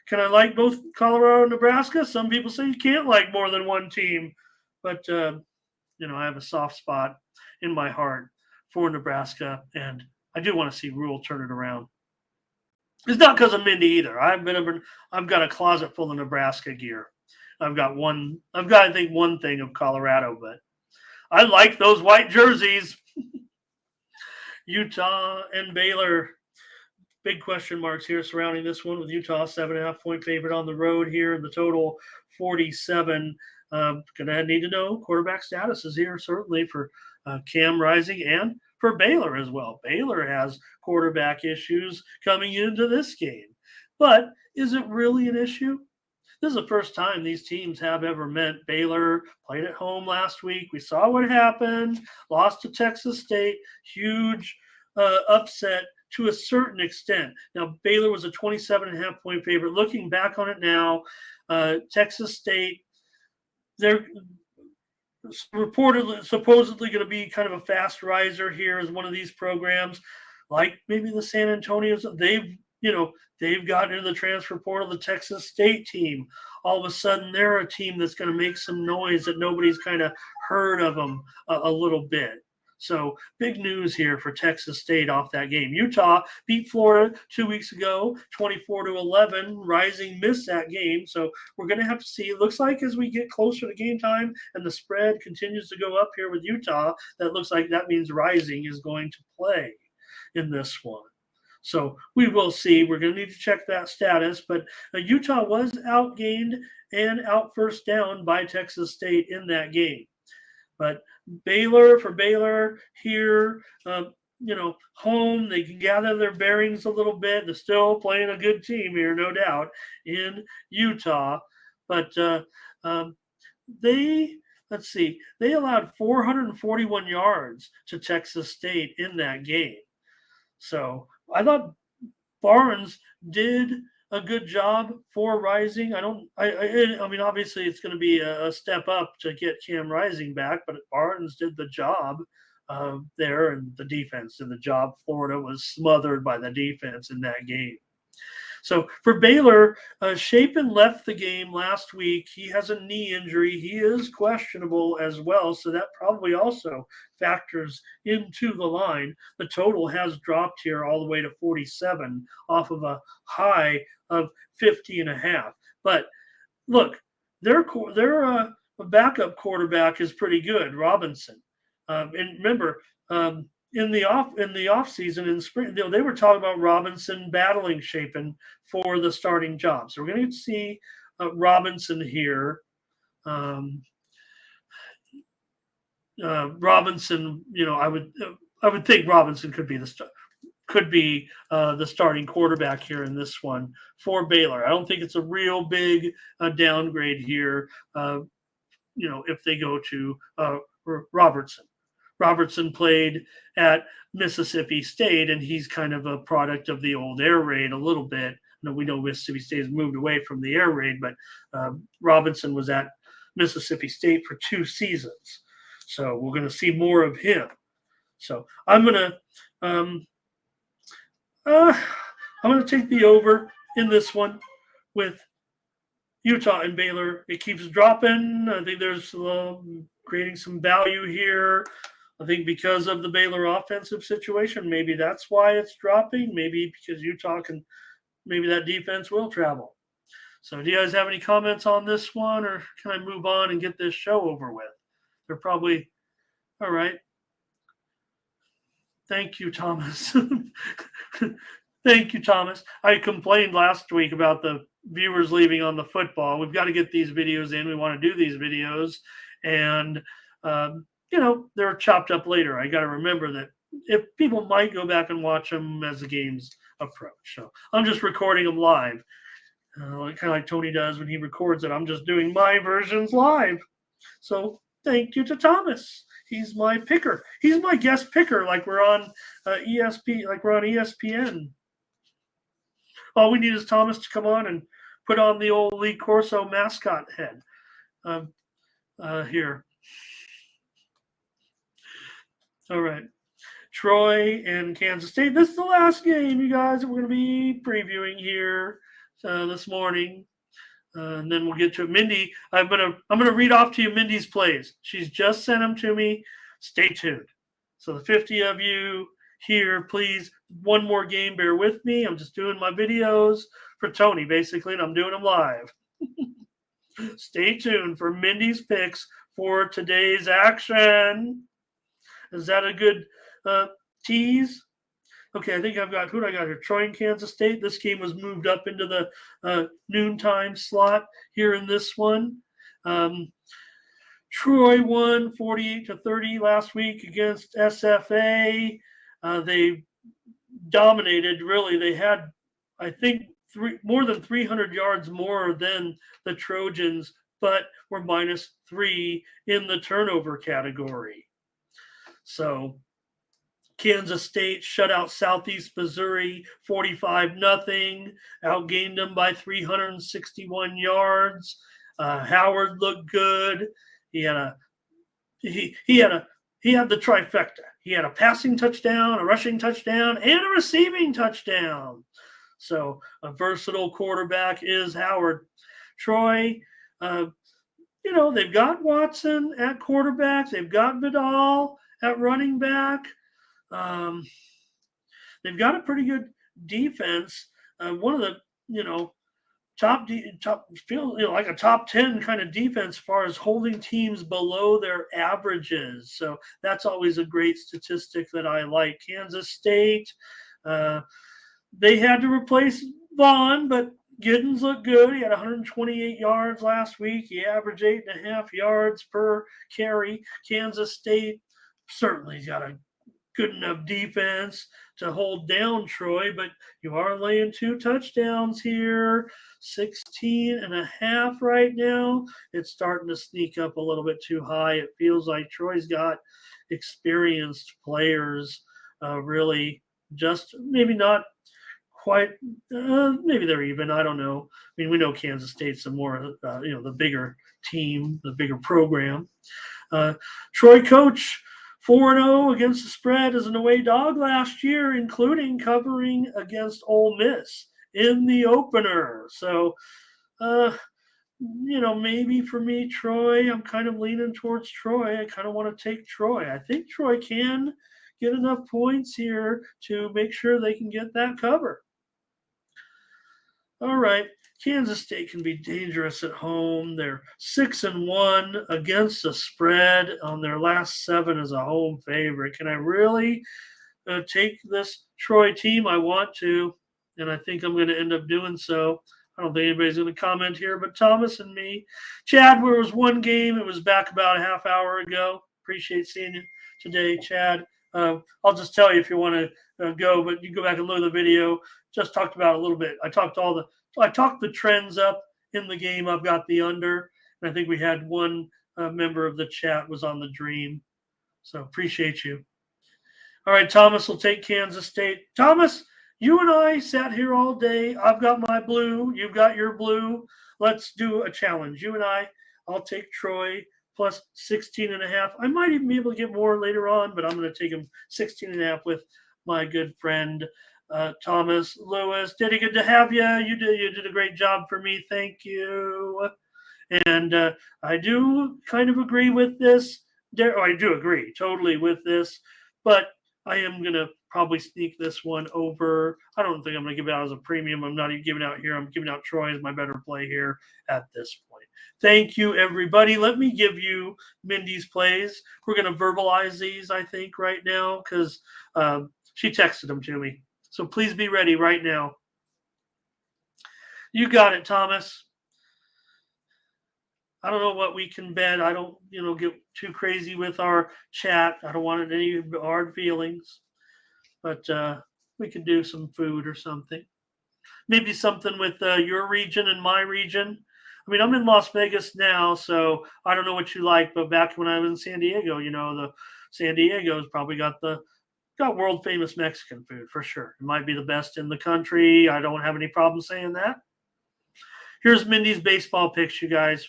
Can I like both Colorado and Nebraska? Some people say you can't like more than one team. But, I have a soft spot in my heart for Nebraska, and I do want to see Rule turn it around. It's not because of Mindy either. I've got a closet full of Nebraska gear. I've got I think one thing of Colorado, but I like those white jerseys. Utah and Baylor. Big question marks here surrounding this one, with Utah 7.5-point favorite on the road here, and the total 47. Gonna need to know quarterback status is here certainly for Cam Rising and for Baylor as well. Baylor has quarterback issues coming into this game, but is it really an issue? This is the first time these teams have ever met. Baylor played at home last week. We saw what happened. Lost to Texas State. Huge upset to a certain extent. Now, Baylor was a 27.5-point favorite. Looking back on it now, Texas State, they're supposedly going to be kind of a fast riser here as one of these programs, like maybe the San Antonios. They've they've gotten into the transfer portal, the Texas State team. All of a sudden, they're a team that's going to make some noise that nobody's kind of heard of them a little bit. So big news here for Texas State off that game. Utah beat Florida 2 weeks ago, 24-11. Rising missed that game, so we're going to have to see. It looks like as we get closer to game time and the spread continues to go up here with Utah, that looks like that means Rising is going to play in this one. So we will see. We're going to need to check that status. But Utah was outgained and out first down by Texas State in that game. But Baylor here, home, they can gather their bearings a little bit. They're still playing a good team here, no doubt, in Utah. But they allowed 441 yards to Texas State in that game. So I thought Barnes did a good job for Rising. I mean, obviously it's going to be a step up to get Cam Rising back, but Barnes did the job there, and the defense did the job. Florida was smothered by the defense in that game. So for Baylor, Shapen left the game last week. He has a knee injury. He is questionable as well, so that probably also factors into the line. The total has dropped here all the way to 47 off of a high of 50.5. But look, their backup quarterback is pretty good, Robinson. And remember, in the off season in spring, they were talking about Robinson battling Shapen for the starting job. So we're going to see Robinson here. Robinson, I would think Robinson could be the starting quarterback here in this one for Baylor. I don't think it's a real big downgrade here. If they go to Robertson. Robertson played at Mississippi State, and he's kind of a product of the old air raid a little bit. We know Mississippi State has moved away from the air raid, but Robinson was at Mississippi State for 2 seasons. So we're going to see more of him. So I'm going to take the over in this one with Utah and Baylor. It keeps dropping. I think there's creating some value here. I think because of the Baylor offensive situation, maybe that's why it's dropping. Maybe because maybe that defense will travel. So do you guys have any comments on this one, or can I move on and get this show over with? They're probably all right. Thank you, Thomas. Thank you, Thomas. I complained last week about the viewers leaving on the football. We've got to get these videos in. We want to do these videos. And, they're chopped up later. I got to remember that if people might go back and watch them as the games approach. So I'm just recording them live. Kind of like Tony does when he records it. I'm just doing my versions live. So thank you to Thomas. He's my picker. He's my guest picker, like we're on ESPN. All we need is Thomas to come on and put on the old Lee Corso mascot head here. All right. Troy and Kansas State. This is the last game, you guys, that we're going to be previewing here this morning. And then we'll get to it. Mindy, I'm gonna read off to you Mindy's plays. She's just sent them to me. Stay tuned. So the 50 of you here, please, one more game, bear with me. I'm just doing my videos for Tony, basically, and I'm doing them live. Stay tuned for Mindy's picks for today's action. Is that a good tease? Okay, I think I've got, who do I got here? Troy and Kansas State. This game was moved up into the noontime slot here in this one. Troy won 48-30 last week against SFA. They dominated, really. They had, I think, more than 300 yards more than the Trojans, but were -3 in the turnover category. So Kansas State shut out Southeast Missouri 45-0, outgained them by 361 yards. Howard looked good. He had the trifecta. He had a passing touchdown, a rushing touchdown, and a receiving touchdown. So a versatile quarterback is Howard. Troy, uh, they've got Watson at quarterback. They've got Vidal at running back. Um, they've got a pretty good defense. One of the, you know, top feel like a top 10 kind of defense as far as holding teams below their averages. So that's always a great statistic that I like. Kansas State, uh, they had to replace Vaughn, but Giddens looked good. He had 128 yards last week. He averaged 8.5 yards per carry. Kansas State certainly got a good enough defense to hold down Troy, but you are laying 2 touchdowns here, 16.5 right now. It's starting to sneak up a little bit too high. It feels like Troy's got experienced players, really just maybe not quite, maybe they're even. I don't know. I mean, we know Kansas State's the more, the bigger team, the bigger program. Troy coach 4-0 against the spread as an away dog last year, including covering against Ole Miss in the opener. So, maybe for me, Troy, I'm kind of leaning towards Troy. I kind of want to take Troy. I think Troy can get enough points here to make sure they can get that cover. All right. Kansas State can be dangerous at home. They're 6-1 against the spread on their last 7 as a home favorite. Can I really take this Troy team? I want to, and I think I'm going to end up doing so. I don't think anybody's going to comment here, but Thomas and me. Chad, where was one game? It was back about a half hour ago. Appreciate seeing you today, Chad. I'll just tell you if you want to go, but you go back and look at the video. Just talked about a little bit. I talked the trends up in the game. I've got the under, and I think we had one member of the chat was on the dream. So appreciate you. All right, Thomas will take Kansas State. Thomas, you and I sat here all day. I've got my blue. You've got your blue. Let's do a challenge. You and I'll take Troy plus 16.5. I might even be able to get more later on, but I'm going to take him 16.5 with my good friend Thomas Lewis. Diddy, good to have you. You did a great job for me. Thank you. And I do kind of agree with this. I do agree totally with this, but I am going to probably sneak this one over. I don't think I'm going to give it out as a premium. I'm not even giving out here. I'm giving out Troy as my better play here at this point. Thank you, everybody. Let me give you Mindy's plays. We're going to verbalize these, I think, right now because she texted them to me. So please be ready right now. You got it, Thomas. I don't know what we can bet. I don't, get too crazy with our chat. I don't want any hard feelings. But we could do some food or something. Maybe something with your region and my region. I mean, I'm in Las Vegas now, so I don't know what you like. But back when I was in San Diego, the San Diego's probably got world famous Mexican food for sure. It might be the best in the country. I don't have any problem saying that. Here's Mindy's baseball picks, you guys.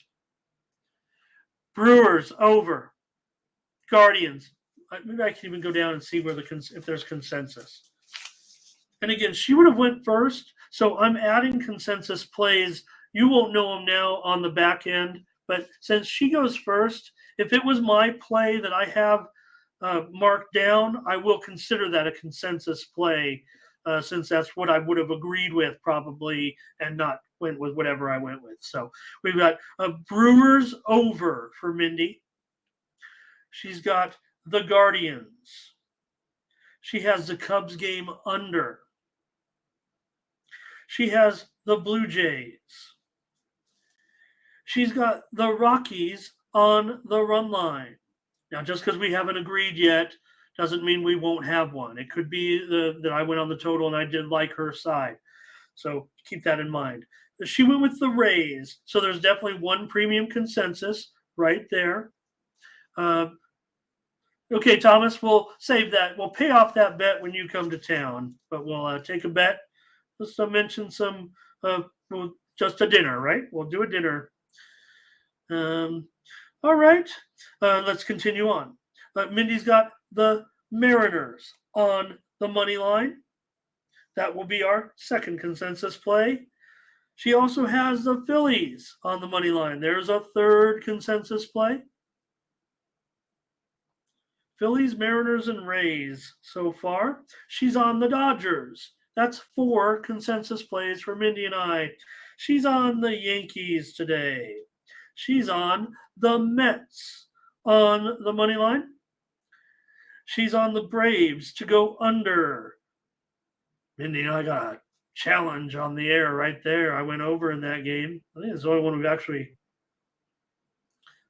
Brewers over. Guardians. Maybe I can even go down and see if there's consensus. And again, she would have went first, so I'm adding consensus plays. You won't know them now on the back end, but since she goes first, if it was my play that I have marked down, I will consider that a consensus play, since that's what I would have agreed with probably and not went with whatever I went with. So we've got Brewers over for Mindy. She's got the Guardians. She has the Cubs game under. She has the Blue Jays. She's got the Rockies on the run line. Now, just because we haven't agreed yet doesn't mean we won't have one. It could be that I went on the total and I did like her side. So keep that in mind. She went with the Rays. So there's definitely one premium consensus right there. Okay, Thomas, we'll save that. We'll pay off that bet when you come to town. But we'll take a bet. Let's mention some, just a dinner, right? We'll do a dinner. All right. Let's continue on. Mindy's got the Mariners on the money line. That will be our second consensus play. She also has the Phillies on the money line. There's a third consensus play. Phillies, Mariners, and Rays so far. She's on the Dodgers. That's 4 consensus plays for Mindy and I. She's on the Yankees today. She's on the Mets on the money line. She's on the Braves to go under. Mindy and I got a challenge on the air right there. I went over in that game. I think it's the only one we've actually,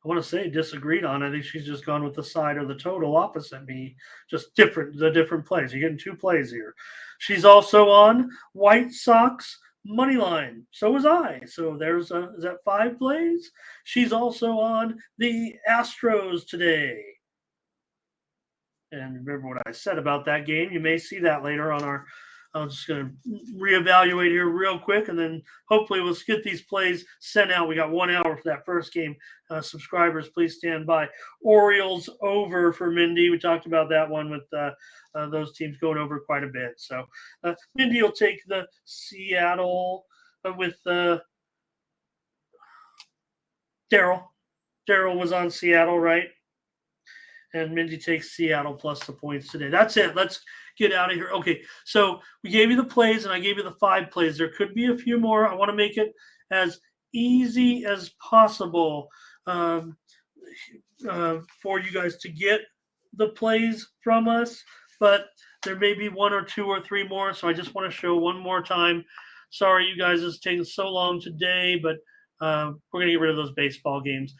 I want to say, disagreed on. I think she's just gone with the side or the total opposite me, just the different plays. You're getting 2 plays here. She's also on White Sox money line. So was I. So there's is that 5 plays? She's also on the Astros today. And remember what I said about that game. You may see that later on our. I'm just going to reevaluate here real quick, and then hopefully we'll get these plays sent out. We got 1 hour for that first game. Subscribers, please stand by. Orioles over for Mindy. We talked about that one with those teams going over quite a bit. So Mindy will take the Seattle with Daryl. Daryl was on Seattle, right? And Mindy takes Seattle plus the points today. That's it. Let's get out of here. Okay, so we gave you the plays, and I gave you the 5 plays. There could be a few more. I want to make it as easy as possible for you guys to get the plays from us, but there may be 1 or 2 or 3 more, so I just want to show one more time. Sorry, you guys, it's taking so long today, but we're going to get rid of those baseball games.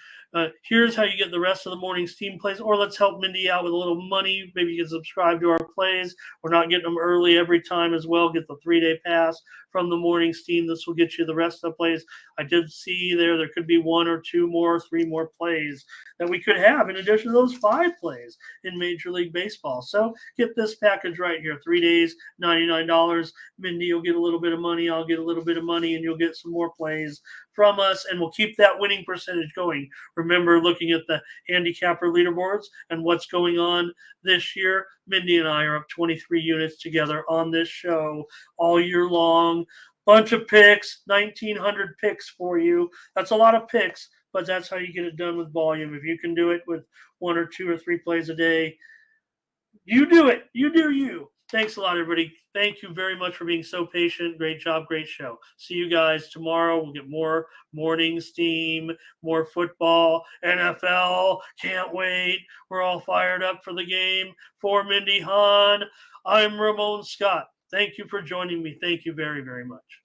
Here's how you get the rest of the morning's team plays, or let's help Mindy out with a little money. Maybe you can subscribe to our plays. We're not getting them early every time as well. Get the 3-day pass from the morning's team. This will get you the rest of the plays. I did see there could be 1 or 2 more, 3 more plays that we could have in addition to those 5 plays in Major League Baseball. So get this package right here. 3 days, $99. Mindy will get a little bit of money. I'll get a little bit of money, and you'll get some more plays from us, and we'll keep that winning percentage going. Remember, looking at the handicapper leaderboards and what's going on this year, Mindy and I are up 23 units together on this show all year long. Bunch of picks, 1,900 picks for you. That's a lot of picks, but that's how you get it done with volume. If you can do it with 1 or 2 or 3 plays a day, you do it. You do you. Thanks a lot, everybody. Thank you very much for being so patient. Great job. Great show. See you guys tomorrow. We'll get more morning steam, more football, NFL. Can't wait. We're all fired up for the game. For Mindy Hahn, I'm Ramon Scott. Thank you for joining me. Thank you very, very much.